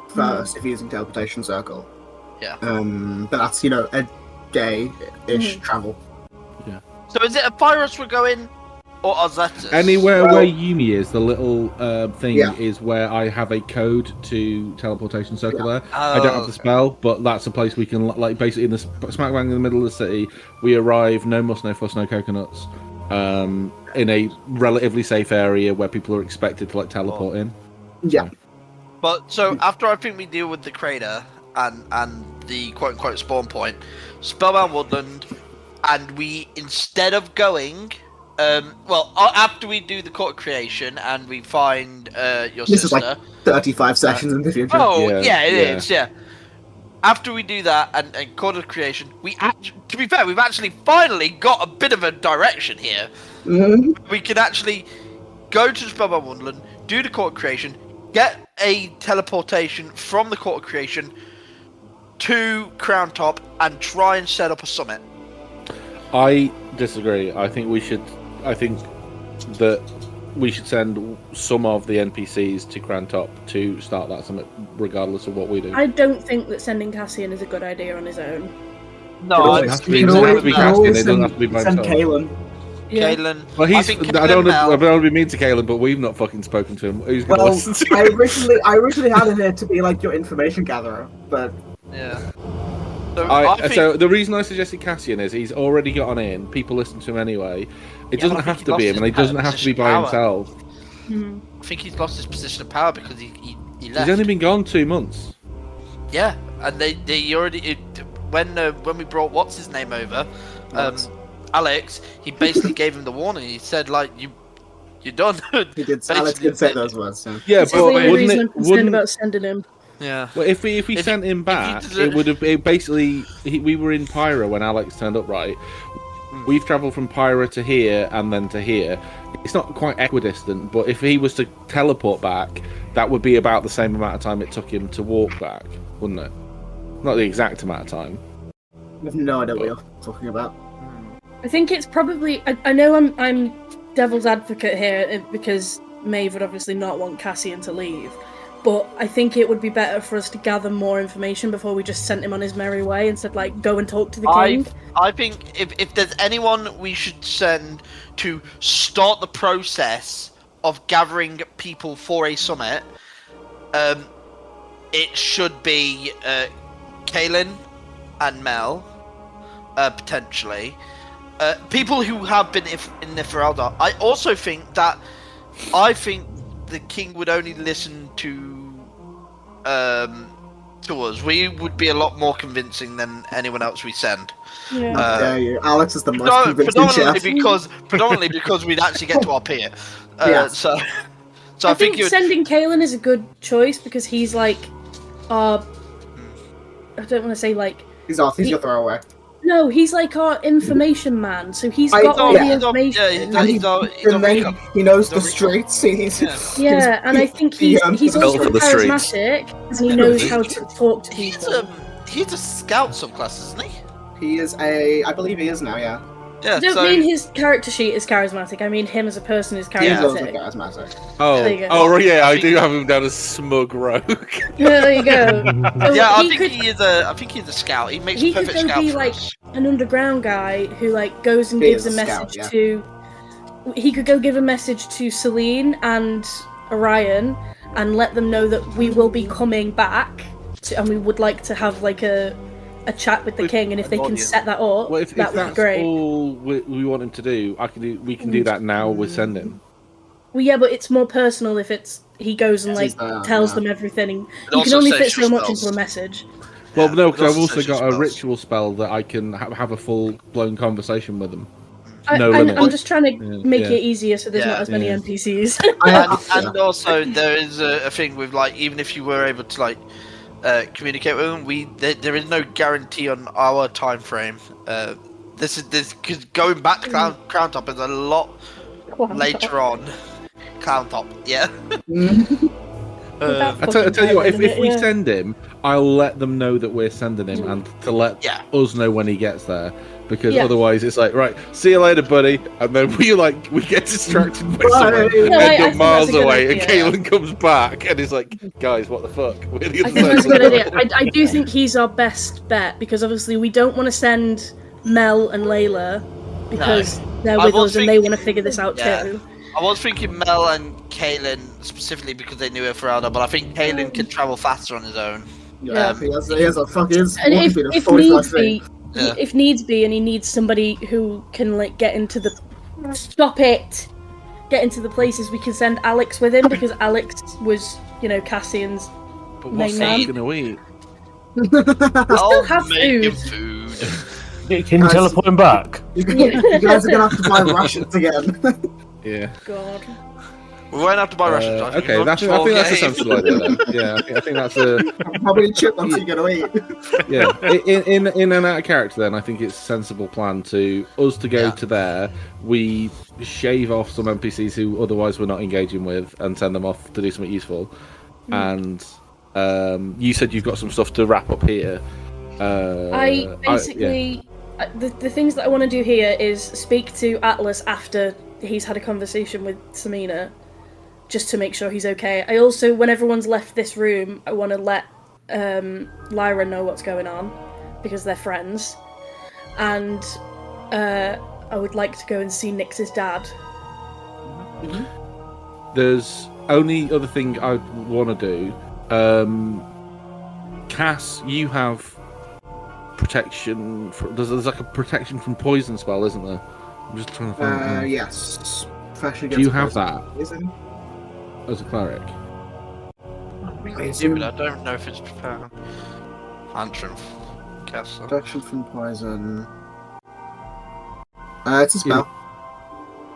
first if you're using teleportation circle. Yeah. But that's a day-ish travel. So is it a Pyrus we're going, or Azetus? Anywhere Well- where Yumi is, the little thing Yeah. is where I have a code to teleportation circle there. I Oh, don't have the spell, but that's a place we can, like, basically in the smack bang in the middle of the city. We arrive, no muss, no fuss, no coconuts, in a relatively safe area where people are expected to, like, teleport in. Yeah. But so after I think we deal with the crater and the quote unquote spawn point, Spellbound Woodland, and we instead of going, after we do the court creation and we find your This is sister. like 35 sessions in the future. Oh Yeah, it yeah. is. Yeah. After we do that and court of creation, to be fair, we've actually finally got a bit of a direction here. Mhm. We can actually go to Spellbound Wonderland, do the court of creation, get a teleportation from the court of creation to Crown Top, and try and set up a summit. I disagree. I think that we should send some of the NPCs to Crantop to start that summit, regardless of what we do. I don't think that sending Cassian is a good idea on his own. No, It doesn't have to be, You can it doesn't have always, to be you can Cassian. always It doesn't have to be by send himself. Kalen. Yeah. Kalen. Well, I he's. think I don't Mel- want to be mean to Kalen, but we've not fucking spoken to him. Who's gonna Well, listen to I him? originally had him here to be like your information gatherer, but Yeah. So, I think, So the reason I suggested Cassian is he's already got on in. People listen to him anyway. It Yeah, doesn't but I have think to he be lost him, and he his doesn't have to be position by power. himself. I think he's lost his position of power because he He's left. only been gone 2 months. Yeah, and they already when we brought what's his name over, Alex. He basically gave him the warning. He said like you're done. he did. Alex did say those words. So. Yeah, This is the but only wouldn't reason I'm it? concerned Wouldn't about sending him. Yeah. well, if we If sent he- him if he back, did it would have basically. We were in Pyra when Alex turned up, right? We've travelled from Pyra to here and then to here. It's not quite equidistant, but if he was to teleport back, that would be about the same amount of time it took him to walk back, wouldn't it? Not the exact amount of time. I have no idea what you're talking about. I think it's probably. I know I'm devil's advocate here because Maeve would obviously not want Cassian to leave, but I think it would be better for us to gather more information before we just sent him on his merry way and said like go and talk to the king. I think if there's anyone we should send to start the process of gathering people for a summit, it should be Kaelin and Mel, potentially. People who have been in Neferelda. I also think that the king would only listen to us. We would be a lot more convincing than anyone else we send. Yeah. How dare you? Alex is the most convincing chef. Predominantly because we'd actually get to our pier. Yeah. So I think sending Kaelin is a good choice because he's like our. I don't want to say like. He's off. He's your throwaway. No, he's like our information man, so he's I got all thought- the information. He knows the streets. Yeah, and I think he's built also for the streets. charismatic, and he knows how to talk to people. He's a scout subclass, isn't he? He is a. I believe he is now. Yeah. Yeah. I don't mean his character sheet is charismatic. I mean him as a person is He is also charismatic. charismatic. There you go. Oh, yeah, I do have him down as smug rogue. Yeah, there you go. So Yeah, I he think could, he is a. I think he's a scout. He makes he a could perfect go scout be for like us. an underground guy who like goes and He gives is a a scout, message yeah. to. He could go give a message to Celine and Orion and let them know that we will be coming back, and we would like to have like a chat with the king, and if they can set that up, Well, if that would be that's great. all we want him to do, we can do that now with sending. Well, yeah, but it's more personal if he goes and He's like there, tells yeah. them everything. You can also only saves fit so much spells. into a message. Well, Yeah, no, it because I've also also saves got a spells. ritual spell that I can have a full-blown conversation with them. I'm limit. just trying to make Yeah. it easier so there's Yeah. not as many Yeah. NPCs. And also there is a thing with like even if you were able to like communicate with them, there is no guarantee on our time frame. This because going back to Crown Top is a lot later on. Clown Top, yeah. I tell you what, if we send him, I'll let them know that we're sending him, and to let us know when he gets there, because otherwise it's like, right, see you later, buddy, and then we get distracted by someone No, I end up think miles that's a good away, and idea. Kaelin comes back, and he's like, guys, what the fuck? We're the I other think that's a side good of the idea. world." I do think he's our best bet because obviously we don't want to send Mel and Layla because they're I with was us and they thinking- want to figure this out Yeah. too. I was thinking Mel and Kaelin specifically because they knew her for Elder, but I think Kaelin can travel faster on his own. Yeah, he has a fucking. And if needs be, Yeah. if needs be, and he needs somebody who can like get into the places, we can send Alex with him because Alex was, Cassian's But main what's man. he gonna eat? I'll have make him food. food. Can you teleport him back? You guys are gonna have to buy rations again. Yeah. God. We won't have to buy rations. I think Okay, we've I got think 12 that's a games. sensible idea. Then. Yeah, I think that's a How many chipmunks are you gonna eat? yeah. In and out of character, then I think it's a sensible plan to us to go to there. We shave off some NPCs who otherwise we're not engaging with, and send them off to do something useful. And you said you've got some stuff to wrap up here. I basically the things that I want to do here is speak to Atlas after he's had a conversation with Samina, just to make sure he's okay. I also, when everyone's left this room, I want to let Lyra know what's going on because they're friends. and I would like to go and see Nyx's dad. There's only other thing I want to do. Cass, you have protection. There's like a protection from poison spell, isn't there? I'm just trying to find. Yes. Do you have that as a cleric? Yeah, but I don't know if it's answering Castle. Protection from poison. It's a spell.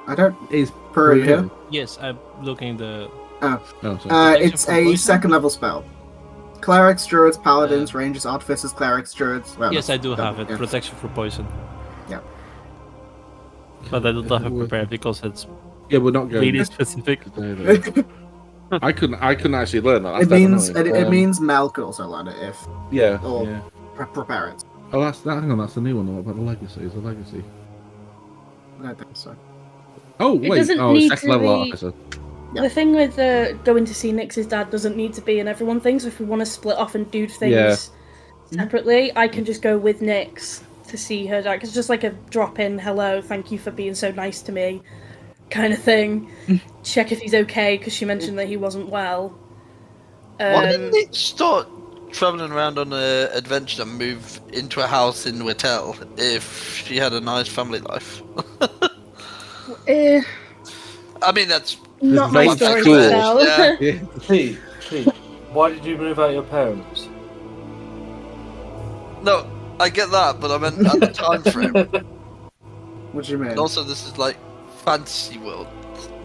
I don't. Is Peru here? Yes, I'm looking the. Oh, sorry. It's from a poison? second level spell. Clerics, druids, paladins, rangers, artificers, clerics, druids. Well, Yes, I do have it. yeah. Protection from poison. Yeah. But I don't have it prepared because it's Yeah, we're not going really specific. today, though. I couldn't actually learn that. It That's means annoying. it means Mel could also learn it if Yeah. or Yeah. prepare it. Oh, hang on, that's the new one. What about the legacy? Is the legacy? I don't think so. Oh It wait, doesn't oh, need second to level be- officer. Yeah. The thing with going to see Nyx's dad doesn't need to be an everyone thing, so if we want to split off and do things Yeah. separately, I can just go with Nyx to see her dad. It's just like a drop-in, hello, thank you for being so nice to me, kind of thing. Check if he's okay, because she mentioned that he wasn't well. Why didn't it start travelling around on an adventure and move into a house in Whittle if she had a nice family life? Eh, I mean, that's not my That's story cool. to tell. Yeah. Yeah. Pete, why did you move out your parents? No, I get that, but I meant at the time frame. What do you mean? And also, this is like fantasy world.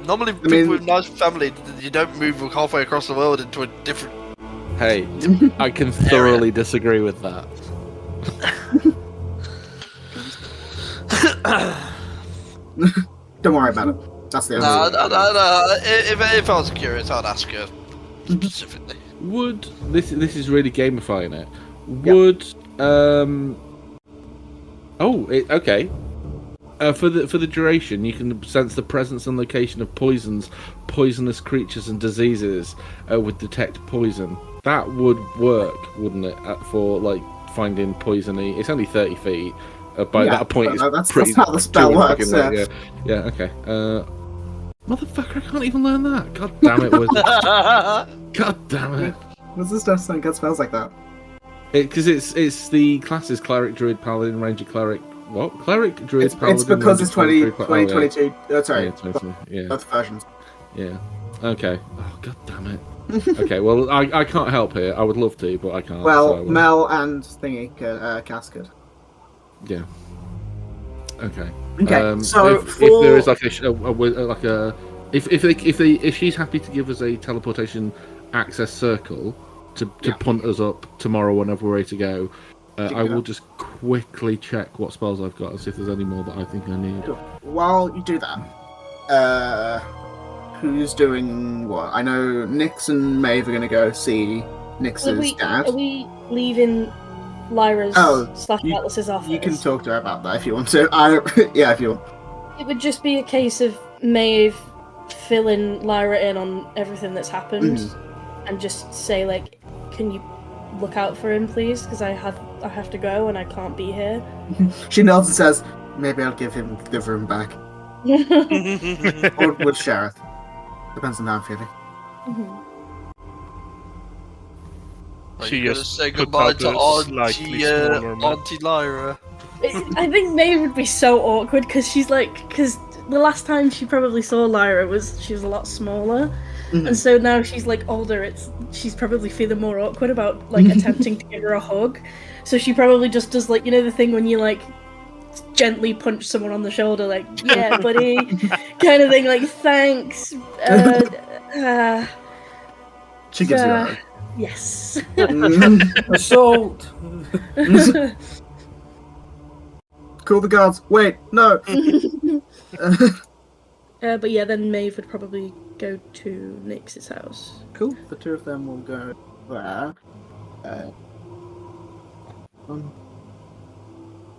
Normally, people mean- with nice family, you don't move halfway across the world into a different. Hey, I can thoroughly disagree with that. Don't worry about it. That's the No, only. no. If I was curious, I'd ask her specifically. Would this is really gamifying it? Would okay. For the duration, you can sense the presence and location of poisonous creatures and diseases. Would detect poison. That would work, wouldn't it? For like finding poisony. It's only 30 feet. By Yeah, that point, but it's that's how the spell works. Yeah. Okay. Motherfucker, I can't even learn that. God damn it, wizard. God damn it. What's this stuff saying? Got spells like that? Because it's the classes cleric, druid, paladin, ranger, cleric. What? Cleric, druid, It's paladin. because ranger, it's cleric, 2022. Sorry, Yeah, 20, yeah. both versions. Yeah. Okay. Oh, god damn it. Okay, well, I can't help here. I would love to, but I can't. Well, so, Mel and Thingy, Cass could. Yeah. Okay. Okay, so if there is like if she's happy to give us a teleportation access circle to punt us up tomorrow whenever we're ready to go, I will just quickly check what spells I've got and see if there's any more that I think I need. Cool. While you do that, who's doing what? I know Nyx and Maeve are going to go see Nyx's dad. Are we leaving Lyra's / Atlas's office? You can talk to her about that if you want to. Yeah, if you want. It would just be a case of Maeve filling Lyra in on everything that's happened, and just say like, "Can you look out for him, please? Because I have to go and I can't be here." She nods and says, "Maybe I'll give him the room back, or would Sheriff. Depends on how I'm feeling." Are She you gonna just say put goodbye out to a slightly smaller map. Auntie Lyra? I think Maeve would be so awkward because because the last time she probably saw Lyra she was a lot smaller, and so now she's like older. She's probably feeling more awkward about like attempting to give her a hug. So she probably just does like the thing when you like gently punch someone on the shoulder, like yeah, buddy, kind of thing, like thanks. She gives you a hug. Yes. Assault! Call the guards. Wait, no. But yeah, then Maeve would probably go to Nyx's house. Cool. The two of them will go there.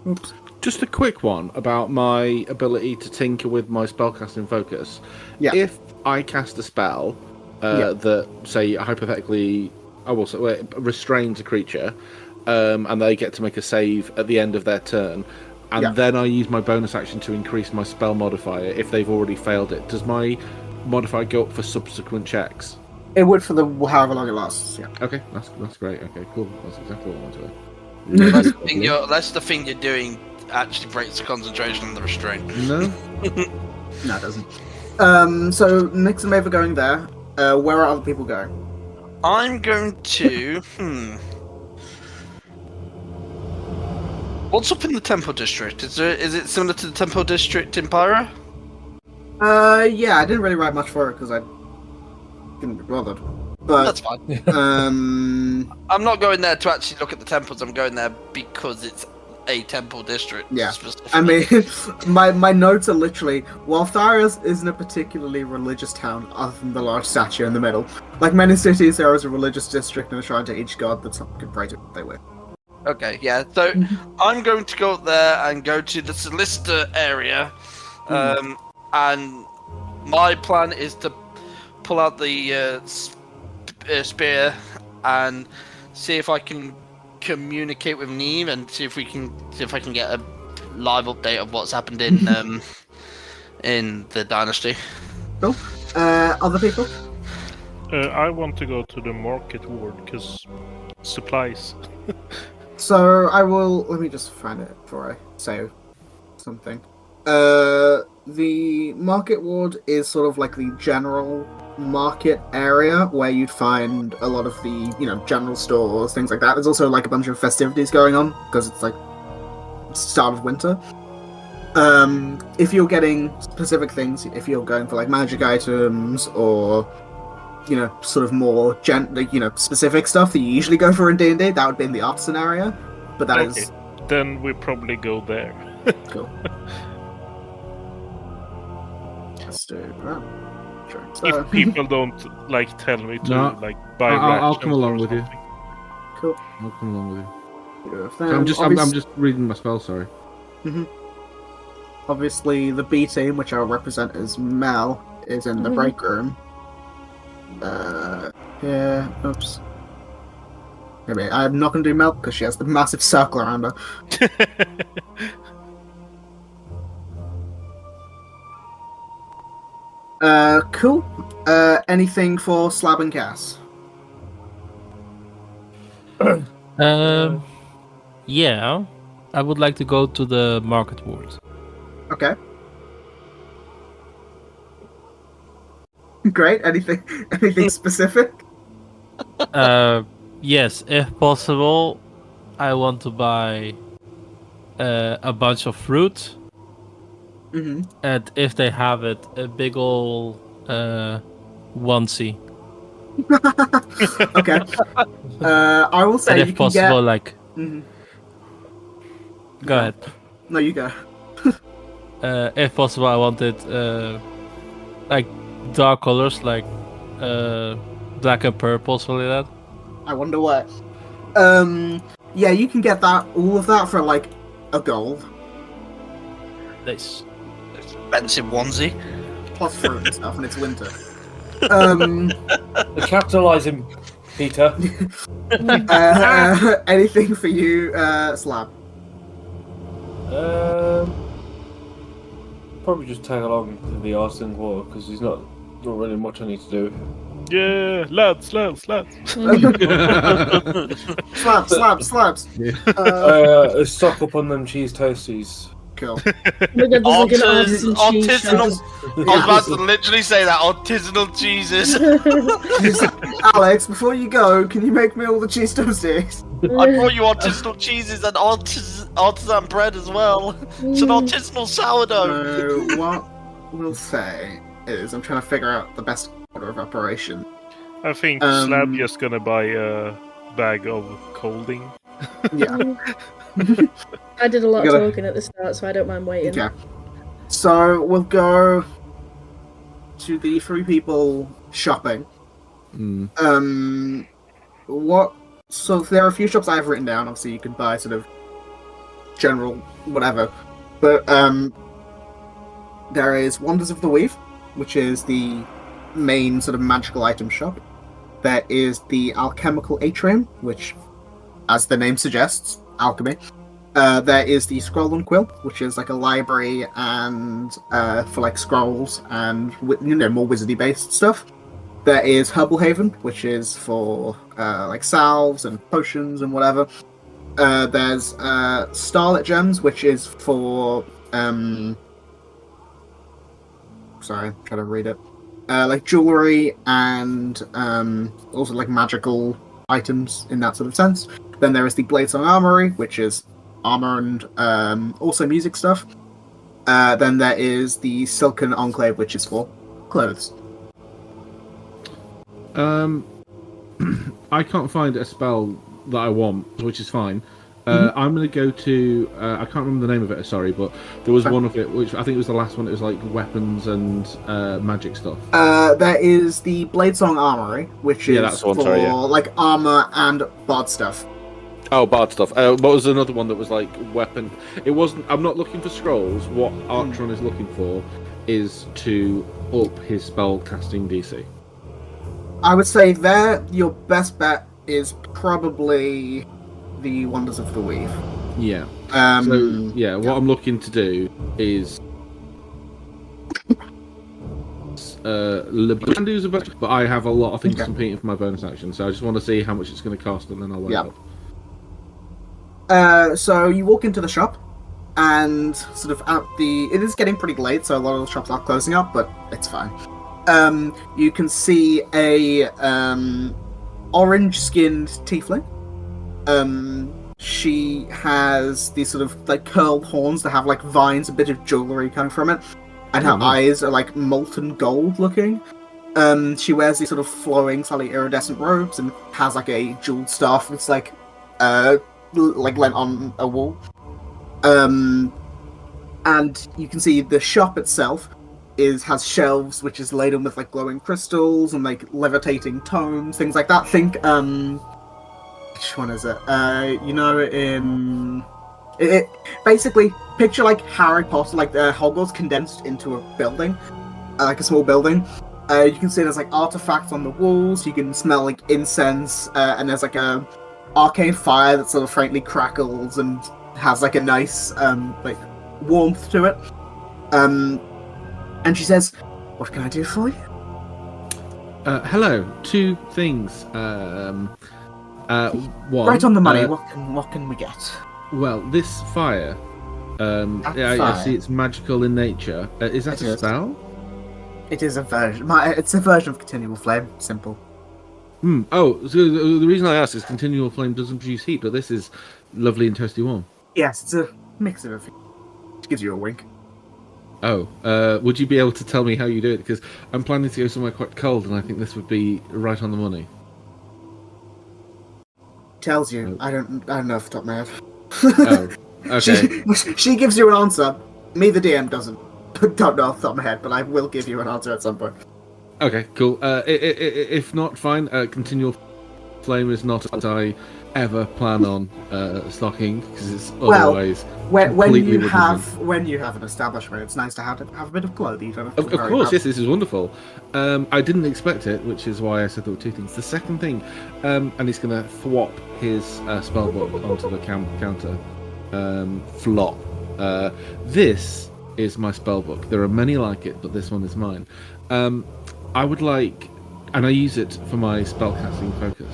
Oops. Just a quick one about my ability to tinker with my spellcasting focus. Yeah. If I cast a spell that, say, hypothetically, restrains a creature, and they get to make a save at the end of their turn, and then I use my bonus action to increase my spell modifier if they've already failed it. Does my modifier go up for subsequent checks? It would for the however long it lasts. Yeah. Okay, that's great. Okay, cool. That's exactly what I wanted. Unless the thing you're doing actually breaks the concentration and the restraint. No. No, it doesn't. So Nix and Maeve are going there. Where are other people going? I'm going to. What's up in the Temple District? Is it similar to the Temple District in Pyra? Yeah, I didn't really write much for it because I didn't be bothered. But That's fine. I'm not going there to actually look at the temples. I'm going there because it's a temple district. Yeah, I mean, my notes are literally, while Thyrios isn't a particularly religious town, other than the large statue in the middle, like many cities, there is a religious district and a shrine to each god that someone can pray to if they wish. Okay, yeah. So I'm going to go there and go to the Solicitor area, and my plan is to pull out the spear and see if I can communicate with Neve and see if I can get a live update of what's happened in the dynasty. Cool. Other people? I want to go to the market ward because supplies. So I will. Let me just find it before I say something. The market ward is sort of like the general market area where you'd find a lot of the, general stores, things like that. There's also like a bunch of festivities going on because it's like start of winter. If you're getting specific things, if you're going for like magic items or sort of more specific stuff that you usually go for in D&D, that would be in the artisan area. But that Okay. is Then we probably go there. cool. Let's do that. Sure. If people don't tell me to No, buy I'll rations come along or with you. something. Cool. I'll come along with you. Then, So I'm just reading my spell. Sorry. Obviously, the B team, which I'll represent as Mel, is in the break room. Yeah. Oops. Maybe I'm not going to do Mel because she has the massive circle around her. Cool. Anything for Slab and Cass? Yeah, I would like to go to the market ward. Okay. Great. Anything specific? Yes, if possible, I want to buy a bunch of fruit. And if they have it, a big ol' onesie. Okay. I will say And you if can possible, get... Go ahead. No, you go. If possible, I wanted dark colors, like black and purple, something like that. I wonder what. Yeah, you can get all of that for like a gold. Nice. Expensive onesie. Plus fruit and stuff, and it's winter. Capitalising, Peter. Anything for you, Slab? Probably just tag along to the Arson War because there's not really much I need to do. Yeah, lads. Slabs. Stock up on them cheese toasties. Cool. Artisanal. I was about to literally say that. Artisanal cheeses. Alex, before you go, can you make me all the cheese toasties? I brought you artisanal cheeses and artisan bread as well. It's an artisanal sourdough. So what we'll say is, I'm trying to figure out the best order of operation. I think Slab just gonna buy a bag of colding. Yeah. I did a lot of talking at the start, so I don't mind waiting. Okay. So we'll go to the 3 people shopping. So there are a few shops I have written down. Obviously, you can buy sort of general whatever, but there is Wonders of the Weave, which is the main sort of magical item shop. There is the Alchemical Atrium, which, as the name suggests, alchemy. There is the Scroll and Quill, which is like a library and for like scrolls and more wizardy based stuff. There is Herbal Haven, which is for like salves and potions and whatever. There's Starlit Gems, which is for sorry, I'm trying to read it. Like jewelry and also like magical items in that sort of sense. Then there is the Bladesong Armory, which is armor and also music stuff. Then there is the Silken Enclave, which is for clothes. I can't find a spell that I want, which is fine. I'm going to go to... I can't remember the name of it, sorry, but there was one of it, which I think was the last one. It was like weapons and magic stuff. There is the Bladesong Armory, which is that's one, for like armor and bard stuff. Oh, bard stuff. What was another one that was like weapon? It wasn't... I'm not looking for scrolls. What Arctron is looking for is to up his spell casting DC. I would say there, your best bet is probably the Wonders of the Weave. Yeah. What I'm looking to do is Libandu's a bit, but I have a lot of things competing for my bonus action, so I just want to see how much it's going to cost, and then I'll weigh up. So you walk into the shop, and sort of it is getting pretty late, so a lot of the shops are closing up, but it's fine. You can see a orange-skinned tiefling. She has these sort of like curled horns that have like vines, a bit of jewelry coming from it, and her eyes are like molten gold looking. She wears these sort of flowing, slightly iridescent robes and has like a jeweled staff that's like lent on a wall. And you can see the shop itself has shelves which is laden with like glowing crystals and like levitating tomes, things like that. Think which one is it? It basically picture like Harry Potter, like the Hogwarts condensed into a building, like a small building. You can see there's like artifacts on the walls. You can smell like incense, and there's like a arcane fire that sort of faintly crackles and has like a nice like warmth to it. And she says, "What can I do for you?" Hello. Two things. One, right on the money. What can we get? Well, this fire. I see it's magical in nature. Is that a spell? It is a version. It's a version of Continual Flame. Simple. Oh, so the reason I ask is Continual Flame doesn't produce heat, but this is lovely and toasty warm. Yes, it's a mix of everything. Which gives you a wink. Oh, would you be able to tell me how you do it? Because I'm planning to go somewhere quite cold, and I think this would be right on the money. Tells you. I don't know off the top of my head. Oh, okay. She gives you an answer. Me, the DM, don't know off the top of my head, but I will give you an answer at some point. Okay, cool. If not, fine. Continual Flame is not what I ever plan on stocking, because it's otherwise when you have an establishment, it's nice to have a bit of clothing. You don't have to of course, yes, this is wonderful. I didn't expect it, which is why I said there were two things. The second thing, and he's going to thwop his spellbook onto the counter. Flop. This is my spellbook. There are many like it, but this one is mine. I would like, and I use it for my spellcasting focus.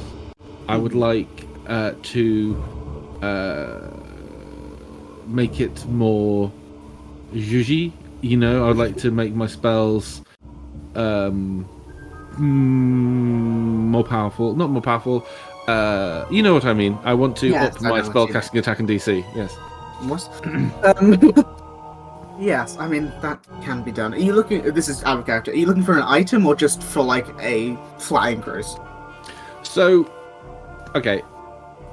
I would like to make it more juji. I'd like to make my spells more powerful. Not more powerful. You know what I mean. I want to up my spellcasting attack and DC. Yes. What? Yes, I mean that can be done. Are you looking? This is out of character. Are you looking for an item or just for like a flat increase? So, okay,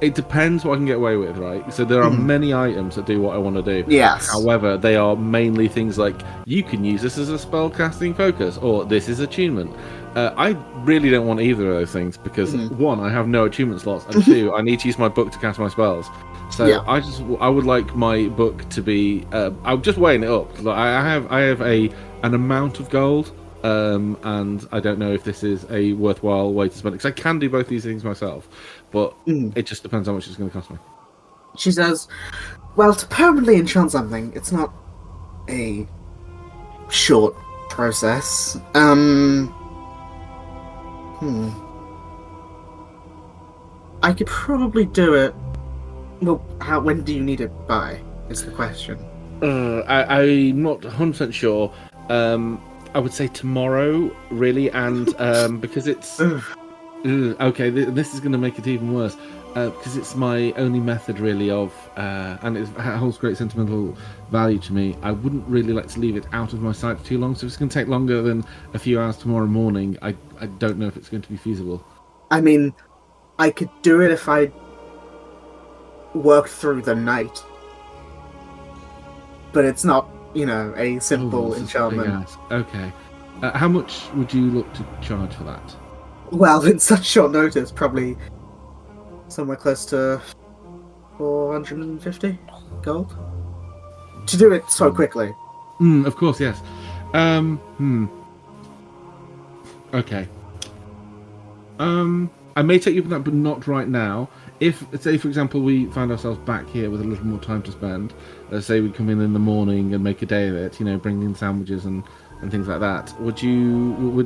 it depends what I can get away with, right? So there are many items that do what I want to do. Yes. However, they are mainly things like you can use this as a spell casting focus, or this is attunement. I really don't want either of those things because one, I have no attunement slots, and two, I need to use my book to cast my spells. So yeah. I would like my book to be. I'm just weighing it up. Like I have an amount of gold, and I don't know if this is a worthwhile way to spend it because I can do both these things myself, but it just depends how much it's going to cost me. She says, well, to permanently enchant something, it's not a short process. I could probably do it. Well, when do you need it by? Is the question. I'm not 100% sure. I would say tomorrow, really, and because it's okay. This is going to make it even worse because it's my only method, really, and it holds great sentimental value to me. I wouldn't really like to leave it out of my sight for too long. So if it's going to take longer than a few hours tomorrow morning, I don't know if it's going to be feasible. I mean, I could do it if I worked through the night, but it's not, a simple enchantment. Okay. How much would you look to charge for that? Well, in such short notice, probably somewhere close to 450 gold to do it so quickly. Of course, yes. Okay. I may take you for that, but not right now. If, say, for example, we find ourselves back here with a little more time to spend, say we come in the morning and make a day of it, bring in sandwiches and things like that, would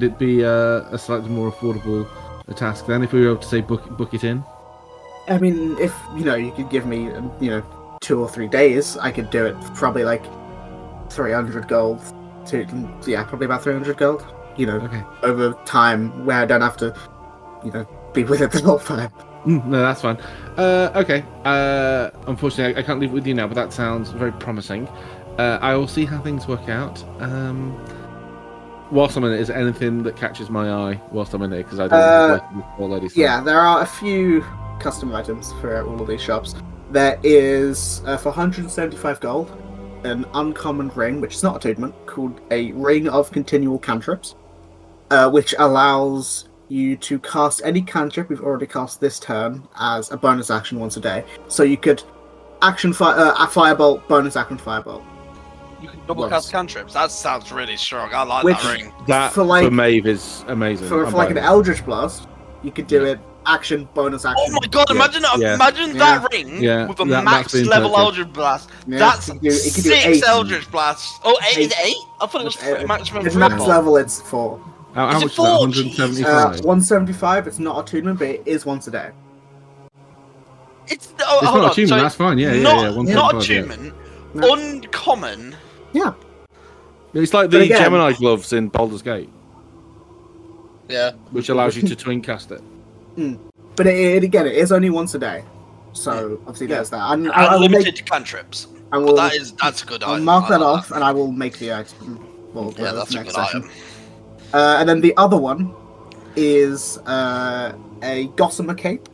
it be a slightly more affordable task then if we were able to, say, book it in? I mean, if, you could give me, 2 or 3 days, I could do it for probably, 300 gold. Probably about 300 gold, Okay. over time where I don't have to, be with it the whole time. No, that's fine. Okay. Unfortunately, I can't leave it with you now, but that sounds very promising. I will see how things work out. Whilst I'm in it, is there anything that catches my eye whilst I'm in it? Because I don't know already. So. Yeah, there are a few custom items for all of these shops. There is, for 175 gold, an uncommon ring, which is not attunement, called a Ring of Continual Cantrips, which allows you to cast any cantrip you've already cast this turn as a bonus action once a day. So you could action firebolt, bonus action firebolt. You can double cast cantrips. That sounds really strong. I like Which, that ring. That for Maeve is amazing. For an Eldritch Blast, you could do it action, bonus action. Oh my god! Imagine that ring with a max level Eldritch Blast. Yeah, That's it could do 6 Eldritch Blasts. Oh, 8 is 8? I thought it was maximum. At max level, it's 4. How much is that? 175? 175, it's not attunement, but it is once a day. It's not attunement, that's fine, yeah. Not attunement, uncommon. Yeah. It's like the Gemini gloves in Baldur's Gate. Yeah. Which allows you to twin cast it. But it is only once a day. So, obviously there's that. Unlimited cantrips. That's a good item. I'll mark that off, and I will make the item. That's a good item. And then the other one is a Gossamer Cape,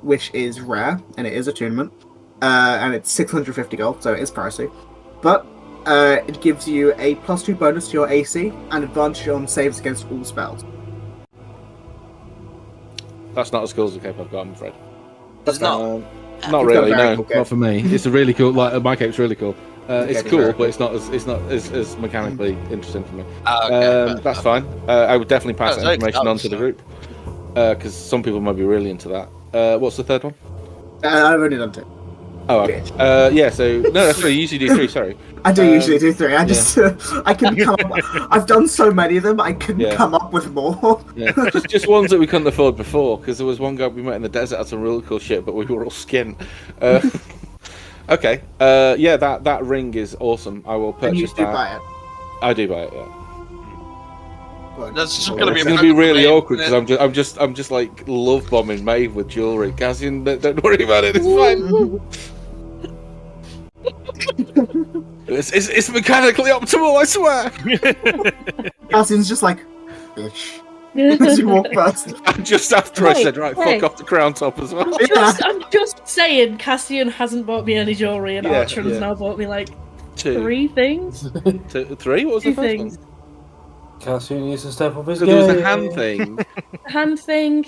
which is rare, and it is attunement, and it's 650 gold, so it is pricey. But it gives you a +2 bonus to your AC, and advantage on saves against all spells. That's not as cool as the cape I've got, I'm afraid. That's not. Not really, no. Not for me. It's a really cool. My cape's really cool. It's cool, but it's not as mechanically interesting for me. That's fine. I would definitely pass that information on to the group because some people might be really into that. What's the third one? I've already done 2. Oh, okay. Yeah. So no, that's right. You usually do 3. Sorry. I do usually do 3. I just I couldn't come up. I've done so many of them. I couldn't come up with more. Yeah. Just ones that we couldn't afford before because there was one guy we met in the desert had some really cool shit, but we were all skin. Okay. Yeah, that ring is awesome. I will purchase and you that. Do buy it. I do buy it. Yeah. That's just going to be really awkward because I'm just like love bombing Maeve with jewelry. Cassian, don't worry about it. It's fine. it's mechanically optimal. I swear. Cassian's just like, bitch. As you walk past. And just after I said, fuck off the crown top as well. I'm just saying, Cassian hasn't bought me any jewelry, and Archron's now bought me like 3 things. 3? What was the first one? Cassian needs to step up his game. There was a hand thing. Hand thing.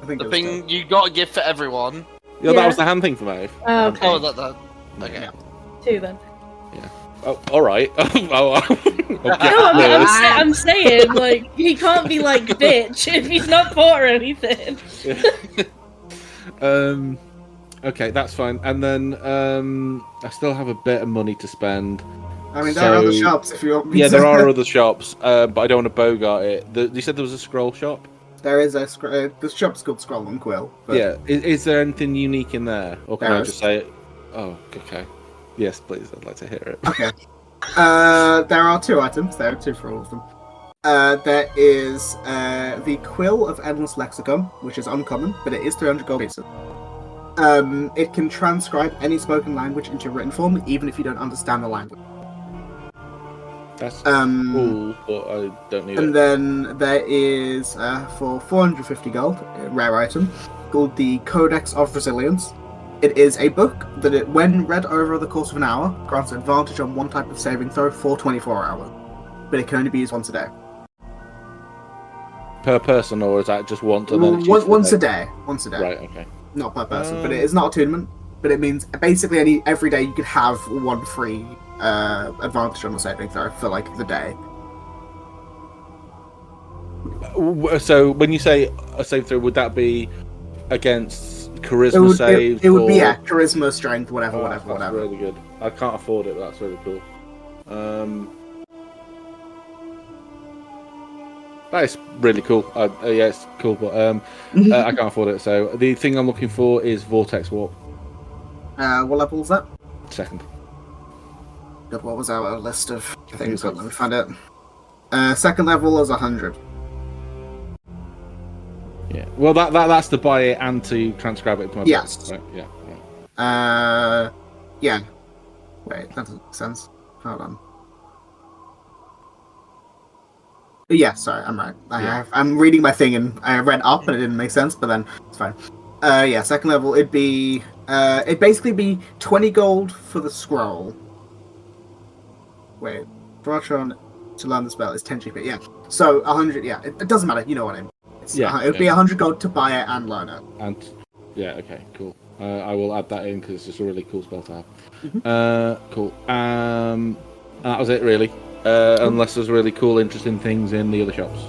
I think the thing you got a gift for everyone. Yeah, that was the hand thing for Maeve. Okay. Oh, that. Okay. 2 then. Yeah. Oh, all right. I'm saying, like, he can't be like bitch if he's not bought or anything. Okay, that's fine. And then I still have a bit of money to spend. I mean, there are other shops if you want me Yeah, to. there are other shops, but I don't want to bogart it. You said there was a scroll shop? There is the shop's called Scroll and Quill. But Yeah. Is there anything unique in there? Or can There I is. just say it? Oh, okay. Yes, please. I'd like to hear it. Okay. There are 2 items. There are 2 for all of them. There is the Quill of Endless Lexicon, which is uncommon, but it is 300 gold pieces. It can transcribe any spoken language into written form, even if you don't understand the language. That's cool, but I don't need it. And then there is, for 450 gold, a rare item, called the Codex of Resilience. It is a book that, when read over the course of an hour, grants advantage on one type of saving throw for 24 hours. But it can only be used once a day. Per person, or is that just once? And then it's used Once for a day. Once a day. Right, okay. Not per person, but it is not attunement. But it means basically every day you could have 1 free advantage on the saving throw for like the day. So when you say a save throw, would that be against charisma saves? It would be charisma, strength, whatever. That's really good. I can't afford it, but that's really cool. That is really cool. Yeah, it's cool, but I can't afford it. So the thing I'm looking for is Vortex Warp. What level is that? 2nd. God, what was our list of things? Let me find it. 2nd level is 100. Yeah. Well, that's to buy it and to transcribe it to my Yes. book, right? Yeah. Yeah. Wait, that doesn't make sense. Hold on. Yeah, sorry, I'm right. I'm reading my thing and I read up and it didn't make sense, but then it's fine. 2nd level, it'd basically be 20 gold for the scroll. Wait, Periphalon to learn the spell is 10 GP, yeah. So 100, yeah, it doesn't matter, you know what I mean. It'd be 100 gold to buy it and learn it. And yeah, okay, cool. I will add that in because it's just a really cool spell to have. Cool. And that was it, really. Unless there's really cool, interesting things in the other shops.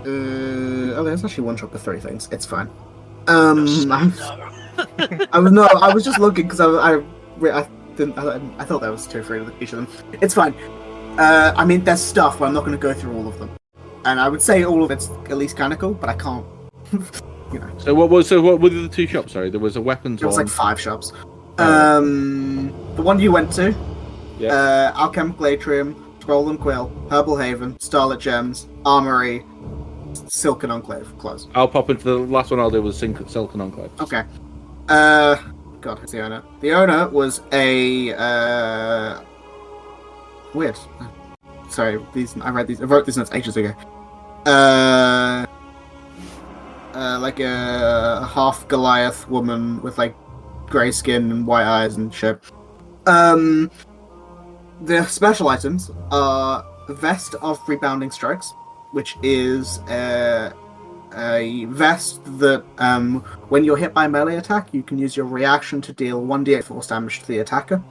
There's actually 1 shop with 3 things. It's fine. I was just looking because I thought there was 2 or 3 of each of them. It's fine. I mean, there's stuff, but I'm not going to go through all of them. And I would say all of it's at least kind of cool, but I can't. You know. So what were the 2 shops? Sorry, there was a weapons one. It was like 5 shops. The one you went to, yeah. Alchemical Atrium, Scroll and Quill, Herbal Haven, Starlit Gems, Armory, Silken Enclave. Close. I'll pop into the last one. I'll do with Silken Enclave. Okay. God, who's the owner? The owner was a weird. Sorry, I wrote these notes ages ago. Like a half Goliath woman with like grey skin and white eyes and shit. The special items are Vest of Rebounding Strikes, which is a vest that when you're hit by a melee attack, you can use your reaction to deal 1d8 force damage to the attacker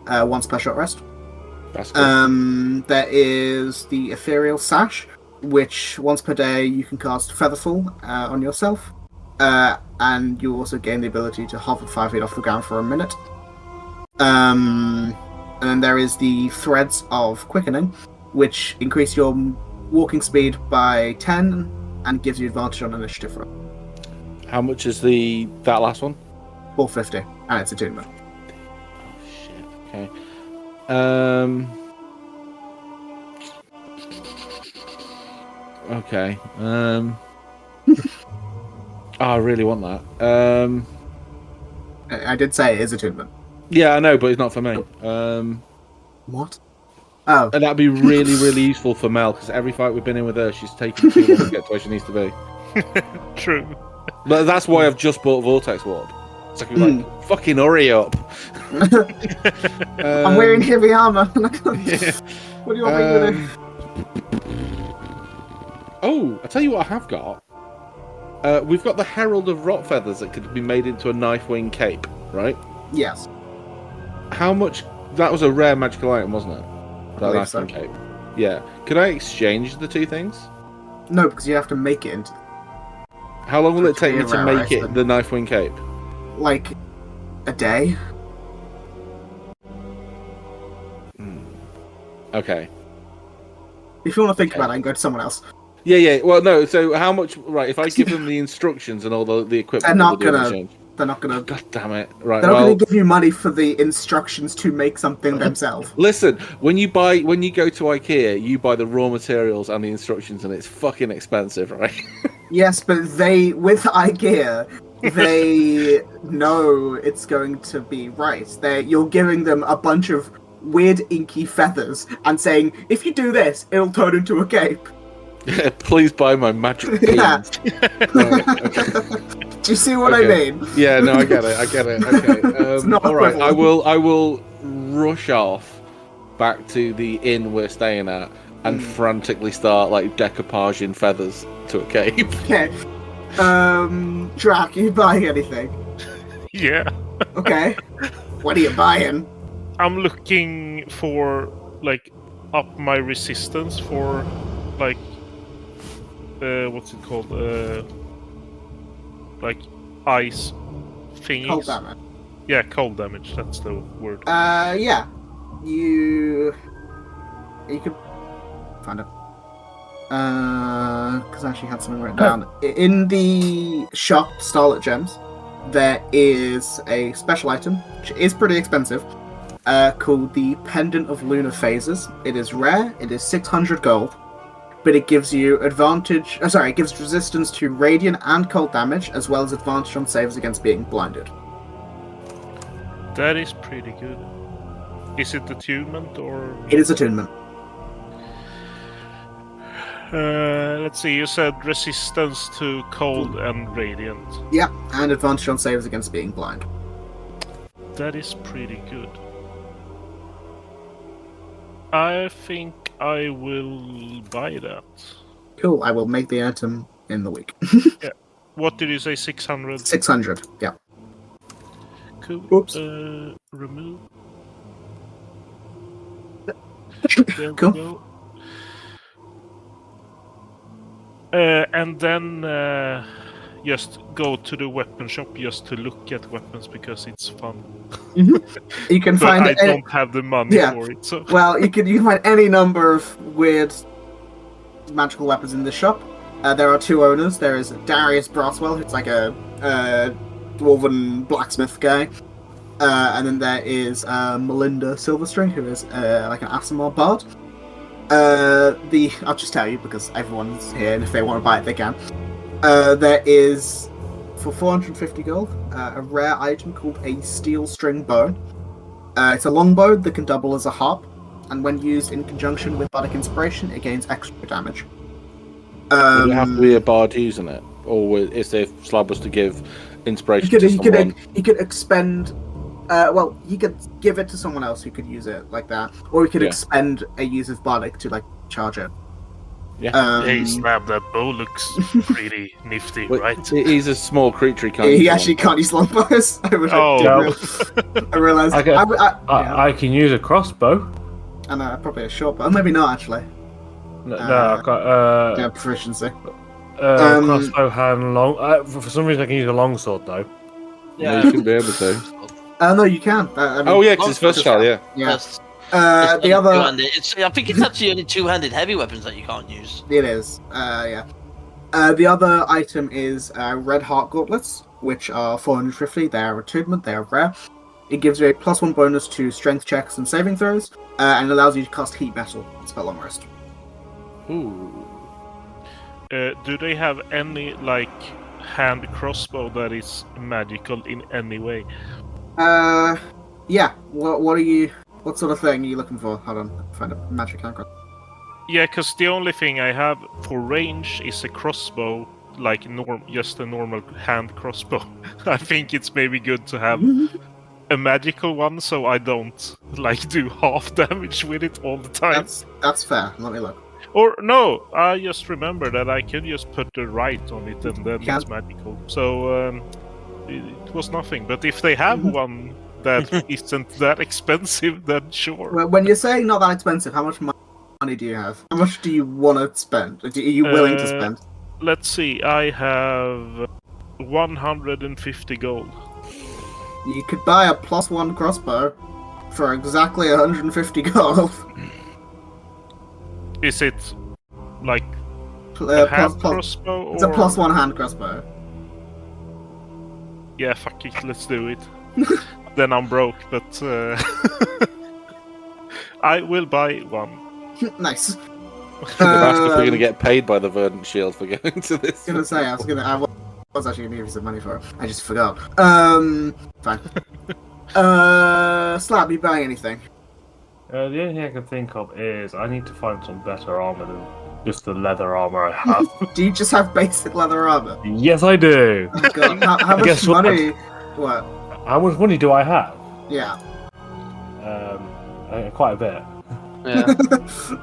once per short rest. That's cool. There is the Ethereal Sash, which once per day you can cast Featherfall on yourself, and you also gain the ability to hover 5 feet off the ground for a minute. And then there is the Threads of Quickening, which increase your walking speed by 10 and gives you advantage on initiative roll. How much is that last one? 450, and it's attunement. Oh shit. Okay. Okay. I really want that. I did say it is attunement. Yeah, I know, but it's not for me. What? Oh. And that'd be really, really useful for Mel, because every fight we've been in with her, she's taking too long to get to where she needs to be. True. But that's why I've just bought Vortex Warp. So I can be like, fucking hurry up. I'm wearing heavy armor. Yeah. What do you want me to do? Oh, I tell you what I have got. We've got the Herald of Rot Feathers that could be made into a knife wing cape, right? Yes. How much? That was a rare magical item, wasn't it? That knife wing cape. Yeah. Could I exchange the 2 things? No, because you have to make it into. How long will it take me to make it the knife wing cape? Like, a day. Okay. If you want to think about it, I can go to someone else. Yeah. Well, no. So how much? Right. If I give them the instructions and all the equipment, They're not will they do gonna. the change? They're not gonna. God damn it! Right. They're not Well, gonna give you money for the instructions to make something themselves. listen. When you go to IKEA, you buy the raw materials and the instructions, and it's fucking expensive, right? Yes, but with IKEA, they know it's going to be right. You're giving them a bunch of weird inky feathers and saying, if you do this, it'll turn into a cape. Please buy my magic Yeah. beans. Right, okay. Do you see what I mean? Yeah, no, I get it. Okay. not All right, equivalent. I will rush off back to the inn we're staying at and frantically start like decoupaging feathers to a cape. Okay. Drac, are you buying anything? Yeah. Okay. What are you buying? I'm looking for like up my resistance for like what's it called? Like ice thingies. Cold damage. Yeah, cold damage. That's the word. Yeah. You could find it. Because I actually had something written down. In the shop, Starlit Gems, there is a special item, which is pretty expensive, called the Pendant of Lunar Phases. It is rare, it is 600 gold, but it gives you it gives resistance to radiant and cold damage, as well as advantage on saves against being blinded. That is pretty good. Is it attunement or? It is attunement. Let's see, you said resistance to cold and radiant. Yeah, and advantage on saves against being blind. That is pretty good. I think I will buy that. Cool, I will make the item in the week. Yeah. What did you say, 600? 600, yeah. Cool. Oops. Remove. There Cool. we go. And then just go to the weapon shop just to look at weapons because it's fun. You can But find I don't have the money Yeah. for it. So Well, you can find any number of weird magical weapons in the shop. There are two owners. There is Darius Braswell, who's like a dwarven blacksmith guy. And then there is Melinda Silverstring, who is like an Asimar bard. I'll just tell you because everyone's here, and if they want to buy it, they can. There is, for 450 gold, a rare item called a steel string bow. It's a longbow that can double as a harp, and when used in conjunction with bardic inspiration, it gains extra damage. Would it have to be a bard using it, or is there slab was to give inspiration to He someone? could expend. He could give it to someone else who could use it like that, or he could expend a use of bardic to like charge it. Yeah. hey, Slab, that bow looks pretty nifty, Well, right? He's a small creature. He can't. He use actually one. can't use longbows. I realized. I can use a crossbow. And probably a short bow. Maybe not actually. No, I've got Yeah, proficiency. crossbow hand long. For some reason, I can use a longsword though. Yeah, you should be able to. No, you can. Oh yeah, because it's first child. Yeah. Yeah. Yes. The other. I think it's actually only two-handed heavy weapons that you can't use. It is. Yeah. The other item is red heart gauntlets, which are 450. They are attunement. They are rare. It gives you a +1 bonus to strength checks and saving throws, and allows you to cast heat metal spell long rest. Ooh. Do they have any like hand crossbow that is magical in any way? Yeah. What sort of thing are you looking for? Hold on, find a magic hand crossbow. Yeah, because the only thing I have for range is a crossbow, like just a normal hand crossbow. I think it's maybe good to have a magical one, so I don't like do half damage with it all the time. That's fair. Let me look. Or no, I just remember that I can just put the right on it and then it's magical. So it was nothing. But if they have one that isn't that expensive, then sure. Well, when you're saying not that expensive, how much money do you have? How much do you want to spend? Are you willing to spend? Let's see, I have 150 gold. You could buy a +1 crossbow for exactly 150 gold. Is it like Uh, a hand plus- crossbow? It's a or- +1 hand crossbow. Yeah, fuck it, let's do it. Then I'm broke, but I will buy one. Nice. They've asked if we're going to get paid by the Verdant Shield for going to this. I was actually gonna give you some money for it. I just forgot. Fine. Slab, you buying anything? The only thing I can think of is I need to find some better armor than just the leather armor I have. Do you just have basic leather armor? Yes, I do. Oh, God. How much Guess what? money? What? How much money do I have? Yeah. Quite a bit. Yeah.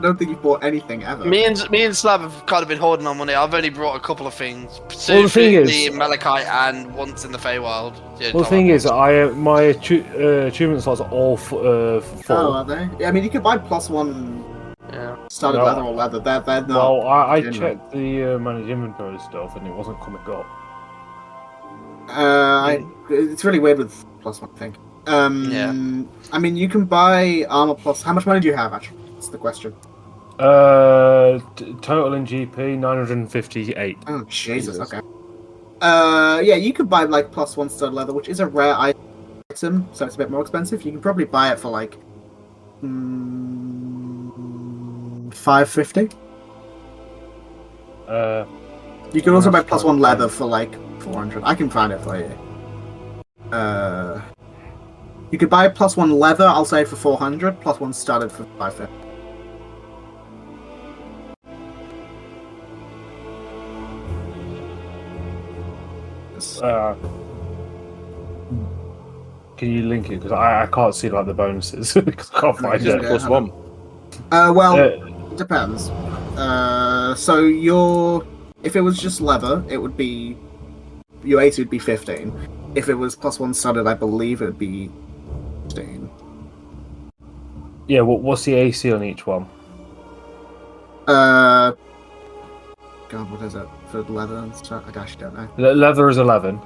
Don't think you've bought anything ever. me and Slab have kind of been hoarding on money. I've only brought a couple of things. Well, the thing is- Specifically in Malachite and once in the Feywild. Yeah, Well, the thing is, my achievement slots are all full. Oh, are they? Yeah, I mean, you could buy +1 Yeah. started No. leather or leather. They're not. Well, I genuine. checked the managed inventory stuff and it wasn't coming up. It's really weird with +1, I think. Yeah. I mean, you can buy armor plus. How much money do you have? Actually, that's the question. Total in GP 958. Oh Jesus. Okay. Yeah, you could buy like +1 stud leather, which is a rare item, so it's a bit more expensive. You can probably buy it for like 550. You can also buy +1 leather for like 400. I can find it for you. You could buy +1 leather, I'll say for 400, +1 studded for 550. Can you link it? Because I can't see like the bonuses because I can't find just it. go. +1. Well, Uh, it depends. So if it was just leather, it would be your AC would be 15. If it was +1 studded, I believe it would be 16. Yeah, what's the AC on each one? God, what is it for leather and stuff? I actually don't know. Leather is 11.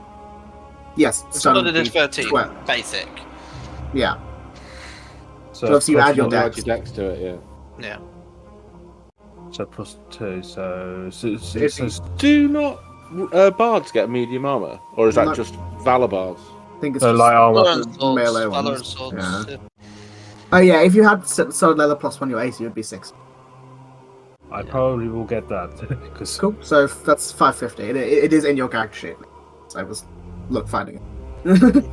Yes, Studded would is be 13. 12. Basic. Yeah. So obviously you plus add your one- dex. Your dex to it, yeah. Yeah. So +2. So Do not bards get medium armor, or is that No. just valor bards? I think it's So just light armor. Valor and swords. melee Valor and ones. swords. Yeah. Yeah. Oh yeah, if you had solid leather +1, your AC would be 6. I probably will get that because Cool. So that's 550. It is in your character sheet. So I was finding it.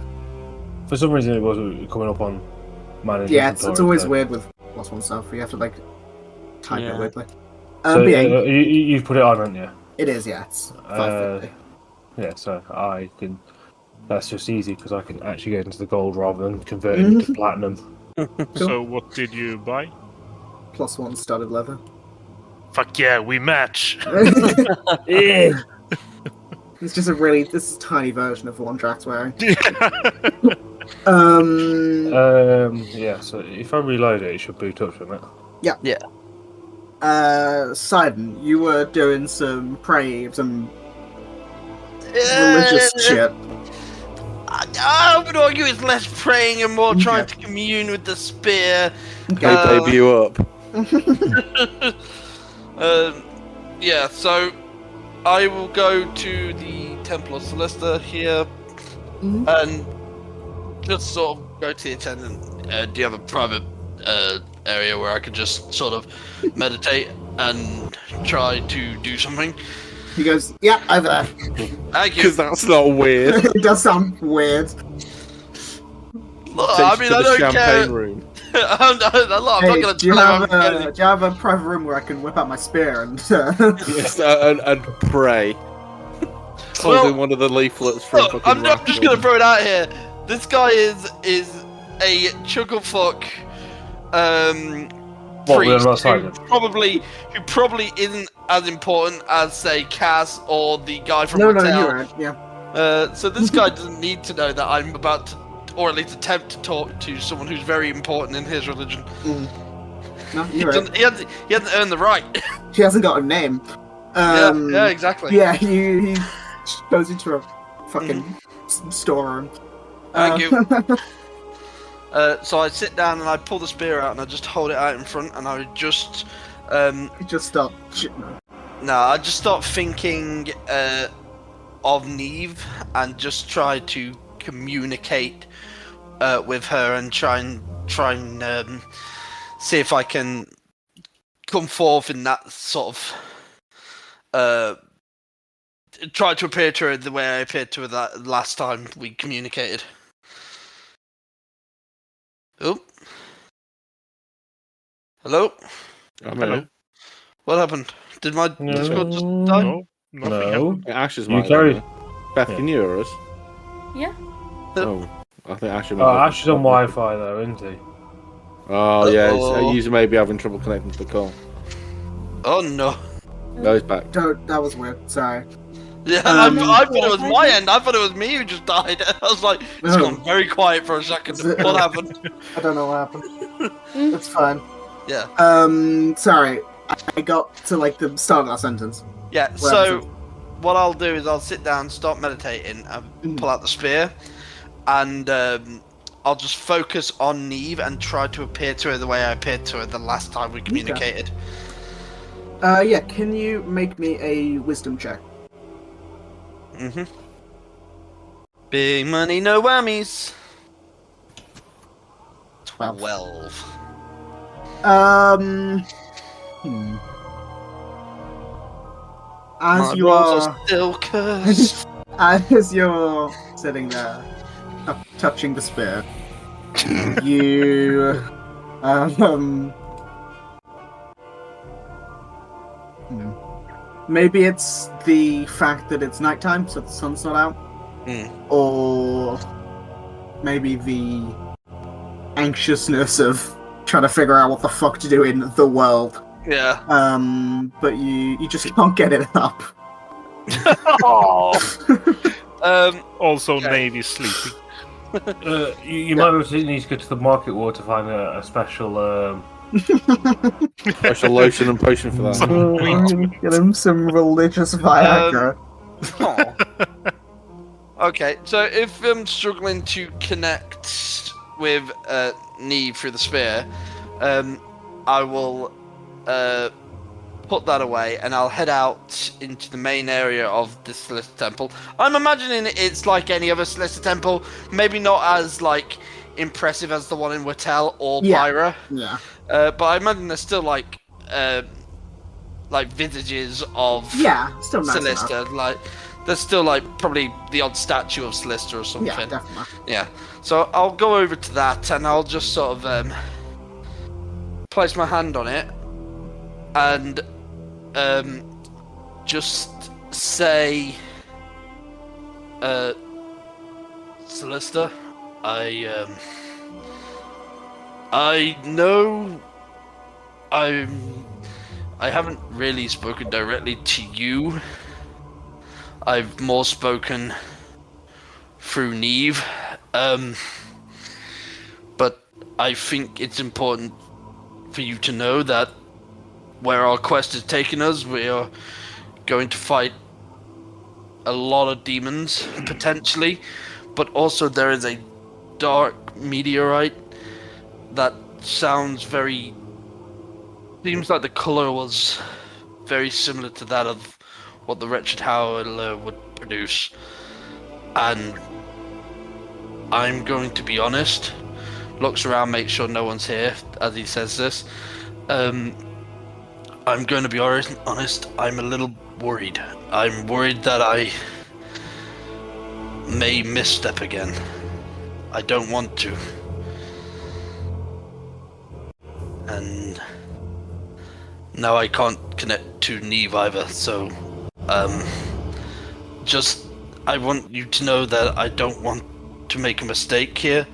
for some reason it wasn't coming up on managed. Yeah, it's inventory, always so- weird with +1 stuff. You have to like type Yeah. it weirdly. So But yeah, you've put it on, haven't you? it is. Yeah, it's 550. Yeah, so I can. That's just easy because I can actually get into the gold rather than converting it to platinum. So what did you buy? +1 studded leather. Fuck yeah, we match. It's just this is a tiny version of the one Drax wearing. Yeah. So if I reload it, it should boot up, shouldn't it? Sidon, you were doing some religious shit. I would argue it's less praying and more trying to commune with the spear. They baby you up. Yeah, so I will go to the Temple of Celesta here and just sort of go to the attendant. Do you have a private area where I can just sort of meditate and try to do something? He goes, yeah, over there. Thank you. Because that's not weird. It does sound weird. Look, Takes I you mean, to I the don't champagne care. room. I'm not Hey, gonna do you tell him. have a private room where I can whip out my spear and? Yes, and pray. Holding one of the leaflets from Look, fucking I'm just gonna throw it out here. This guy is a chucklefuck What, we're priest on our side who probably isn't as important as say Kaz or the guy from no, Hotel. you're right. Yeah. So this guy doesn't need to know that I'm about to, or at least attempt to talk to someone who's very important in his religion. No, He you're right. hasn't earned the right. She hasn't got a name. Yeah, exactly. Yeah, he goes into a fucking storeroom. Thank you. So I sit down and I pull the spear out and I just hold it out in front and I just just stop. I just start thinking of Neve and just try to communicate with her and try and see if I can come forth in that sort of try to appear to her the way I appeared to her that last time we communicated. Oh. Hello? Hello. What happened? Did my Discord just die? No, nothing happened. Ash is You my carry. Beth, Yeah. can you hear us? Yeah. Oh, I think Ash. Ash is on Wi-Fi though, isn't he? Oh yeah, Uh-oh. a user may be having trouble connecting to the call. Oh no. No, he's back. That was weird. Sorry. Yeah, I thought it was my end. I thought it was me who just died. I was like, it's gone very quiet for a second. What happened? I don't know what happened. It's fine. Yeah. Sorry. I got to like the start of that sentence. Yeah, What so happened? what I'll do is I'll sit down, start meditating, and pull out the spear, and I'll just focus on Neve and try to appear to her the way I appeared to her the last time we communicated. Yeah, can you make me a wisdom check? Mm-hmm. Big money, no whammies. 12. As My you rolls are still cursed. as you're sitting there touching the spear, you maybe it's the fact that it's nighttime, so the sun's not out, or maybe the anxiousness of trying to figure out what the fuck to do in the world. Yeah. But you just can't get it up. Also, Okay. Navy sleeping. You might need to go to the market ward to find a special. Special lotion and potion for that. Get him some religious Viagra. Okay, so if I'm struggling to connect with Neve through the spear, I will put that away and I'll head out into the main area of the Solicitor Temple. I'm imagining it's like any other Solicitor Temple, maybe not as like impressive as the one in Wattel or Pyra. Yeah. But I imagine there's still like visages of Still nice Solicitor. enough. Like there's still like probably the odd statue of Solicitor or something. Yeah, definitely. Yeah. So I'll go over to that and I'll just sort of place my hand on it and just say, Solicitor, I know I haven't really spoken directly to you. I've more spoken through Neve, but I think it's important for you to know that where our quest has taken us, we are going to fight a lot of demons, potentially, but also there is a dark meteorite that seems like the color was very similar to that of what the Wretched Howler would produce. And I'm going to be honest, looks around, makes sure no one's here as he says this. I'm going to be honest, I'm a little worried. I'm worried that I may misstep again. I don't want to. And now I can't connect to Neve either, so I want you to know that I don't want to make a mistake here,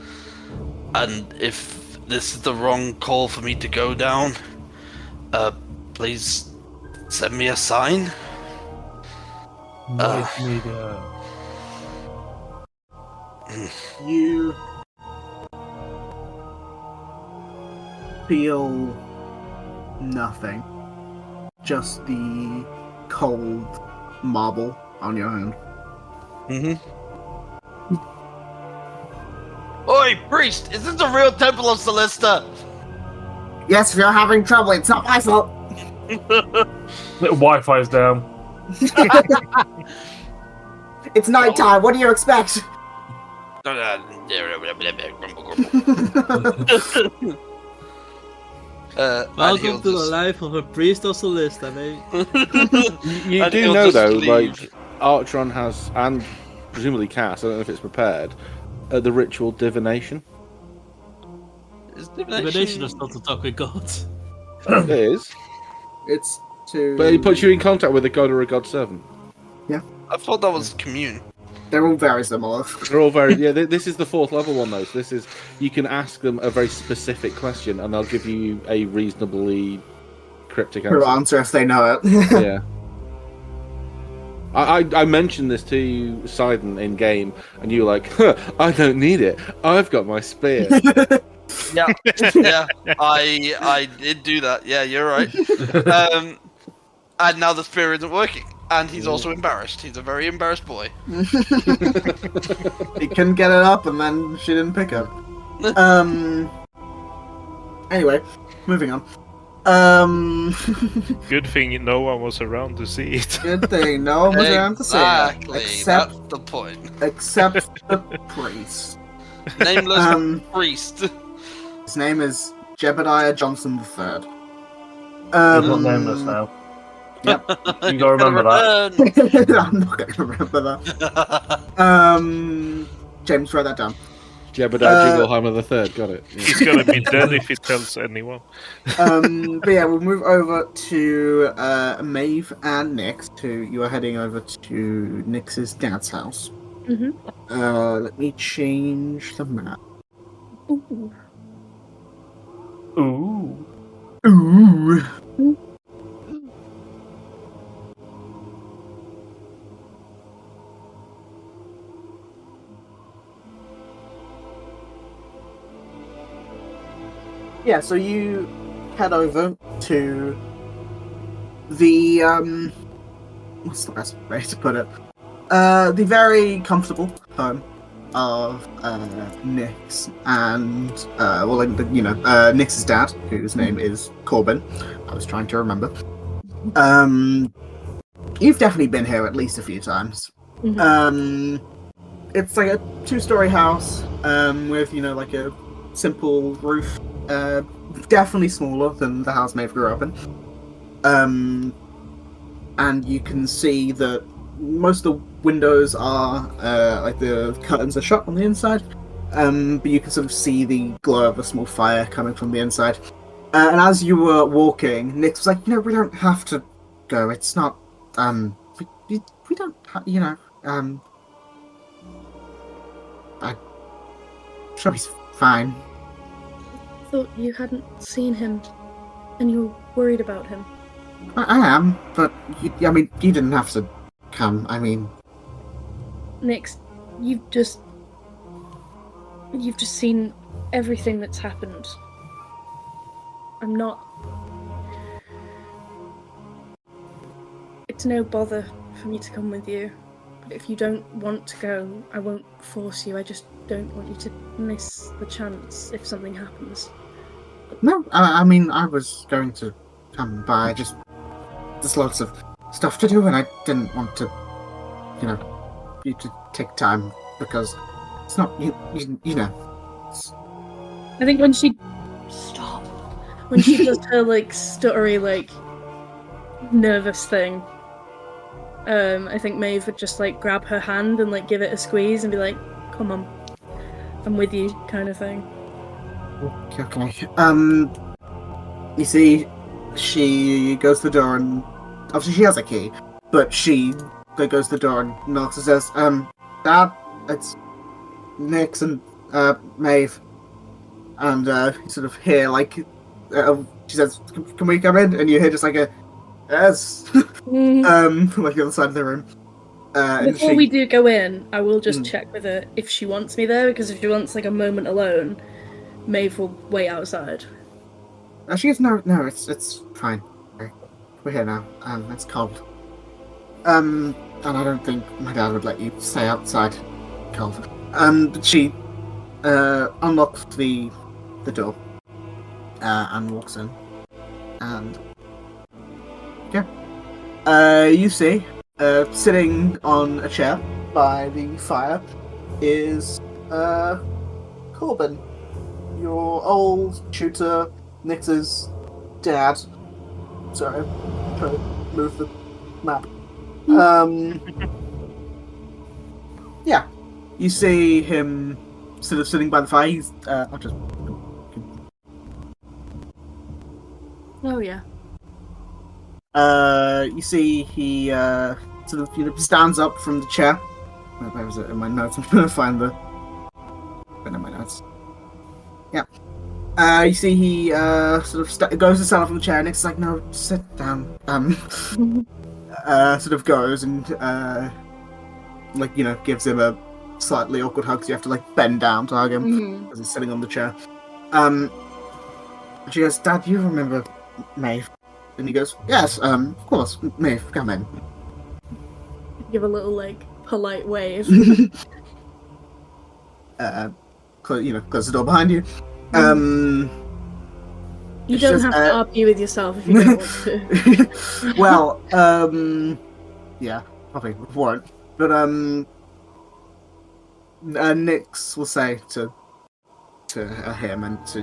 and if this is the wrong call for me to go down, please send me a sign. You feel nothing. Just the cold marble on your hand. Oi, priest! Is this the real Temple of Celesta? Yes, if you're having trouble, it's not my fault. Wi-Fi's down. It's nighttime. What do you expect? Welcome to the life of a priest of Celesta, mate. You And do he'll know just though, leave. like Archon has, and presumably Cass, I don't know if it's prepared, the ritual divination. Is Divination is not to talk with gods. It is, It's to. but it puts you in contact with a god or a god servant. I thought that was commune. They're all very similar. They're all very This is the 4th level one though. So this is, you can ask them a very specific question and they'll give you a reasonably cryptic Who answer. answer if they know it. Yeah. I mentioned this to you, Sidon, in game, and you were like, huh, I don't need it. I've got my spear. Yeah, yeah, I did do that. Yeah, you're right. And now the spear isn't working, and he's also embarrassed. He's a very embarrassed boy. He couldn't get it up, and then she didn't pick up. Anyway, moving on. Good thing no one was around to see it. Good thing no one was around to say it, Exactly, except that's the point. the priest. Nameless priest. His name is Jebediah Johnson III. He's not nameless now. Yep. You gotta remember that. I'm not going to remember that. James, write that down. Jebediah Jingleheimer III, got it. Yeah. He's gonna be dead if he tells anyone. But yeah, we'll move over to Maeve and Nix. You are heading over to Nix's dad's house. Let me change the map. Ooh. Ooh. Ooh. Yeah, so you head over to the what's the best way to put it? The very comfortable home of Nix and Nix's dad, whose name is Corbin. I was trying to remember. You've definitely been here at least a few times. It's like a 2-story house with like a simple roof. Definitely smaller than the house Maeve grew up in. And you can see that most of the windows are like the curtains are shut on the inside, but you can sort of see the glow of a small fire coming from the inside. And as you were walking, Nix was like, we don't have to go. It's not we don't I'm sure he's fine. Thought you hadn't seen him, and you were worried about him. I am, but you didn't have to come. Nix, you've just seen everything that's happened. I'm not. It's no bother for me to come with you. But if you don't want to go, I won't force you. I just don't want you to miss the chance if something happens. No, I was going to come by. There's lots of stuff to do, and I didn't want to, you to take time because it's not you know. I think when she does her stuttery nervous thing, I think Maeve would just grab her hand and give it a squeeze and be like, "Come on, I'm with you," kind of thing. Okay. You see, she goes to the door and obviously she has a key, but she goes to the door and knocks and says, "Dad, it's Nix and Maeve," and you sort of hear she says, "Can we come in?" And you hear just a yes, from the other side of the room. Before we do go in, I will just check with her if she wants me there, because if she wants a moment alone, Maeve will wait outside. She goes, no, it's fine. We're here now. It's cold. And I don't think my dad would let you stay outside cold. But she unlocks the door and walks in. And yeah, you see, sitting on a chair by the fire is Corbin, your old tutor, Nix's dad. Sorry, I'm trying to move the map. Yeah, you see him sort of sitting by the fire. He's I'll just. Oh yeah. You see he sort of stands up from the chair. Where was it in my notes? I'm trying to find the. In my notes. Yeah. You see he sort of goes to stand up from the chair, and it's like, no, sit down. Sort of goes and gives him a slightly awkward hug. So you have to bend down to hug him as he's sitting on the chair. She goes, Dad, you remember Maeve? And he goes, yes, of course, Maeve, come in. Give a little polite wave. Close the door behind you. You don't have to argue with yourself if you don't want to. Well, yeah, probably won't. But Nyx will say to him and to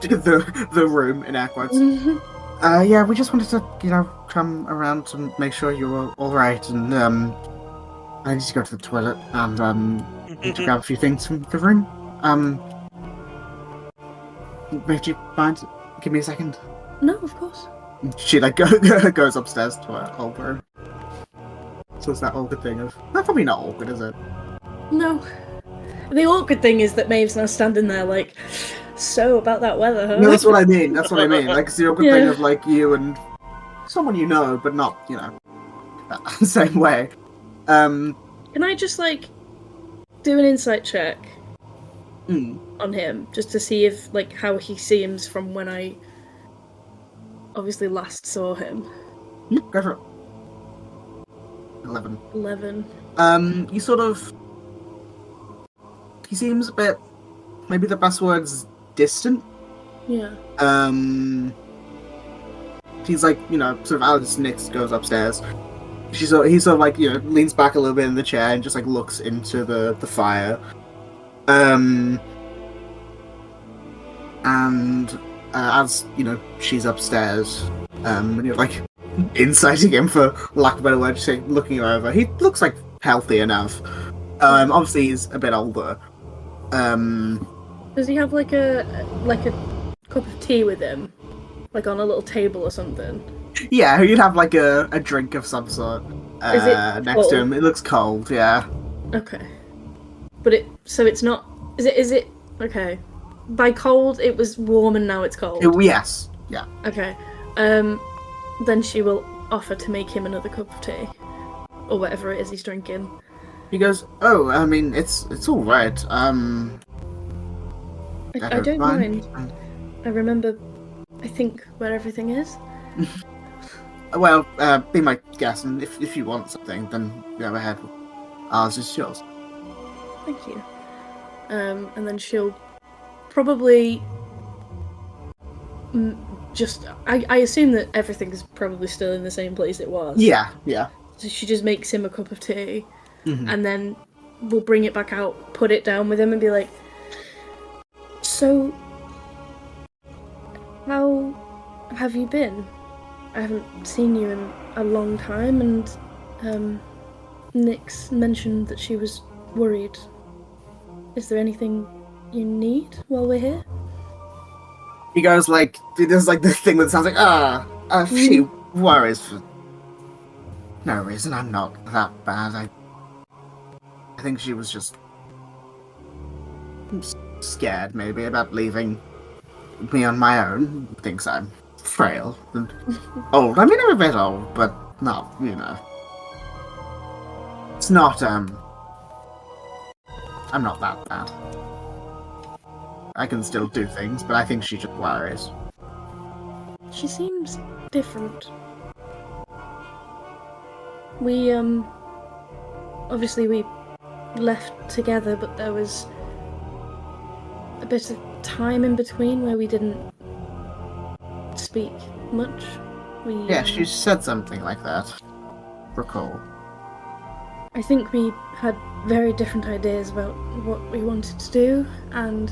the room in air quotes. Yeah, we just wanted to come around to make sure you were all right, and I need to go to the toilet and need to grab a few things from the room. Would you mind? Give me a second. No, of course. She goes upstairs to her old room. So it's that awkward thing of that's probably not awkward, is it? No. The awkward thing is that Maeve's now standing there so about that weather, huh? No, that's what I mean. That's what I mean. It's the awkward thing of you and someone you know, but not the same way. Can I just do an insight check on him just to see if how he seems from when I obviously last saw him? Go for it. 11. 11. You sort of. He seems a bit. Maybe the best word's distant. Yeah. He's sort of Alice Nyx goes upstairs. He sort of leans back a little bit in the chair and just looks into the fire. And as she's upstairs, and you're inciting him, for lack of a better word, just looking her over. He looks healthy enough. Obviously he's a bit older. Does he have a cup of tea with him, on a little table or something? Yeah, you'd have a drink of some sort next to him. It looks cold, yeah. Okay, but it's not. Is it okay? By cold, it was warm and now it's cold. Yes, yeah. Okay, then she will offer to make him another cup of tea, or whatever it is he's drinking. He goes, oh, I mean, it's all right. I don't mind. I remember, I think, where everything is. Well, be my guest, and if you want something, then go ahead. Ours is yours. Thank you. And then she'll probably I assume that everything's probably still in the same place it was. Yeah. So she just makes him a cup of tea, and then we'll bring it back out, put it down with him, and be like, so, how have you been? I haven't seen you in a long time, and Nyx mentioned that she was worried. Is there anything you need while we're here? He goes there's this thing that sounds she worries for no reason. I'm not that bad. I think she was just scared maybe about leaving me on my own. Thinks I'm frail and old. I mean, I'm a bit old, but not, it's not, I'm not that bad. I can still do things, but I think she just worries. She seems different. We, obviously we left together, but there was a bit of time in between where we didn't speak much. Yeah, she said something like that. Recall. I think we had very different ideas about what we wanted to do, and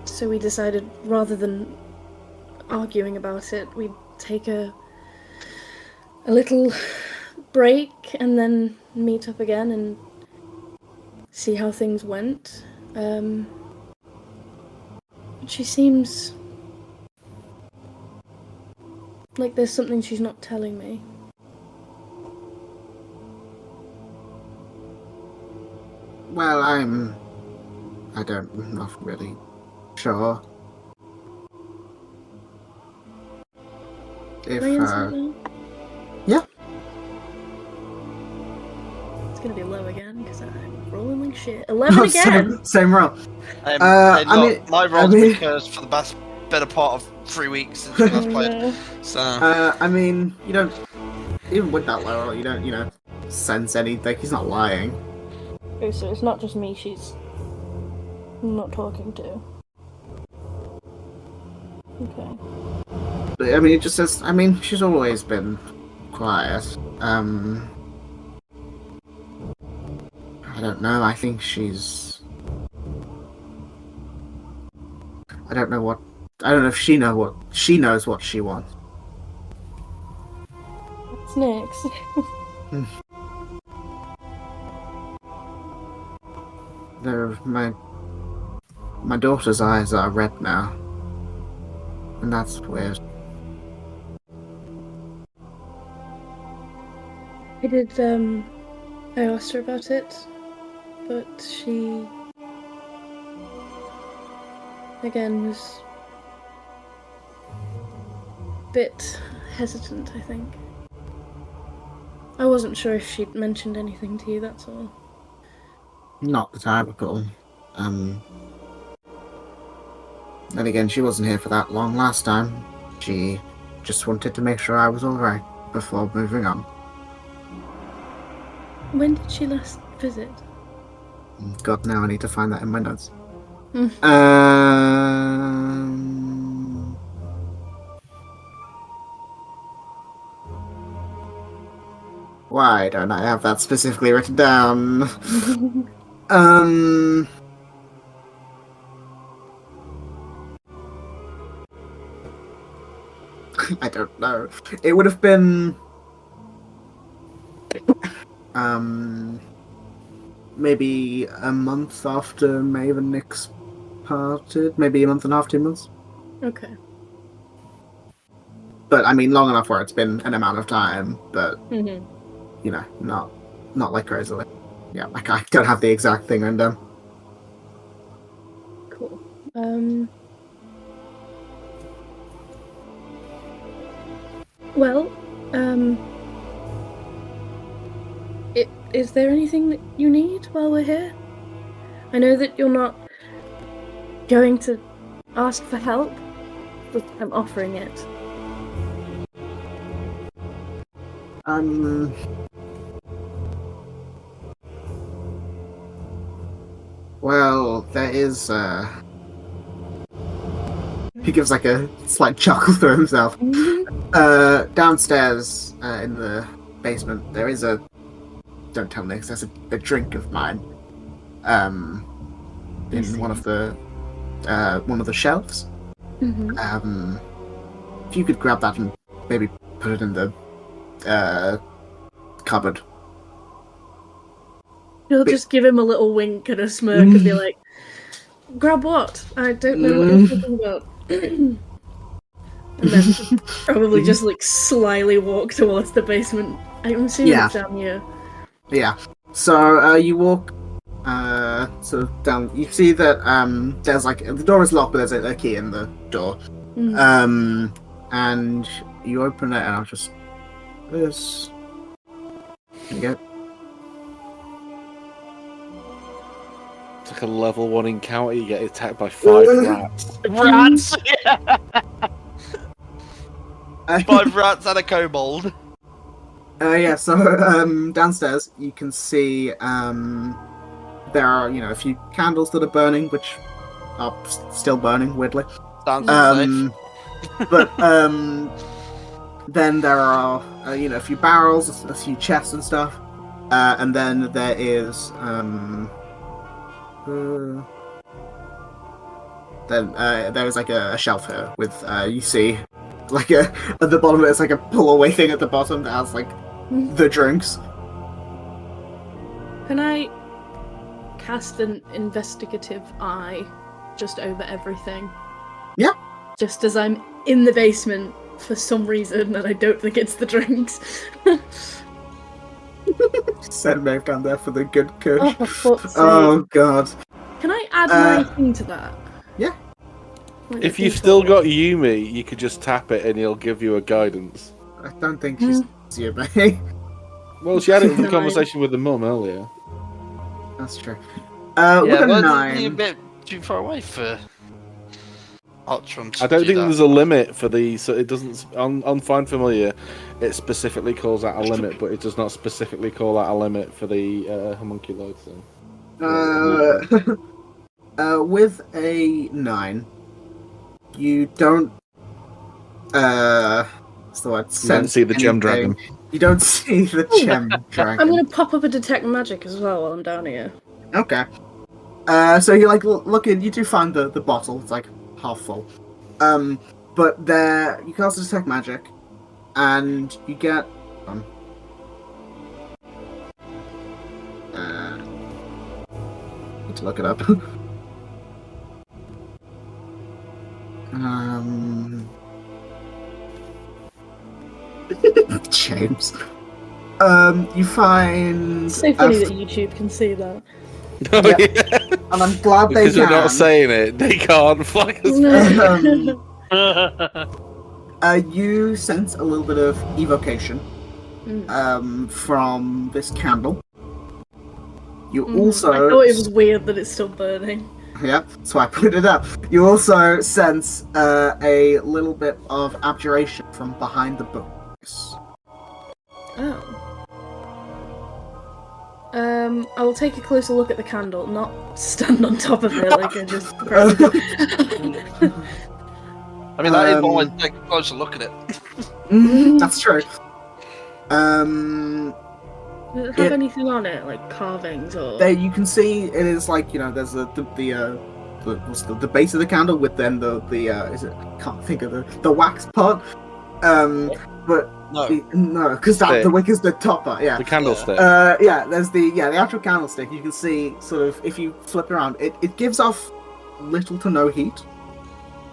so we decided rather than arguing about it, we'd take a little break and then meet up again and see how things went. She seems like there's something she's not telling me. Well, I'm not really sure. If, Can I answer that? Yeah. It's gonna be low again, because I'm rolling like shit. 11 again! Same roll. My roll's been cursed for the better part of 3 weeks since we last played. No. So I mean, you don't, even with that low roll, you don't, sense anything. He's not lying. Oh, so it's not just me she's not talking to. Okay. But, I mean, it just says, she's always been quiet. I don't know, I think she's... I don't know if she knows what she wants. What's next? My daughter's eyes are red now. And that's weird. I asked her about it, but she, again, was a bit hesitant, I think. I wasn't sure if she'd mentioned anything to you, that's all. Not that I recall. Then again, she wasn't here for that long last time. She just wanted to make sure I was alright before moving on. When did she last visit? God, now I need to find that in my notes. Why don't I have that specifically written down? I don't know. It would have been maybe a month after Maeve and Nyx parted. Maybe a month and a half, 2 months. Okay. But long enough where it's been an amount of time, but not like crazily. Yeah, I don't have the exact thing written down. Cool. Well, is there anything that you need while we're here? I know that you're not going to ask for help, but I'm offering it. Well, there is, He gives like a slight chuckle to himself. Downstairs, in the basement, there is a... Don't tell Nyx, there's a drink of mine. In one of the shelves. If you could grab that and maybe put it in the cupboard. He'll just give him a little wink and a smirk and be like, grab what? I don't know what you're talking about. And then probably just like slyly walk towards the basement. I'm assuming it's down here. Yeah. So you walk sort of down. You see that there's like the door is locked, but there's a key in the door. And you open it, and I'll just this. There you go. It's like a level 1 encounter. You get attacked by 5 rats. Rats! Yeah! 5 rats and a kobold. Yeah, so downstairs you can see there are, a few candles that are burning, which are still burning, weirdly. Sounds safe. But then there are, a few barrels, a few chests and stuff. And then there is, there is like a shelf here with, you see, like at the bottom of it, it's like a pull-away thing at the bottom that has like the drinks. Can I cast an investigative eye just over everything? Yeah. Just as I'm in the basement for some reason, and I don't think it's the drinks. Send Maeve down there for the good kush. Oh, for fuck's sake. Oh god. Can I add my thing to that? Yeah. Like If a you've D12? still got Yumi, you could just tap it and he'll give you a guidance. I don't think she's you, mate. Well, she had it in the Nine. conversation with the mum earlier. That's true. Yeah, With a but 9. you're a bit too far away for Ultron to I don't do think that. there's a limit for the. So it doesn't on Find Familiar. It specifically calls out a limit, but it does not specifically call out a limit for the homunculoid thing. With a 9, you don't. What's the word? You don't see the gem anything. dragon. You don't see the gem dragon. I'm gonna pop up a detect magic as well while I'm down here. Okay. So you look in. You do find the bottle. It's like half full. But there you cast a detect magic, and you get. Need to look it up. James. You find. It's so funny that YouTube can see that. Oh, Yeah. yeah. And I'm glad Because they we're can. not saying it, they can't flag us. You sense a little bit of evocation Mm. from this candle. You Mm. also. I thought it was weird that it's still burning. Yeah, that's why I put it up. You also sense a little bit of abjuration from behind the books. Oh. I will take a closer look at the candle, not stand on top of it like I just. I mean, that is one way to take a closer look at it. That's true. Does it have anything on it, like carvings or? There you can see it is like there's the base of the candle with then the is it I can't think of the wax part. But no, because the wick is the top part. Yeah. The candlestick. Yeah. There's the actual candlestick. You can see sort of if you flip it around, it gives off little to no heat.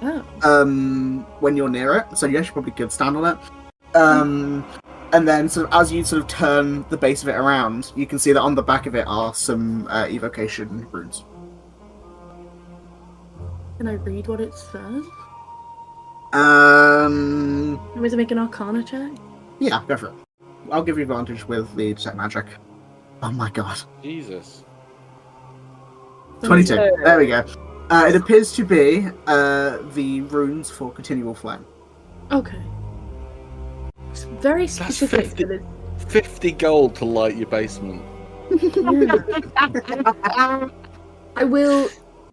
Oh. When you're near it, so you actually probably could stand on it. And then sort of as you sort of turn the base of it around, you can see that on the back of it are some evocation runes. Can I read what it says? Um, Am I to make an Arcana check? Yeah, go for it. I'll give you advantage with the detect magic. Oh my god. Jesus. 22. There we go. It appears to be the runes for continual flame. Okay. It's very That's specific. 50, 50 gold to light your basement. I will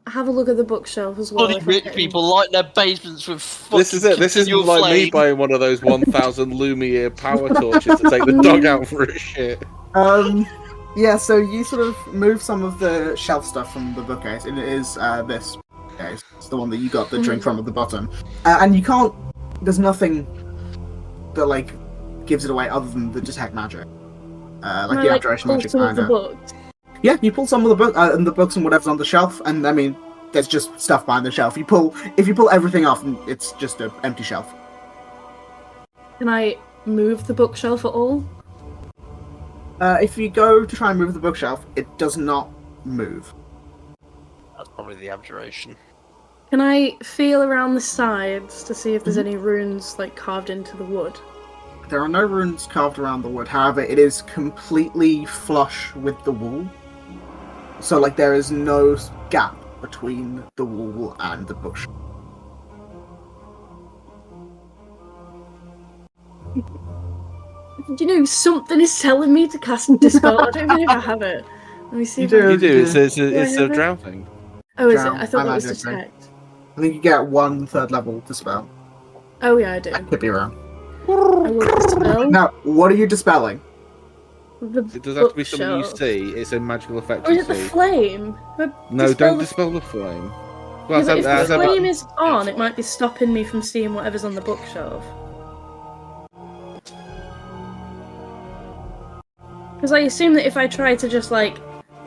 have a look at the bookshelf as well. Bloody if I rich get people light their basements with fucking This is it. This isn't continual like me flame. buying one of those 1,000 Lumiere power torches to take the dog out for a shit. Yeah, so you sort of move some of the shelf stuff from the bookcase, and it is this bookcase. It's the one that you got the drink from at the bottom. And you can't... There's nothing that, like, gives it away other than the detect magic. Like the abjuration magic some of behind the it. books. Yeah, you pull some of the book and the books and whatever's on the shelf, and I mean, there's just stuff behind the shelf. If you pull everything off, it's just an empty shelf. Can I move the bookshelf at all? If you go to try and move the bookshelf, it does not move. That's probably the abjuration. Can I feel around the sides to see if there's any runes like carved into the wood? There are no runes carved around the wood. However, it is completely flush with the wall. So, like, there is no gap between the wall and the bush. You know, something is telling me to cast Dispel. I don't even know if I have it. Let me see. You if I- do. You do. It's Do I a have it? drown thing. Oh, is it? Drown, I thought I that was imagine, right? detect. I think you get 1 third level dispel. Oh yeah, I do. I could be wrong. I will dispel Now, what are you dispelling? the It does have to be something you bookshelf. see. It's a magical effect Or you is it the see. flame? No, don't dispel the flame. Well, Yeah, but if the that's flame is on, it might be stopping me from seeing whatever's on the bookshelf. Because I assume that if I try to just like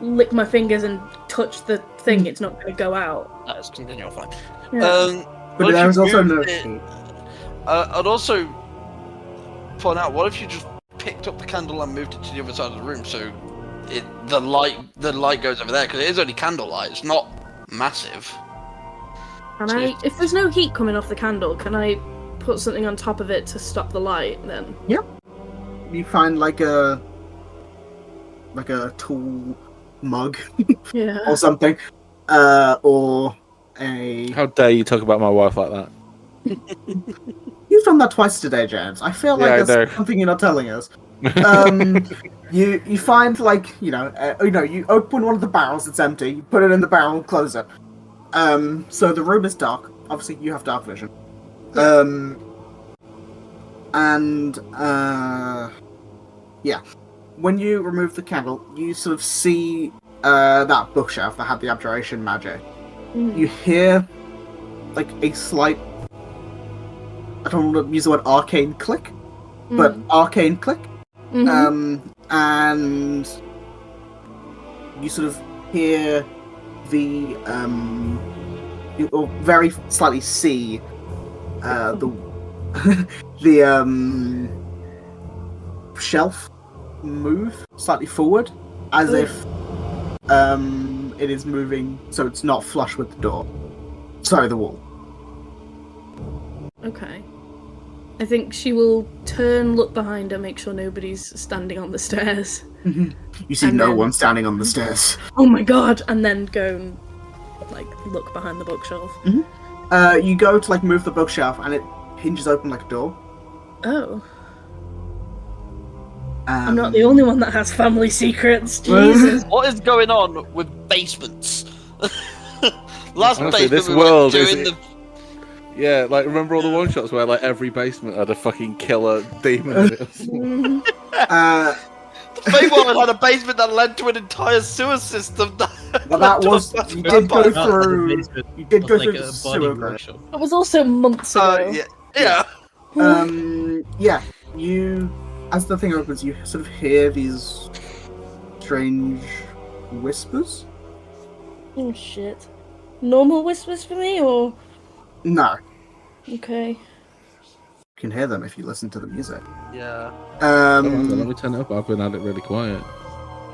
lick my fingers and touch the thing, it's not going to go out. Let's continue on. Yeah. But What if there's you also moved no it- heat. I'd also point out, what if you just picked up the candle and moved it to the other side of the room so the light goes over there, because it is only candlelight. It's not massive. Can I? If there's no heat coming off the candle, can I put something on top of it to stop the light? Then. You find like a tall mug Yeah. or something, or a. How dare you talk about my wife like that? You've done that twice today, James. I feel Yeah, I like there's know. something you're not telling us. You find like you open one of the barrels that's empty, you put it in the barrel and close it. So the room is dark. Obviously, you have dark vision. When you remove the candle, you sort of see that bookshelf that had the abjuration magic. You hear like a slight, I don't want to use the word arcane click, but arcane click. And you sort of hear the or very slightly see the the shelf move slightly forward, as if it is moving so it's not flush with the door. Sorry, the wall. Okay. I think she will turn, look behind her, make sure nobody's standing on the stairs. You see And no then- one standing on the stairs. Oh my god! And then go and like look behind the bookshelf. You go to like move the bookshelf and it hinges open like a door. Oh. I'm not the only one that has family secrets. Well- Jesus. What is going on with basements? Last Honestly, basement this we were world doing is- the Yeah, like remember all the one shots where like every basement had a fucking killer demon in it. Uh, The Feywild had a basement that led to an entire sewer system. Well, that was you did go Not the through. basement, You did was go like through a the body sewer grate. workshop. That was also months ago. Yeah. Yeah. You, as the thing opens, you sort of hear these strange whispers. Oh shit. Normal whispers for me, or No, okay? you can hear them if you listen to the music. Yeah. Let me turn it up. I've been at it really quiet.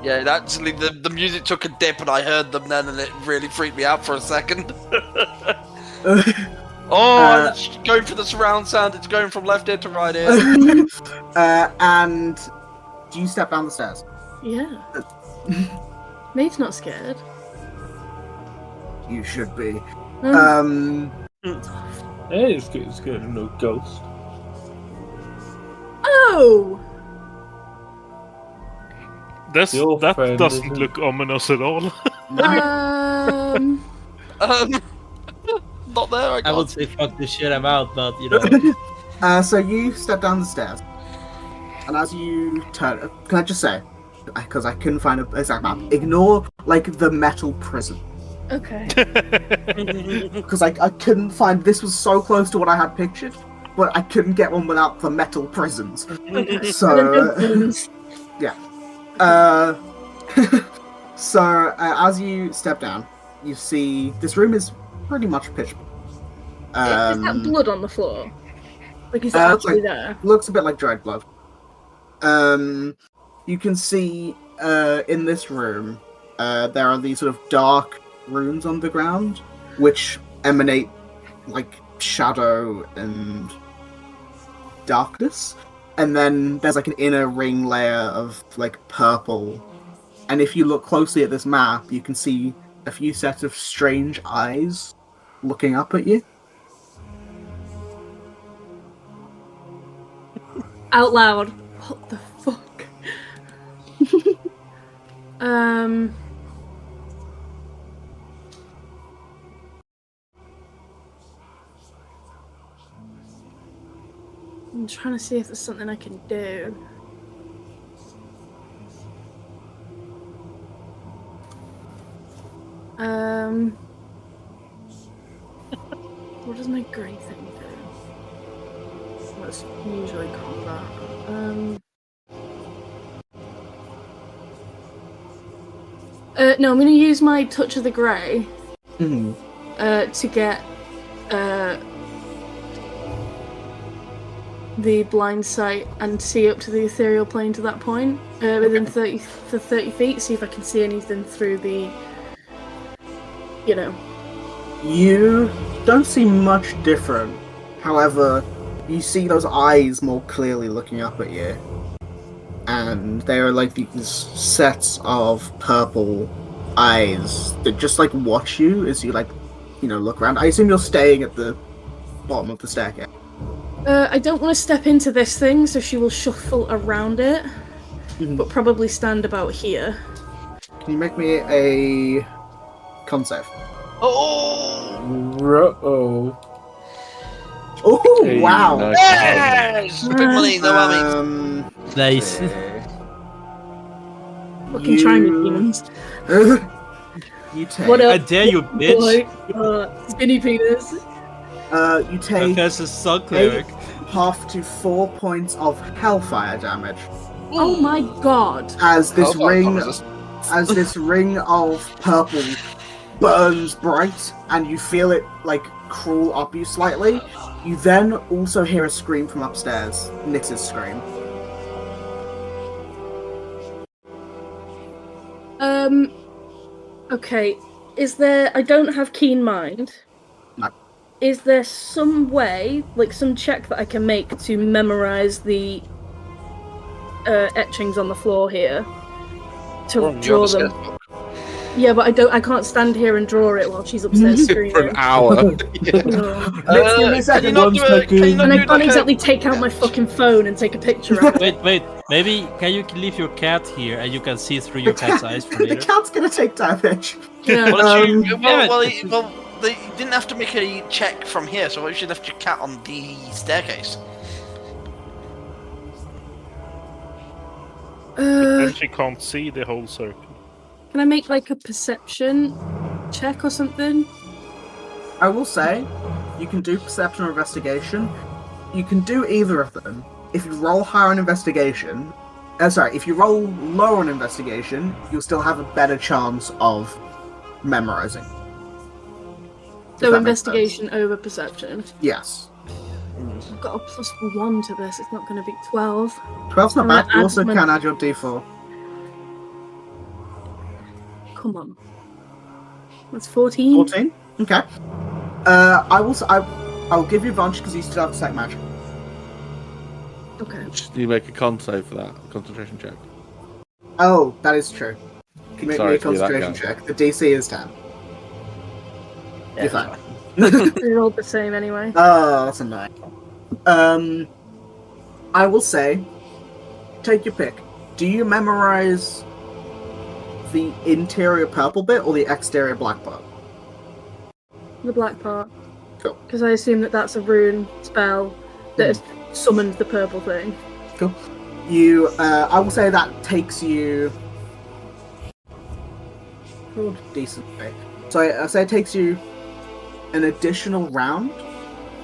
Yeah, actually, the music took a dip and I heard them then, and it really freaked me out for a second. It's going for the surround sound. It's going from left ear to right ear. And do you step down the stairs? Yeah. Nate's not scared. You should be. Um, Hey, it's good. It's good. No ghost. oh! Your That friend doesn't isn't- look ominous at all. Um, Not there, I I would got. say fuck this shit, I'm out, but you know. So you step down the stairs, and as you turn, can I just say, because I couldn't find an exact map, ignore like the metal prison, okay. because I couldn't find. This was so close to what I had pictured, but I couldn't get one without the metal prisons. Okay. So yeah. As you step down, you see this room is pretty much pitch black. Is that blood on the floor? Like, is it's that actually like- there? Looks a bit like dried blood. You can see in this room there are these sort of dark runes on the ground, which emanate like shadow and darkness. And then there's like an inner ring layer of like purple. And if you look closely at this map, you can see a few sets of strange eyes looking up at you. Out loud. What the fuck? I'm trying to see if there's something I can do. What does my grey thing do? That's usually combat. No, I'm going to use my Touch of the Grey to get the blind sight and see up to the ethereal plane to that point within 30 feet. See if I can see anything through the, you know. You don't see much different. However, you see those eyes more clearly looking up at you. And they are like these sets of purple eyes that just like watch you as you like, you know, look around. I assume you're staying at the bottom of the staircase. I don't want to step into this thing, so she will shuffle around it, but probably stand about here. Can you make me a con save? Oh, Oh, wow! Nice. Yes! Big money, no money. Nice. Fucking try me, demons. You take. What I up? dare you, bitch. Skinny penis. You take Professor Sun Cleric. half to 4 points of hellfire damage Oh my god. as this Hellfire ring of purple burns bright, and you feel it like crawl up you slightly. You then also hear a scream from upstairs. Nix's scream. Okay. Is there... I don't have keen mind. No. Is there some way, like some check that I can make to memorize the etchings on the floor here? To draw them? Yeah, but I can't stand here and draw it while she's upstairs screaming. For an hour. And I can't exactly a... take out my fucking phone and take a picture of it. Wait. Maybe can you leave your cat here and you can see through your cat's eyes from The later? cat's gonna take damage. Yeah. They didn't have to make a check from here, so why should you left your cat on the staircase? Then she can't see the whole circle. Can I make like a perception check or something? I will say, you can do perception or investigation. You can do either of them. If you roll higher on investigation, if you roll lower on investigation, you'll still have a better chance of memorizing. So investigation over perception. Yes. I've got a +1 to this. It's not going to be 12. 12's not I'm bad. gonna You add also my- can add your d4. Come on. That's 14. 14? Okay. I'll give you advantage because you still have Detect Magic. Okay. You make a con save for that concentration check. Oh, that is true. Can you make Sorry me a to be that concentration guy. check? The DC is 10. Yeah, You're fine. We rolled the same anyway. Oh, that's annoying. I will say, take your pick. Do you memorize the interior purple bit or the exterior black part? The black part. Cool. Because I assume that that's a rune spell that has summoned the purple thing. Cool. I will say that takes you... Oh, decent. Okay. So I say it takes you an additional round,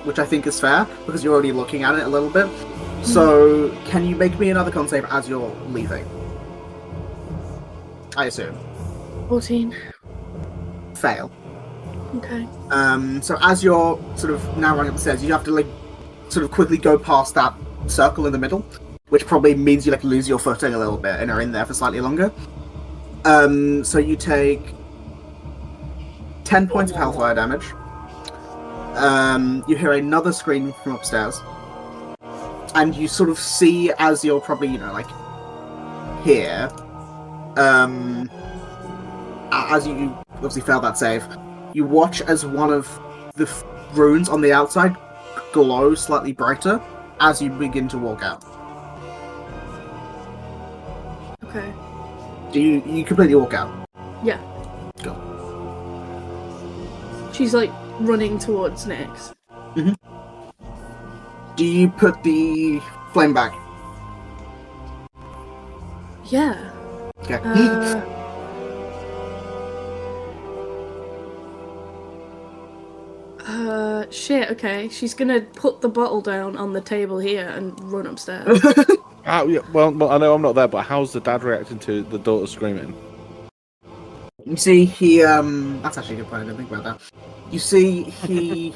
which I think is fair, because you're already looking at it a little bit. So, can you make me another con save as you're leaving? I assume. 14. Fail. Okay. So as you're sort of now running up the stairs, you have to like sort of quickly go past that circle in the middle, which probably means you like lose your footing a little bit and are in there for slightly longer. So you take 10 points of hellfire damage. You hear another scream from upstairs, and you sort of see as you're probably, you know, like here, as you obviously failed that save, you watch as one of the runes on the outside glow slightly brighter as you begin to walk out. Okay. Do you completely walk out? Yeah. Go. She's like running towards Nyx. Do you put the flame back? Yeah. Okay. Shit, okay. She's gonna put the bottle down on the table here and run upstairs. Yeah, well, I know I'm not there, but how's the dad reacting to the daughter screaming? You see, he that's actually a good point. I didn't think about that. You see, he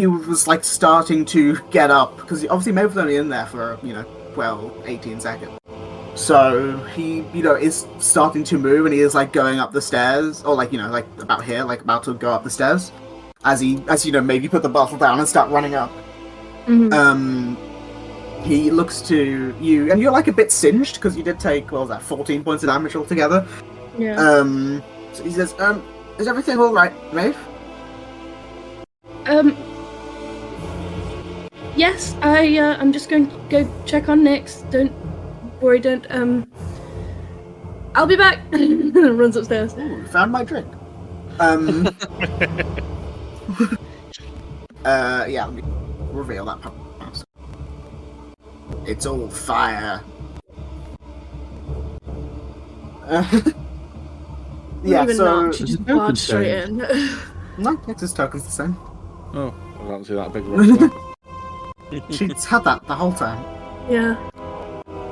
was like starting to get up because obviously Maeve was only in there for 12, 18 seconds. So he is starting to move, and he is like going up the stairs, or like about here, like about to go up the stairs, as maybe put the bottle down and start running up. Mm-hmm. He looks to you, and you're like a bit singed because you did take 14 points of damage altogether. Yeah. So he says, "Is everything all right, Maeve?" Yes. I'm just going to go check on Nyx. Don't worry. Don't. I'll be back. Runs upstairs. Ooh, found my drink. Yeah. Let me reveal that part. It's all fire. Yeah, Even so not. She just barged straight in. no, Nexus token's the same. Oh, I don't see that big rush. She's had that the whole time. Yeah.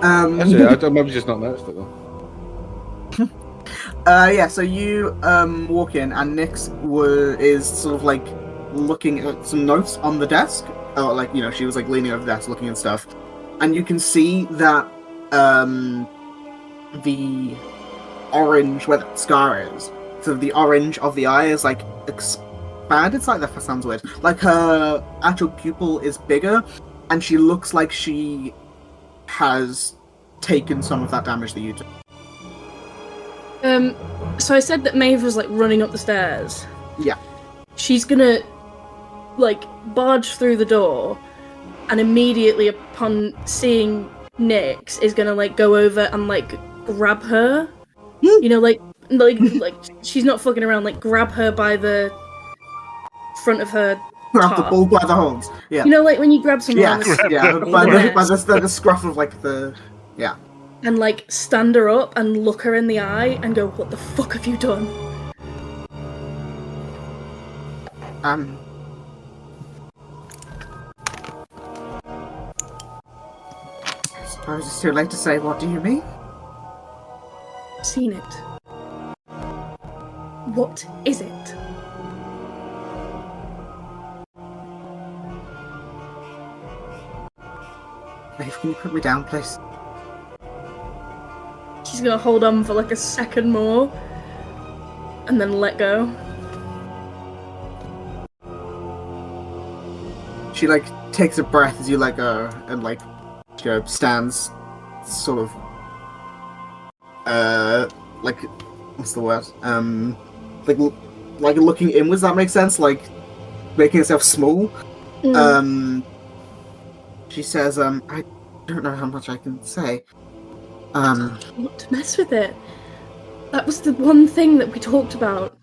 Actually, I maybe just not noticed it though. Yeah. So you walk in, and Nyx is sort of like looking at some notes on the desk. Or like she was like leaning over the desk, looking at stuff, and you can see that the orange where the scar is. So the orange of the eye is like expanded. It's like that sounds weird. Like her actual pupil is bigger, and she looks like she has taken some of that damage that you took. So I said that Maeve was like running up the stairs. Yeah. She's gonna like barge through the door, and immediately upon seeing Nyx is gonna like go over and like grab her. Like she's not fucking around. Like grab her by the front of her. Grab the bull by the horns. Yeah. Like when you grab someone. Yes. Yeah. By the scruff of like the. Yeah. And like stand her up and look her in the eye and go, "What the fuck have you done?" I suppose it's too late to say. What do you mean? Seen it. What is it? Maeve, can you put me down, please? She's gonna hold on for like a second more, and then let go. She like takes a breath as you let go, and like stands, sort of. Like, what's the word? Like looking inwards. That makes sense. Like making herself small. She says, "I don't know how much I can say. Not to mess with it. That was the one thing that we talked about.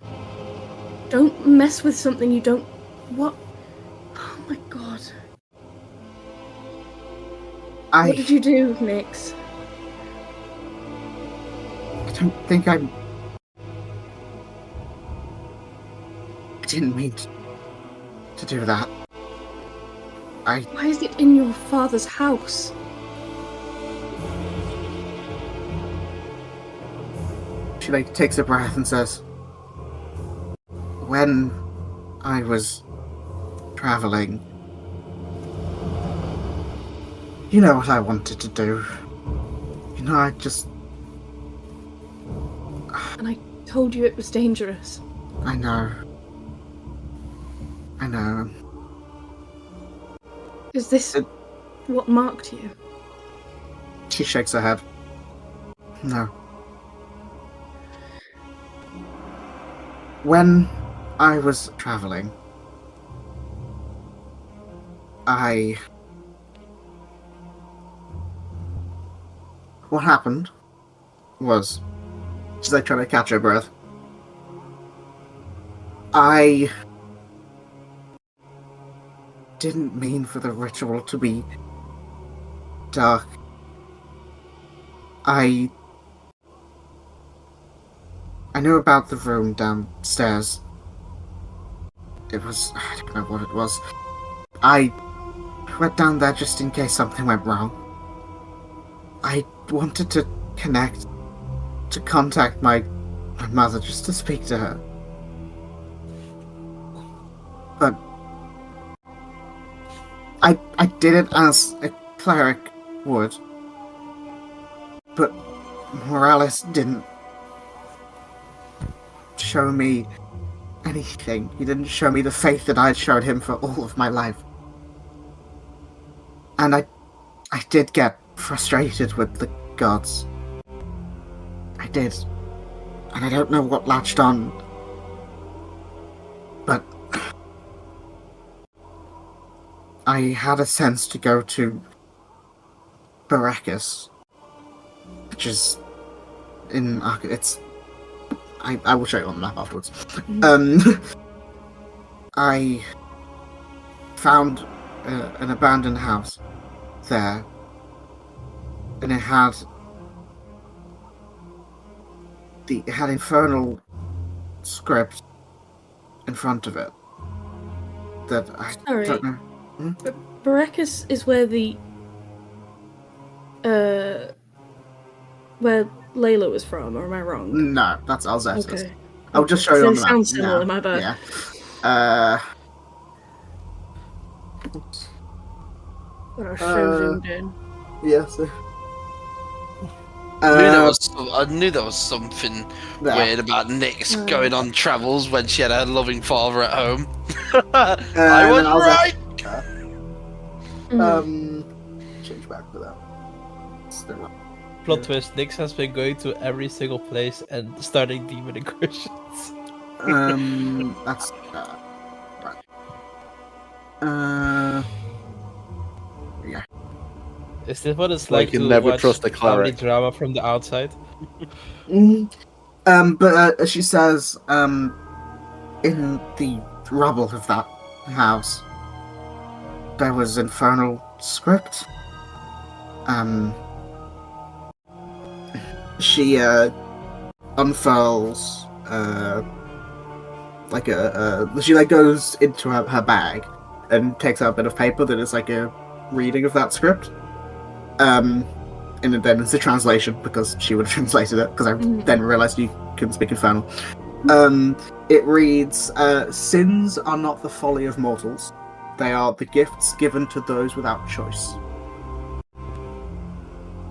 Don't mess with something you don't. What? Oh my god. What did you do, Nyx? I don't think I didn't mean to do that. Why is it in your father's house? She like takes a breath and says, "When I was traveling, you know what I wanted to do. I just..." And I told you it was dangerous. I know. Is this what marked you? She shakes her head. No. When I was traveling, what happened was, she's like trying to catch her breath. I didn't mean for the ritual to be dark. I knew about the room downstairs. I don't know what it was. I went down there just in case something went wrong. I wanted to connect, to contact my mother, just to speak to her. But I did it as a cleric would. But Morales didn't show me anything. He didn't show me the faith that I'd showed him for all of my life. And I did get frustrated with the gods. I did. And I don't know what latched on. But I had a sense to go to Barakas, which is in it's. I will show you on the map afterwards. I found an abandoned house there, and it had infernal script in front of it that I don't know. Barakas is where where Layla was from, or am I wrong? No, that's Alzessus. Okay. I'll just show you on the map. Sounds similar, my bad. Yeah. What I zoomed in. Yes. I knew there was something weird about Nyx going on travels when she had her loving father at home. I was right! Change back to that. Still. Plot twist, Nyx has been going to every single place and starting demon incursions. That's right. Yeah. Is this what it's like you to never watch trust a family cleric. drama from the outside? But she says, in the rubble of that house, there was infernal script. She unfurls she goes into her bag and takes out a bit of paper that is like a reading of that script. And then it's a translation because she would have translated it, because I then realised you couldn't speak infernal. It reads, "Sins are not the folly of mortals. They are the gifts given to those without choice."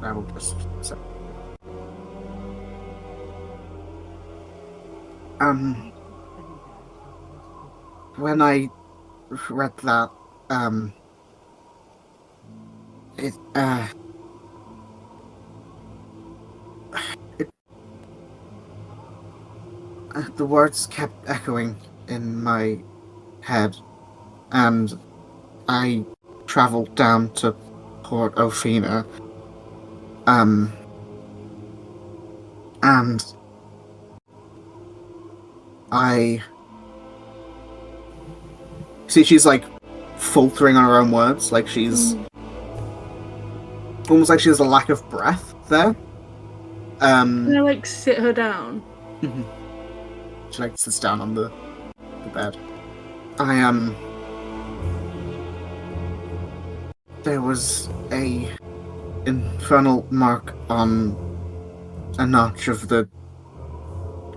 I will just say. When I read that, the words kept echoing in my head, and I travelled down to Port Ophina, and I see she's like faltering on her own words, like she's almost like she has a lack of breath there. Can I sit her down? She sits down on the bed. There was a infernal mark on a notch of the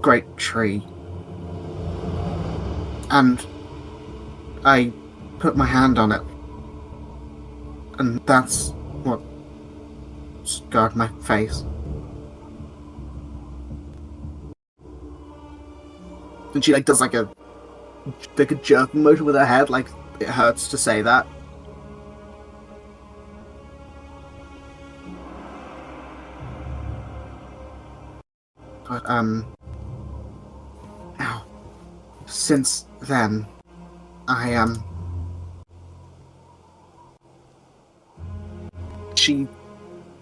great tree, and I put my hand on it, and that's what scarred my face. And she does like a jerking motion with her head, like it hurts to say that. But since then, she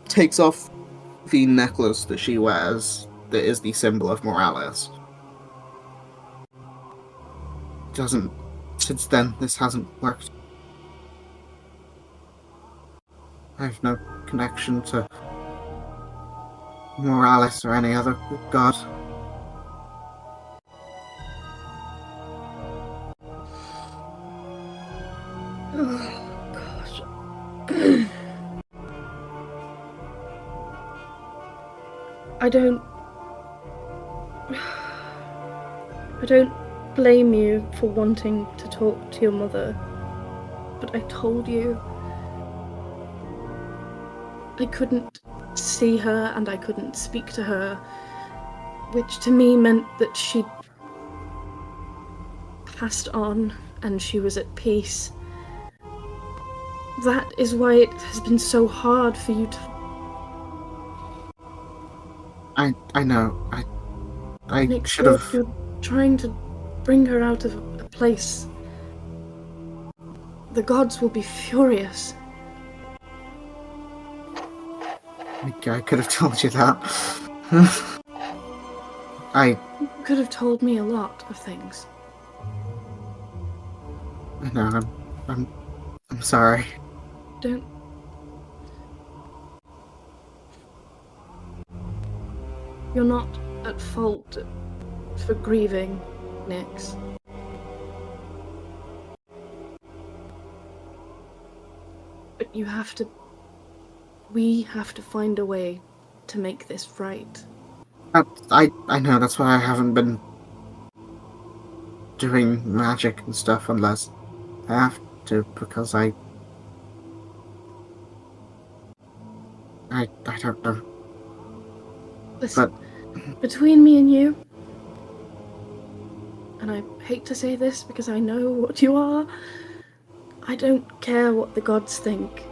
takes off the necklace that she wears that is the symbol of Morales. Since then, this hasn't worked. I have no connection to Morales or any other god. Oh, gosh. I don't blame you for wanting to talk to your mother, but I told you I couldn't see her and I couldn't speak to her, which to me meant that she'd passed on and she was at peace. That is why it has been so hard for you to... I know. I Nick, should have... You're trying to bring her out of a place. The gods will be furious. I could have told you that. You could have told me a lot of things. I know. I'm sorry. Don't... You're not at fault for grieving, Nyx. But you have to... We have to find a way to make this right. I know, that's why I haven't been doing magic and stuff unless I have to, because I don't know. Listen, between me and you, and I hate to say this because I know what you are, I don't care what the gods think.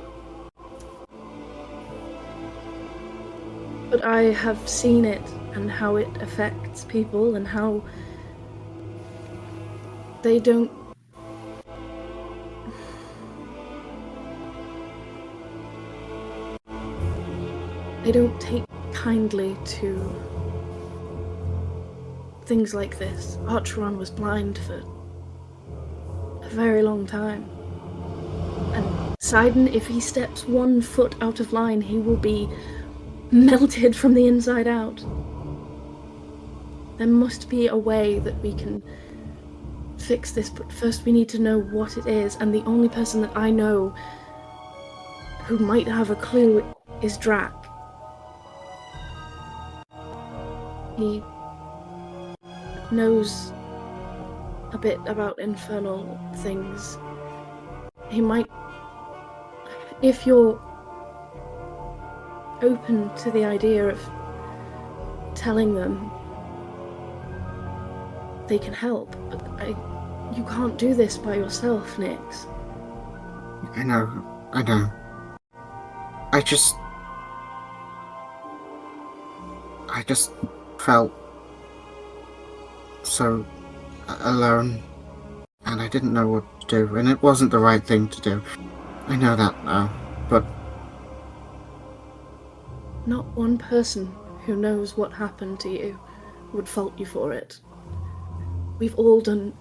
But I have seen it and how it affects people and how they don't... They don't take kindly to things like this. Archeron was blind for a very long time. And Sidon, if he steps 1 foot out of line, he will be melted from the inside out. There must be a way that we can fix this, but first we need to know what it is, and the only person that I know who might have a clue is Drac. He knows a bit about infernal things. He might... If you're open to the idea of telling them, they can help, but you can't do this by yourself, Nyx. I know. I just felt so alone, and I didn't know what to do, and it wasn't the right thing to do. I know that now, but not one person who knows what happened to you would fault you for it. We've all done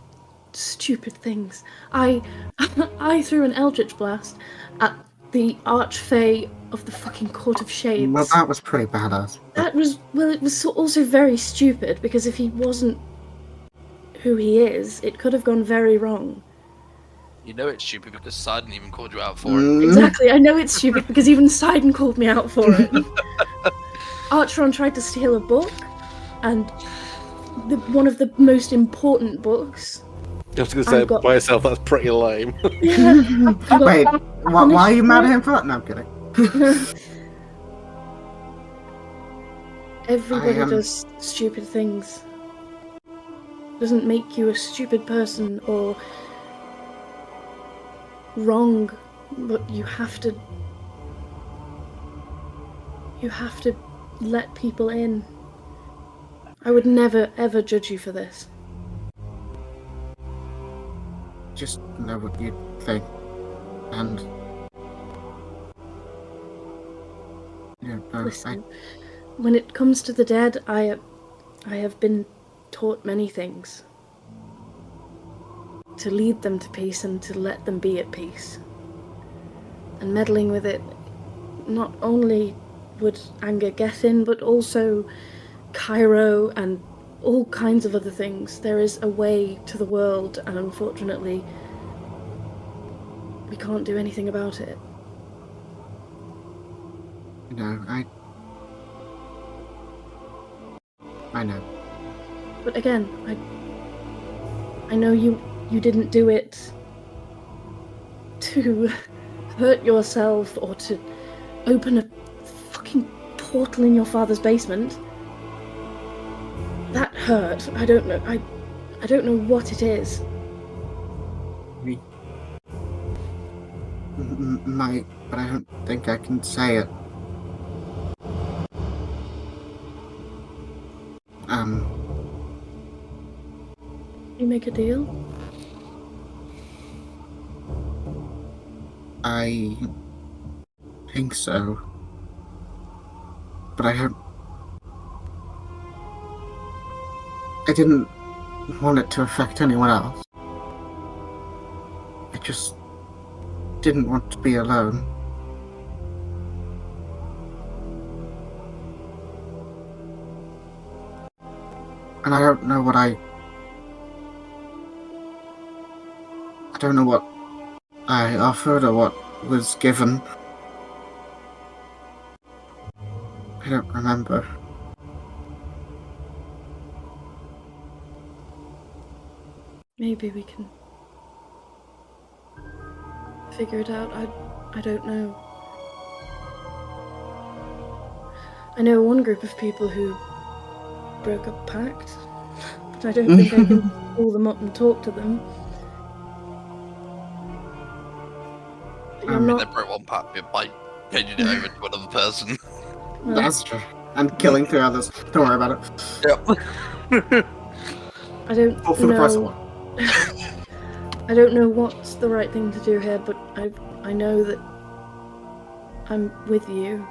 stupid things. I threw an Eldritch Blast at the Archfey of the fucking Court of Shades. Well, that was pretty badass. That was... Well, it was also very stupid, because if he wasn't who he is, it could have gone very wrong. You know it's stupid because Sidon even called you out for it. Exactly, I know it's stupid because even Sidon called me out for it. Archeron tried to steal a book, and one of the most important books. I was going to say, by yourself, that's pretty lame. Wait, why are you mad at him for that? No, I'm kidding. Everybody does stupid things. Doesn't make you a stupid person or wrong, but you have to let people in. I would never ever judge you for this. Just know what you think, and Listen, when it comes to the dead, I have been taught many things. To lead them to peace and to let them be at peace. And meddling with it not only would anger Gethin, but also Cairo and all kinds of other things. There is a way to the world, and unfortunately, we can't do anything about it. No, I know. But again, I know you didn't do it to hurt yourself or to open a fucking portal in your father's basement. That hurt. I don't know. I don't know what it is. But I don't think I can say it. You make a deal? I think so. But I didn't want it to affect anyone else. I just didn't want to be alone. And I don't know what I don't know what I offered or what was given. I don't remember. Maybe we can figure it out. I don't know. I know one group of people who broke a pact, but I don't think I can call them up and talk to them. They broke one pact by changing it over to another person. Well, That's true. And killing 3 others. Don't worry about it. Yep. I don't All for the price of know. one. I don't know what's the right thing to do here, but I know that I'm with you,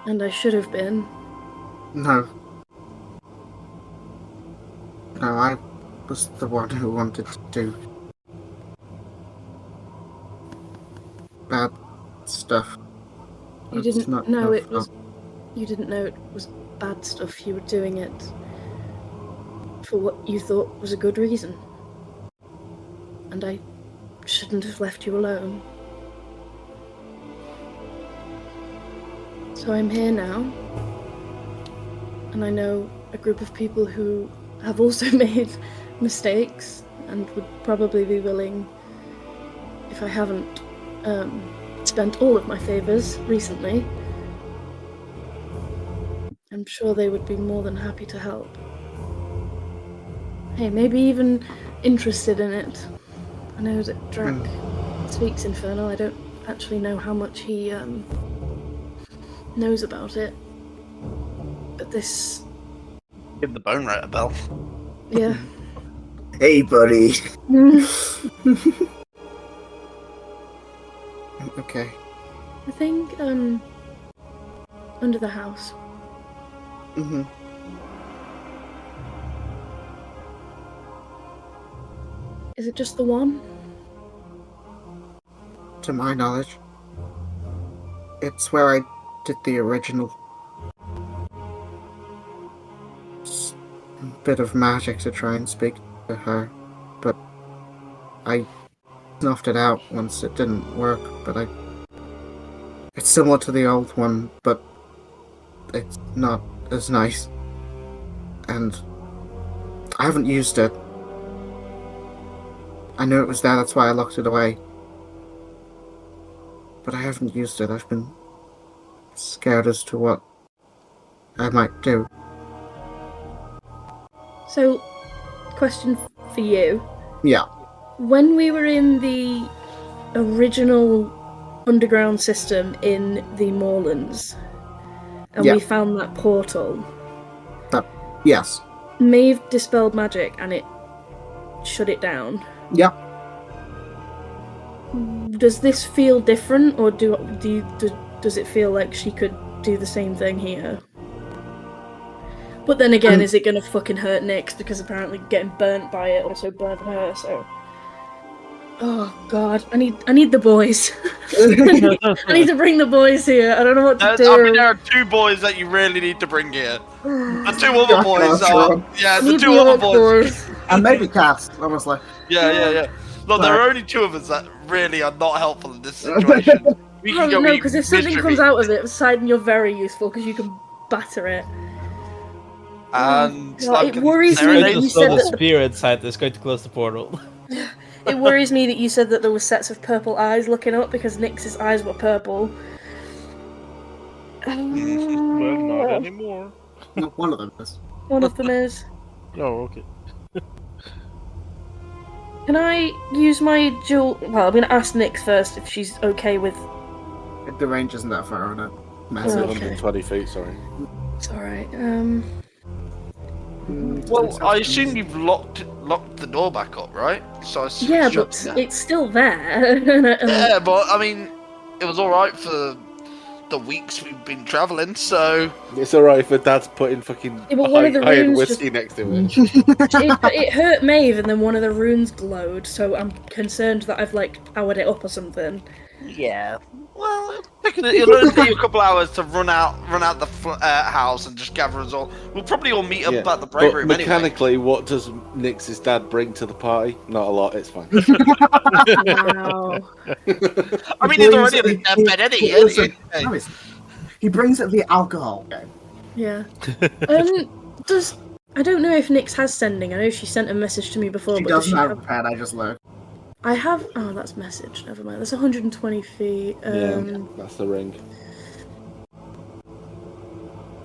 and I should have been. No. No, I was the one who wanted to do bad stuff. You It's didn't not know your it was. fault. You didn't know it was bad stuff. You were doing it for what you thought was a good reason, and I shouldn't have left you alone. So I'm here now, and I know a group of people who have also made mistakes and would probably be willing, if I haven't spent all of my favours recently, I'm sure they would be more than happy to help. Hey, maybe even interested in it. I know that Drac speaks Infernal. I don't actually know how much he knows about it. But this... Give the bone right a bell. Yeah. Hey, buddy. Okay. I think, under the house. Mm-hmm. Is it just the one? To my knowledge. It's where I did the original bit of magic to try and speak to her, but I snuffed it out once it didn't work, but it's similar to the old one, but it's not as nice. And I haven't used it. I knew it was there, that's why I locked it away. But I haven't used it. I've been scared as to what I might do. So, question for you. Yeah. When we were in the original underground system in the Moorlands, and Yeah. we found that portal, Yes. Maeve dispelled magic and it shut it down. Yeah. Does this feel different, or do does it feel like she could do the same thing here? But then again, is it gonna fucking hurt Nyx? Because apparently getting burnt by it also burnt her, so... Oh god, I need the boys. I need to bring the boys here. I don't know what to do. I mean, there are 2 boys that you really need to bring here. The 2 other boys are... Yeah, the 2 other boys. And maybe Cass, honestly. Yeah. Look, there are only 2 of us that really are not helpful in this situation. We can go no, eat because if something mystery comes meat. out of it, Poseidon, you're very useful because you can batter it. And God, it worries me that you said the that spear inside that's going to close the portal. It worries me that you said that there were sets of purple eyes looking up because Nyx's eyes were purple. Well, not anymore. One of them is. One of them is. Oh, okay. Can I use my dual... Well, I'm going to ask Nyx first if she's okay with... The range isn't that far on it. It's Massive. 120 feet, sorry. It's alright. Well, I assume you've locked the door back up, right? So I assume Yeah, it's but shut- it's still there. Yeah, but I mean, it was alright for the weeks we've been travelling, so... It's alright if Dad's putting fucking Yeah, but one of the iron runes whiskey just- next to it. it hurt Maeve, and then one of the runes glowed, so I'm concerned that I've, like, powered it up or something. Yeah. Well, it'll only take you a couple hours to run out the house and just gather us all. We'll probably all meet up at the break But room anyway. mechanically, what does Nyx's dad bring to the party? Not a lot, it's fine. Wow. I mean, he's already in a bed anyway. He brings it the alcohol. Okay. Yeah. I don't know if Nyx has sending. I know she sent a message to me before, She but does doesn't she have a pad, I just looked. I have... Oh, that's message. Never mind. That's 120 feet. Yeah, that's the ring.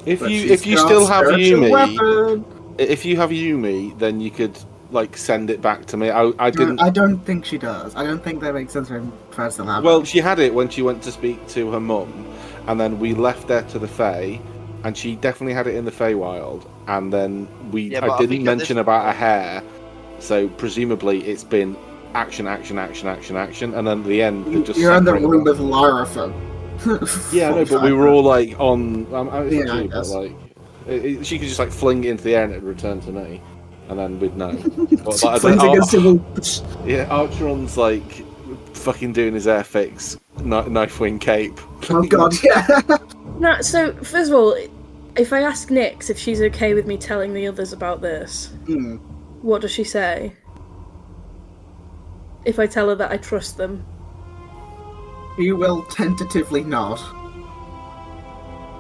If But you she's still got have spiritual Yumi, weapon. if you have Yumi, then you could like send it back to me. I didn't. I don't think she does. I don't think that makes sense for him to still have Well, it. she had it when she went to speak to her mum, and then we left her to the Fae, and she definitely had it in the Feywild. And then Yeah, but I I didn't think at mention this about her point- hair, so presumably it's been action, and then at the end they just You're in the separate room them. with Lara for. Yeah, I know, but we were all like on. It's Yeah, up to I you, but guess. like, she could just like fling it into the air and it'd return to me, and then we'd know. But, like, Flings against him. yeah, Archeron's like fucking doing his air fix knife wing cape. Oh god, yeah. No, so, first of all, if I ask Nyx if she's okay with me telling the others about this, what does she say? If I tell her that I trust them. You will tentatively nod.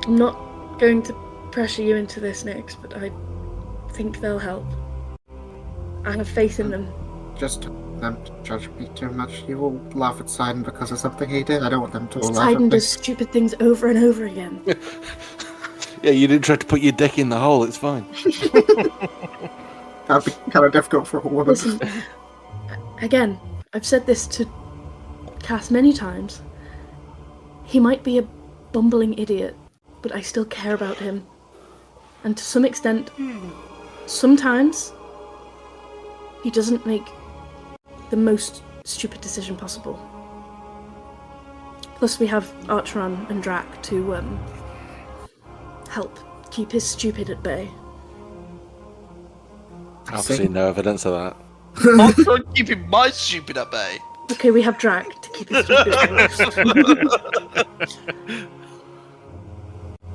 I'm not going to pressure you into this, Nyx, but I think they'll help. I have faith in them. Just don't them to judge me too much. You will laugh at Sidon because of something he did. I don't want them to all laugh at Sidon me. does stupid things over and over again. Yeah, you didn't try to put your dick in the hole. It's fine. That'd be kind of difficult for a woman. Listen, again, I've said this to Cass many times. He might be a bumbling idiot, but I still care about him. And to some extent, sometimes, he doesn't make the most stupid decision possible. Plus we have Archeron and Drac to help keep his stupid at bay. I've seen no evidence of that. I'm trying to keep my stupid at bay. Okay, we have Drac to keep his stupid at bay.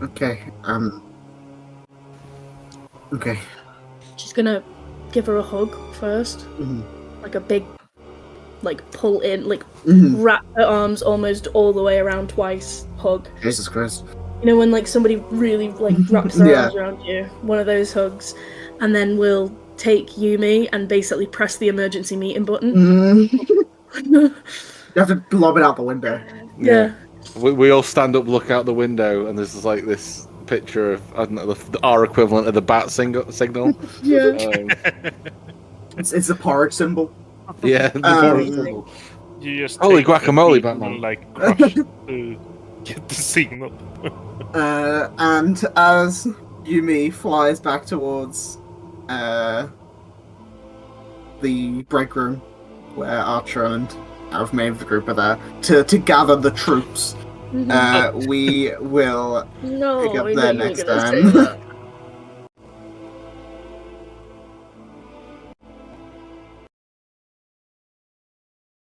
Okay, okay. She's gonna give her a hug first. Mhm. Like a big, like pull in, like Mhm. wrap her arms almost all the way around twice hug. Jesus Christ. You know, when like somebody really like wraps their Yeah. arms around you, one of those hugs. And then we'll take Yumi and basically press the emergency meeting button. You have to lob it out the window. Yeah. We all stand up, look out the window, and there's like this picture of, I don't know, our equivalent of the bat signal. Yeah. It's a porridge symbol. Yeah. The Um, symbol. You just Holy take the guacamole, people Batman. and, like crush to get the signal. And as Yumi flies back towards the break room where Archer and out of Maeve the group are there to gather the troops, Mhm. We will No, pick up I there knew you were next gonna say time. that.